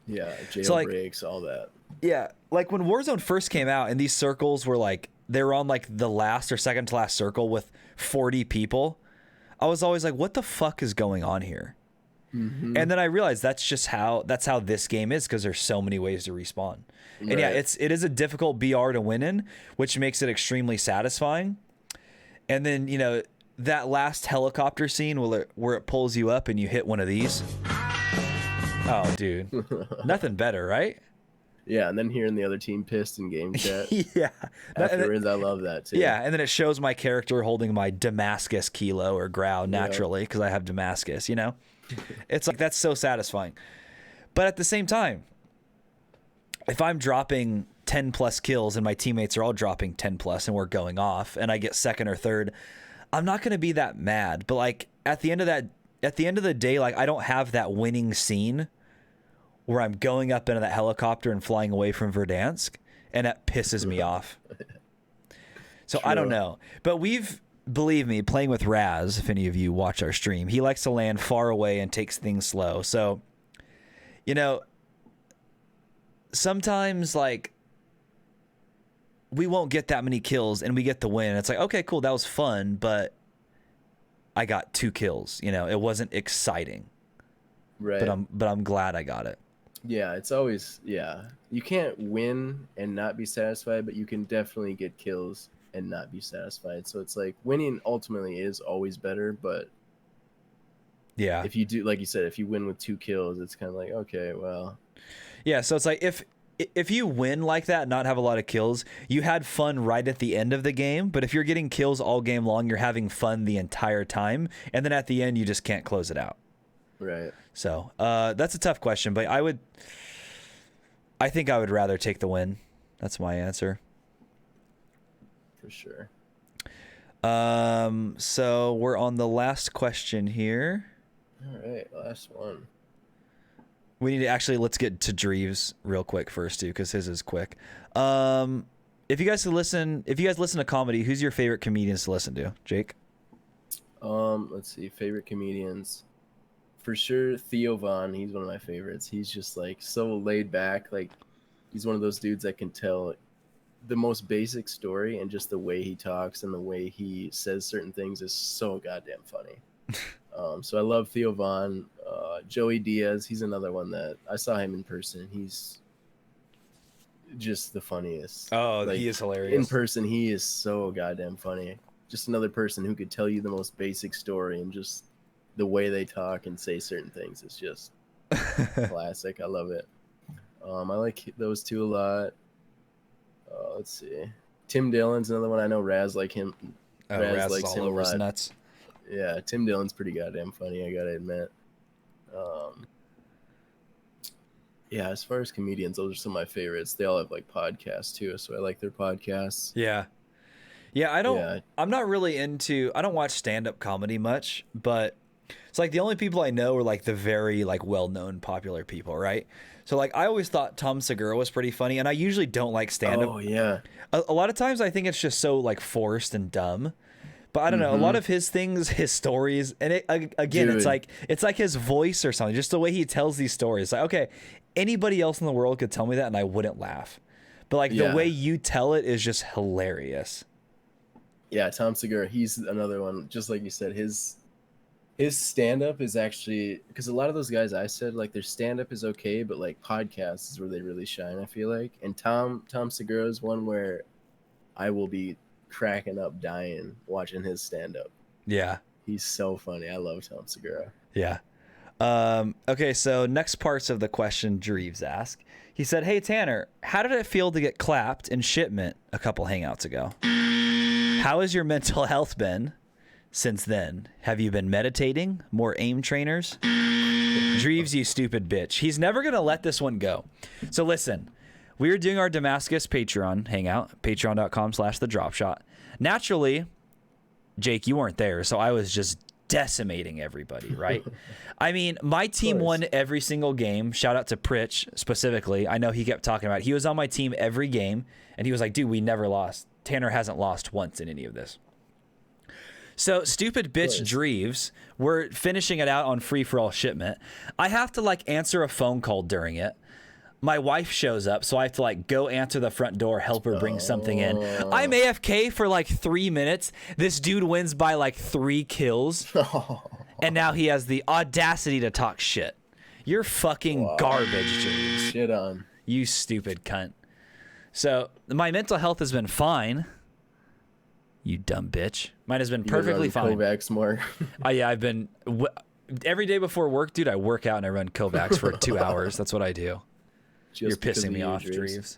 Yeah, jailbreaks, all that. Yeah, like when Warzone first came out and these circles were like, they were on like the last or second to last circle with 40 people, I was always like, what the fuck is going on here? Mm-hmm. And then I realized that's how this game is, because there's so many ways to respawn. Right. And yeah, it is a difficult BR to win in, which makes it extremely satisfying. And then, that last helicopter scene where it pulls you up and you hit one of these. Oh, dude. Nothing better, right? Yeah, and then hearing the other team pissed in game chat. Yeah. Afterwards, I love that too. Yeah, and then it shows my character holding my Damascus kilo or growl naturally, because I have Damascus, It's like, that's so satisfying. But at the same time, if I'm dropping 10 plus kills and my teammates are all dropping 10 plus and we're going off and I get second or third, I'm not going to be that mad. But like at the end of the day, like, I don't have that winning scene where I'm going up into that helicopter and flying away from Verdansk, and that pisses me off. So True. I don't know. But believe me, playing with Raz, if any of you watch our stream, he likes to land far away and takes things slow. So, sometimes like we won't get that many kills and we get the win. It's like, okay, cool, that was fun, but I got 2 kills. It wasn't exciting. Right. But I'm glad I got it. Yeah, it's always, you can't win and not be satisfied, but you can definitely get kills and not be satisfied. So it's like, winning ultimately is always better, but yeah, if you do, like you said, if you win with 2 kills, it's kind of like, okay, well, yeah. So it's like, if you win like that, not have a lot of kills, you had fun right at the end of the game. But if you're getting kills all game long, you're having fun the entire time, and then at the end you just can't close it out. Right. So that's a tough question, but I think I would rather take the win. That's my answer. For sure. So we're on the last question here. All right, last one. We need to let's get to Dreves real quick first too, because his is quick. If you guys listen to comedy, who's your favorite comedians to listen to? Jake? Let's see, favorite comedians. For sure, Theo Von, he's one of my favorites. He's just like so laid back. Like, he's one of those dudes that can tell the most basic story, and just the way he talks and the way he says certain things is so goddamn funny. So I love Theo Von. Joey Diaz, he's another one that I saw him in person. He's just the funniest. Oh, he is hilarious. In person, he is so goddamn funny. Just another person who could tell you the most basic story, and just the way they talk and say certain things is just classic. I love it. I like those two a lot. Let's see. Tim Dillon's another one. I know Raz like him. Raz likes all him over a his lot. nuts. Yeah, Tim Dillon's pretty goddamn funny, I gotta admit. Yeah, as far as comedians, those are some of my favorites. They all have like podcasts too, so I like their podcasts. Yeah. I'm not really I don't watch stand-up comedy much, but it's like the only people I know are like the very like well-known popular people, right? So like I always thought Tom Segura was pretty funny, and I usually don't like stand-up. Oh yeah. A lot of times I think it's just so like forced and dumb. But I don't know, a lot of his things, his stories, and again, Dude. it's like his voice or something, just the way he tells these stories. Like, okay, anybody else in the world could tell me that and I wouldn't laugh. But like the way you tell it is just hilarious. Yeah, Tom Segura, he's another one. Just like you said, his stand-up is actually, because a lot of those guys I said, like, their stand-up is okay, but like podcasts is where they really shine, I feel like. And Tom Segura is one where I will be cracking up, dying watching his stand up. Yeah. He's so funny. I love Tom Segura. Yeah. Okay, so next parts of the question Dreves asked. He said, "Hey Tanner, how did it feel to get clapped in shipment a couple hangouts ago? How has your mental health been since then? Have you been meditating? More aim trainers?" Dreves, you stupid bitch. He's never going to let this one go. So listen, we were doing our Damascus Patreon hangout, patreon.com/thedropshot. Naturally, Jake, you weren't there, so I was just decimating everybody, right? I mean, my team won every single game. Shout out to Pritch specifically. I know he kept talking about it. He was on my team every game, and he was like, dude, we never lost. Tanner hasn't lost once in any of this. So stupid bitch Dreves, we're finishing it out on free-for-all shipment. I have to like answer a phone call during it. My wife shows up, so I have to like go answer the front door, help her bring something in. I'm AFK for like 3 minutes. This dude wins by like 3 kills. And now he has the audacity to talk shit. You're fucking garbage, Dreves. Shit on. You stupid cunt. So my mental health has been fine. You dumb bitch. Mine has been perfectly fine. Kovacs more. Yeah, I've been every day before work, dude. I work out and I run Kovacs for 2 hours. That's what I do. You're pissing me off, Dreves.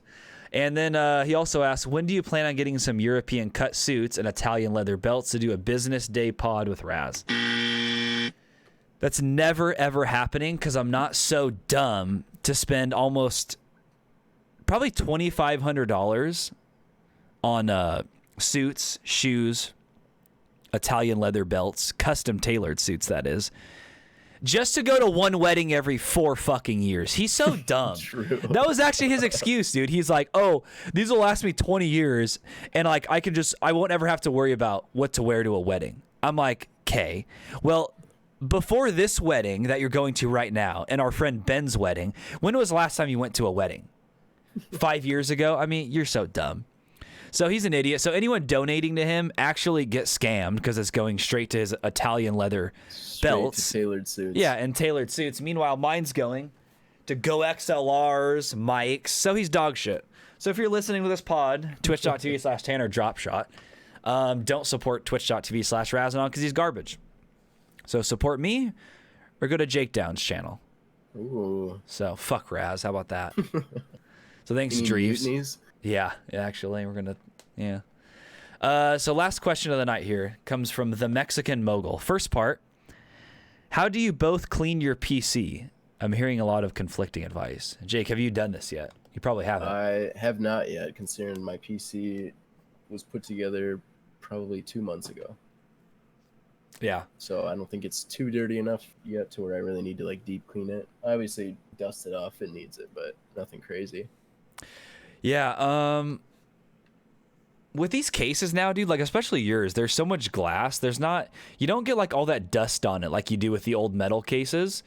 And then he also asked, when do you plan on getting some European cut suits and Italian leather belts to do a business day pod with Raz? That's never, ever happening because I'm not so dumb to spend almost probably $2,500 on suits, shoes, Italian leather belts, custom tailored suits, that is, just to go to one wedding every 4 fucking years. He's so dumb. True. That was actually his excuse, dude. He's like, oh, these will last me 20 years, and like I won't ever have to worry about what to wear to a wedding. I'm like, okay. Well, before this wedding that you're going to right now and our friend Ben's wedding, when was the last time you went to a wedding? 5 years ago? I mean, you're so dumb. So he's an idiot. So anyone donating to him actually gets scammed because it's going straight to his Italian leather belts. To tailored suits. Yeah, and tailored suits. Meanwhile, mine's going to Go XLRs, mics. So he's dog shit. So if you're listening to this pod, twitch.tv/Tanner Dropshot, don't support twitch.tv/Razanon because he's garbage. So support me or go to JakeDown's channel. Ooh. So fuck Raz. How about that? So thanks, Any Dreves. mutinies? Yeah, actually, we're gonna, yeah. So last question of the night here comes from the Mexican Mogul. First part, how do you both clean your PC? I'm hearing a lot of conflicting advice. Jake, have you done this yet? You probably haven't. I have not yet, considering my PC was put together probably 2 months ago. Yeah. So I don't think it's too dirty enough yet to where I really need to like deep clean it. I obviously dust it off, it needs it, but nothing crazy. Yeah, with these cases now, dude, like especially yours, there's so much glass. You don't get like all that dust on it like you do with the old metal cases.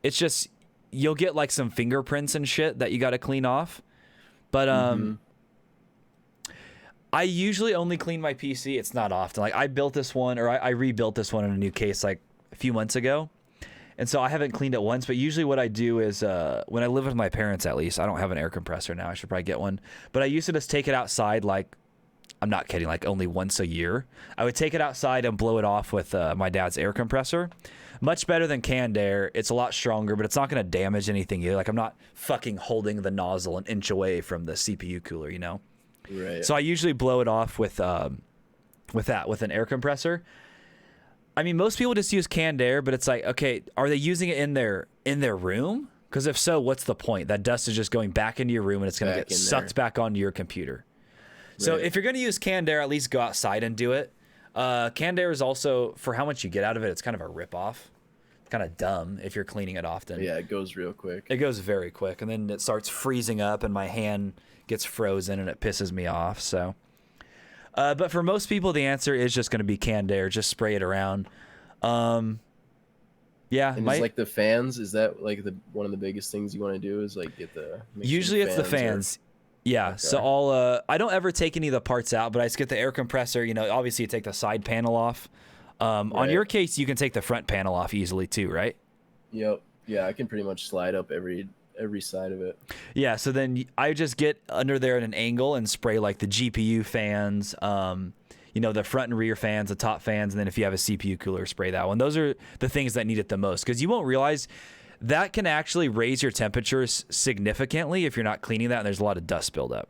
It's just, you'll get like some fingerprints and shit that you got to clean off. But I usually only clean my PC. It's not often. Like I built this one, or I rebuilt this one in a new case like a few months ago. And so I haven't cleaned it once, but usually what I do is when I live with my parents, at least, I don't have an air compressor now. I should probably get one. But I used to just take it outside, like, I'm not kidding, like only once a year. I would take it outside and blow it off with my dad's air compressor. Much better than canned air. It's a lot stronger, but it's not going to damage anything either. Like I'm not fucking holding the nozzle an inch away from the CPU cooler, you know? Right. So I usually blow it off with an air compressor. I mean, most people just use canned air, but it's like, okay, are they using it in their room? Because if so, what's the point? That dust is just going back into your room and it's going to get sucked back onto your computer. Right. So if you're going to use canned air, at least go outside and do it. Canned air is also, for how much you get out of it, it's kind of a ripoff. It's kind of dumb if you're cleaning it often. Yeah, it goes real quick. It goes very quick, and then it starts freezing up and my hand gets frozen and it pisses me off, so... but for most people, the answer is just going to be canned air. Just spray it around. Yeah. And it's like the fans. Is that like one of the biggest things you want to do? Is like get the. Usually it's the fans. Yeah. Okay. So I don't ever take any of the parts out, but I just get the air compressor. You know, obviously you take the side panel off. Right. On your case, you can take the front panel off easily too, right? Yep. Yeah, I can pretty much slide up every every side of it. Yeah, so then I just get under there at an angle and spray like the GPU fans, you know, the front and rear fans, the top fans, and then if you have a CPU cooler, spray that one. Those are the things that need it the most, because you won't realize that can actually raise your temperatures significantly if you're not cleaning that and there's a lot of dust buildup.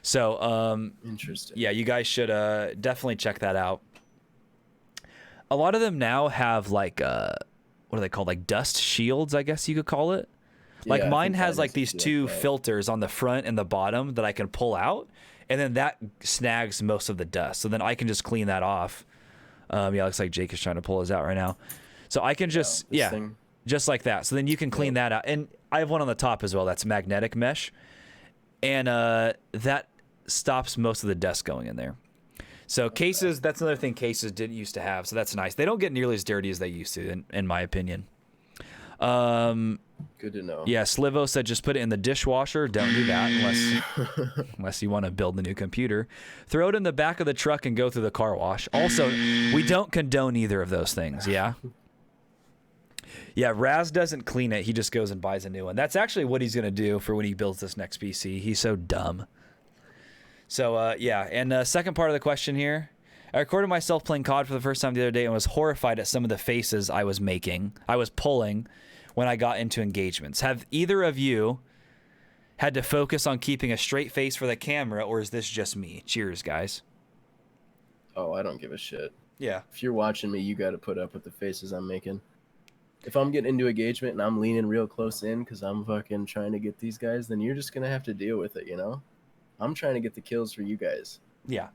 So, Interesting. yeah, you guys should definitely check that out. A lot of them now have like, what are they called? Like dust shields, I guess you could call it. Like Yeah, I mine think has mine like is these like two that. filters on the front and the bottom that I can pull out, and then that snags most of the dust. So then I can just clean that off. Yeah, looks like Jake is trying to pull his out right now. So I can just, this yeah, thing. just like that. So then you can clean that out. And I have one on the top as well. That's magnetic mesh. And that stops most of the dust going in there. So cases, that's another thing cases didn't used to have. So that's nice. They don't get nearly as dirty as they used to, in my opinion. Good to know. Yeah, Slivo said just put it in the dishwasher. Don't do that unless you want to build a new computer. Throw it in the back of the truck and go through the car wash. Also, we don't condone either of those things, yeah? Yeah, Raz doesn't clean it. He just goes and buys a new one. That's actually what he's going to do for when he builds this next PC. He's so dumb. So, yeah, and second part of the question here. I recorded myself playing COD for the first time the other day and was horrified at some of the faces I was pulling when I got into engagements. Have either of you had to focus on keeping a straight face for the camera, or is this just me? Cheers, guys. Oh, I don't give a shit. Yeah. If you're watching me, you got to put up with the faces I'm making. If I'm getting into engagement and I'm leaning real close in because I'm fucking trying to get these guys, then you're just going to have to deal with it, you know? I'm trying to get the kills for you guys. Yeah.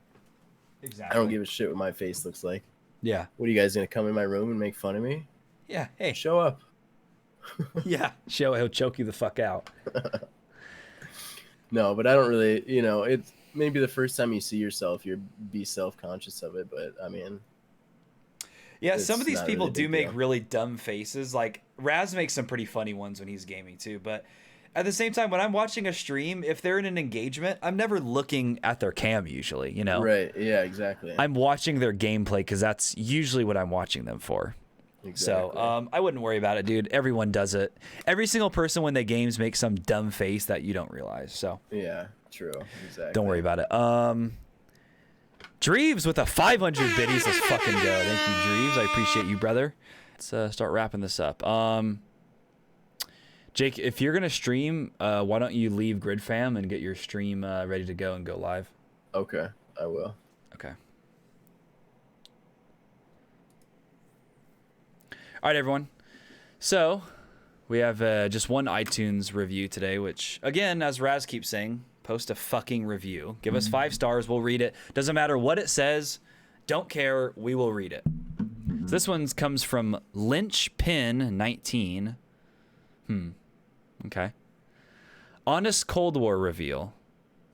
Exactly. I don't give a shit what my face looks like. Yeah. What are you guys going to come in my room and make fun of me? Yeah. Hey. Show up. Yeah. He'll choke you the fuck out. No, but I don't really, you know, it's maybe the first time you see yourself, you'll be self-conscious of it, but I mean. Yeah, It's some of these not a people really do big make deal. really dumb faces. Like, Raz makes some pretty funny ones when he's gaming too, but at the same time, when I'm watching a stream, if they're in an engagement, I'm never looking at their cam usually, you know? Right, yeah, exactly. I'm watching their gameplay because that's usually what I'm watching them for. Exactly. So I wouldn't worry about it, dude. Everyone does it. Every single person when they games makes some dumb face that you don't realize. So Yeah, true, exactly. don't worry about it. Dreeves with a 500 biddies. Let's fucking go. Thank you, Dreeves. I appreciate you, brother. Let's start wrapping this up. Jake, if you're gonna stream, why don't you leave Grid Fam and get your stream ready to go and go live? Okay, I will. Okay. All right, everyone. So we have just one iTunes review today, which, again, as Raz keeps saying, post a fucking review. Give us 5 stars. We'll read it. Doesn't matter what it says. Don't care. We will read it. So this one comes from Lynchpin19. Okay. Honest Cold War reveal.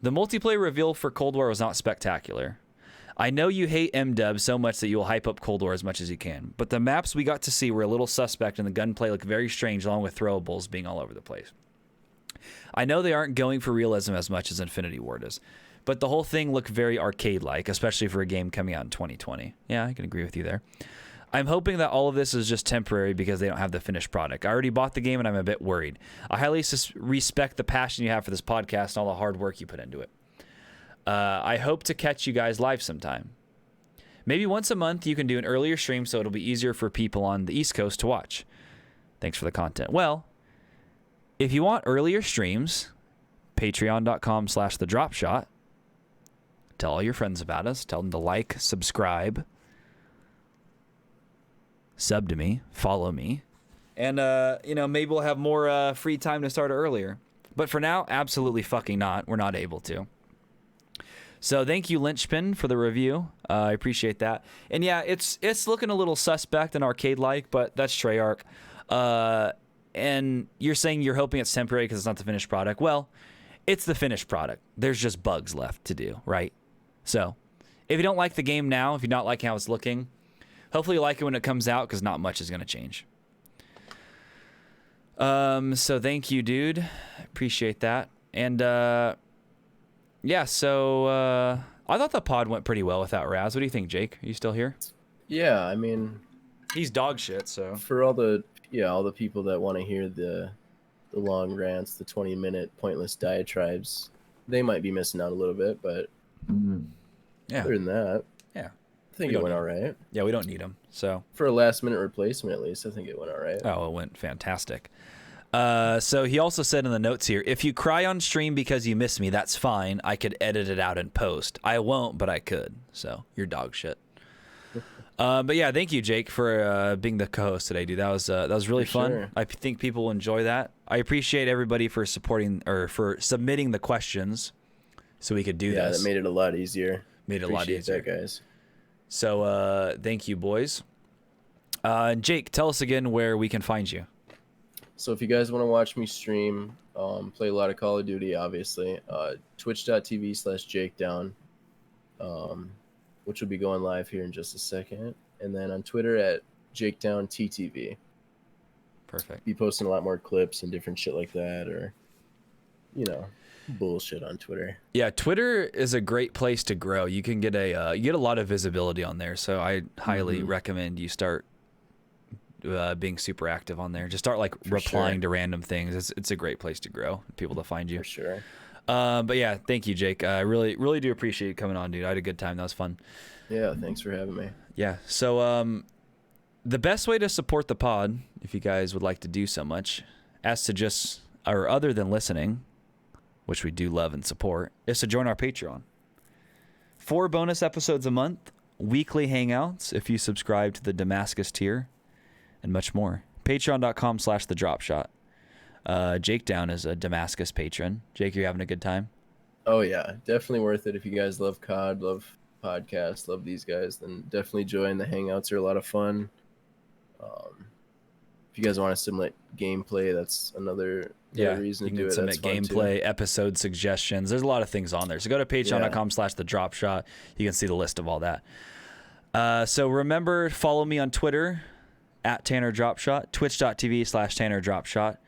The multiplayer reveal for Cold War was not spectacular. I know you hate MW so much that you will hype up Cold War as much as you can, but the maps we got to see were a little suspect and the gunplay looked very strange along with throwables being all over the place. I know they aren't going for realism as much as Infinity Ward is, but the whole thing looked very arcade-like, especially for a game coming out in 2020. Yeah, I can agree with you there. I'm hoping that all of this is just temporary because they don't have the finished product. I already bought the game and I'm a bit worried. I highly respect the passion you have for this podcast and all the hard work you put into it. I hope to catch you guys live sometime. Maybe once a month you can do an earlier stream so it'll be easier for people on the East Coast to watch. Thanks for the content. Well, if you want earlier streams, patreon.com/thedropshot. Tell all your friends about us. Tell them to like, subscribe, sub to me, follow me. And, maybe we'll have more free time to start earlier. But for now, absolutely fucking not. We're not able to. So thank you, Lynchpin, for the review. I appreciate that. And yeah, it's looking a little suspect and arcade-like, but that's Treyarch. And you're saying you're hoping it's temporary because it's not the finished product. Well, it's the finished product. There's just bugs left to do, right? So if you don't like the game now, if you don't like how it's looking, hopefully you like it when it comes out because not much is going to change. So thank you, dude. Appreciate that. And yeah, so I thought the pod went pretty well without Raz. What do you think, Jake? Are you still here? Yeah, I mean, He's dog shit, so. for all the people that want to hear the long rants, the 20-minute pointless diatribes, they might be missing out a little bit. But Yeah. other than that, Yeah. I think We it don't went need all right. Yeah, we don't need them. So For a last-minute replacement, at least, I think it went all right. it went fantastic. So he also said in the notes here, if you cry on stream because you miss me, that's fine. I could edit it out in post. I won't, but I could. So you're dog shit. But yeah, thank you, Jake, for being the co-host today, dude. That was really fun. Sure. I think people will enjoy that. I appreciate everybody for supporting or for submitting the questions, so we could do Yeah, this. that made it a lot easier. Made it a lot Appreciate easier, that, guys. So thank you, boys. Jake, tell us again where we can find you. So if you guys want to watch me stream, play a lot of Call of Duty, obviously, twitch.tv/JakeDown, which will be going live here in just a second. And then on Twitter at JakeDownTTV. Perfect. Be posting a lot more clips and different shit like that, or, bullshit on Twitter. Yeah, Twitter is a great place to grow. You can get a lot of visibility on there. So I highly recommend you start being super active on there. Just start replying to random things. It's a great place to grow, people to find you. For sure. But yeah, thank you, Jake. I really do appreciate you coming on, dude. I had a good time. That was fun. Yeah, thanks for having me. Yeah. So the best way to support the pod, if you guys would like to do so much, other than listening, which we do love and support, is to join our Patreon. 4 bonus episodes a month, weekly hangouts if you subscribe to the Damascus tier, and much more. Patreon.com/the Dropshot. JakeDown is a Damascus patron. Jake, you having a good time? Oh yeah, definitely worth it. If you guys love COD, love podcasts, love these guys, then definitely join. The hangouts are a lot of fun. If you guys want to simulate gameplay, that's another reason to do it. Submit gameplay, episode suggestions. There's a lot of things on there. So go to patreon.com/the Dropshot. You can see the list of all that. So remember, follow me on Twitter at Tanner Dropshot, twitch.tv/Tanner Dropshot.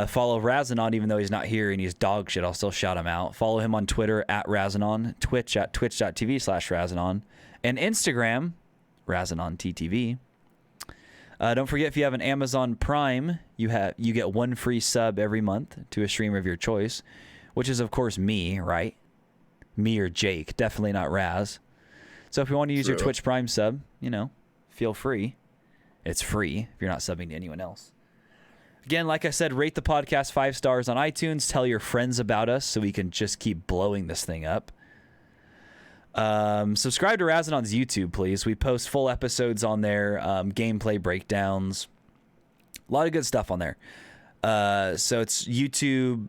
Follow Razanon, even though he's not here and he's dog shit. I'll still shout him out. Follow him on Twitter at Razanon, Twitch at twitch.tv/Razanon, and Instagram, RazanonTTV. Don't forget, if you have an Amazon Prime, you get 1 free sub every month to a streamer of your choice, which is, of course, me, right? Me or Jake, definitely not Raz. So if you want to use your Twitch Prime sub, feel free. It's free if you're not subbing to anyone else. Again, like I said, rate the podcast 5 stars on iTunes. Tell your friends about us so we can just keep blowing this thing up. Subscribe to Razanon's YouTube, please. We post full episodes on there, gameplay breakdowns, a lot of good stuff on there. So it's youtube.com/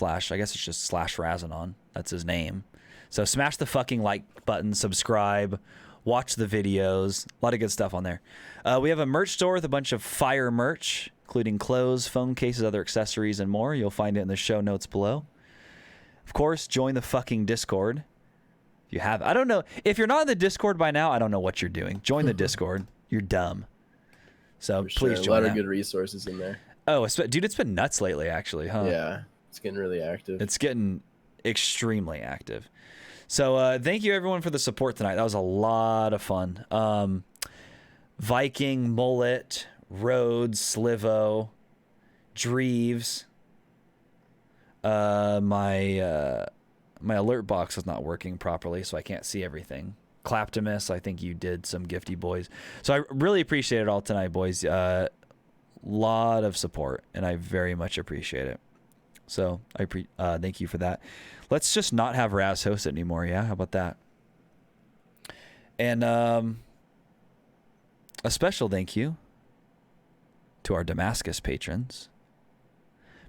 I guess it's just /Razanon. That's his name. So smash the fucking like button, subscribe, watch the videos. A lot of good stuff on there. We have a merch store with a bunch of fire merch, including clothes, phone cases, other accessories, and more. You'll find it in the show notes below. Of course, join the fucking Discord. If you have, I don't know. If you're not in the Discord by now, I don't know what you're doing. Join the Discord. You're dumb. So please join. A lot of good resources in there. Oh, dude, it's been nuts lately, actually, huh? Yeah, it's getting really active. It's getting extremely active. So thank you, everyone, for the support tonight. That was a lot of fun. Viking, Mullet, Rhodes, Slivo, Dreves. My alert box is not working properly, so I can't see everything. Claptimus, I think you did some gifty boys. So I really appreciate it all tonight, boys. Lot of support, and I very much appreciate it. So I thank you for that. Let's just not have Raz host it anymore, yeah? How about that? And a special thank you to our Damascus patrons.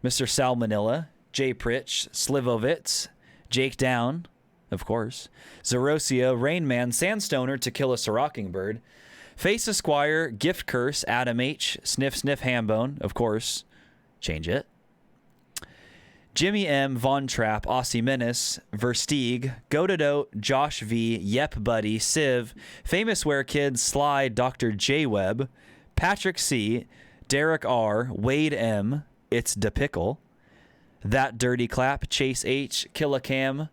Mr. Sal Manila, Jay Pritch, Slivovitz, JakeDown, of course, Zerosia, Rainman, Sandstoner, Tequila Sirockingbird, Face Esquire, Gift Curse, Adam H, Sniff Sniff Hambone, of course, change it, Jimmy M, Von Trapp, Aussie Menace, Versteeg, Godado, Josh V, Yep Buddy, Civ, Famous Wear Kids, Sly, Dr. J Webb, Patrick C, Derek R, Wade M, It's DePickle, That Dirty Clap, Chase H, Killacam,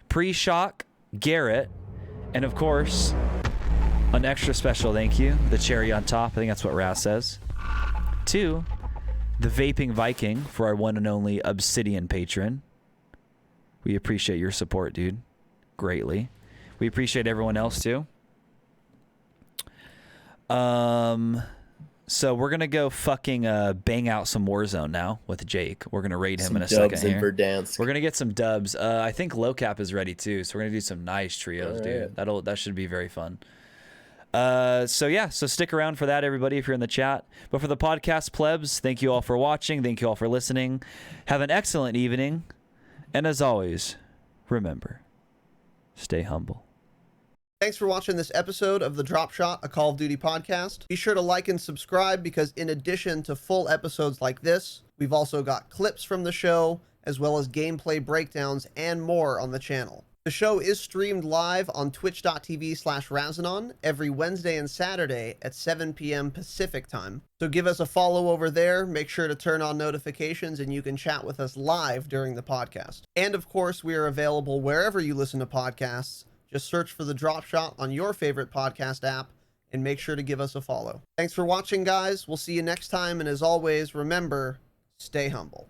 Pre-Shock, Garrett, and of course, an extra special thank you, the cherry on top, I think that's what Raz says, to the Vaping Viking for our one and only Obsidian patron. We appreciate your support, dude. Greatly. We appreciate everyone else too. So we're gonna go fucking bang out some Warzone now with Jake. We're gonna raid him in a second here. Verdansk. We're gonna get some dubs. I think low cap is ready too, so we're gonna do some nice trios, dude. That should be very fun. So yeah, so stick around for that, everybody, if you're in the chat. But for the podcast plebs, thank you all for watching. Thank you all for listening. Have an excellent evening, and as always, remember, stay humble. Thanks for watching this episode of the Dropshot, a Call of Duty podcast. Be sure to like and subscribe because in addition to full episodes like this, we've also got clips from the show, as well as gameplay breakdowns and more on the channel. The show is streamed live on twitch.tv/Razanon every Wednesday and Saturday at 7 p.m. Pacific time. So give us a follow over there, make sure to turn on notifications, and you can chat with us live during the podcast. And of course, we are available wherever you listen to podcasts. Just search for the Dropshot on your favorite podcast app and make sure to give us a follow. Thanks for watching, guys. We'll see you next time. And as always, remember, stay humble.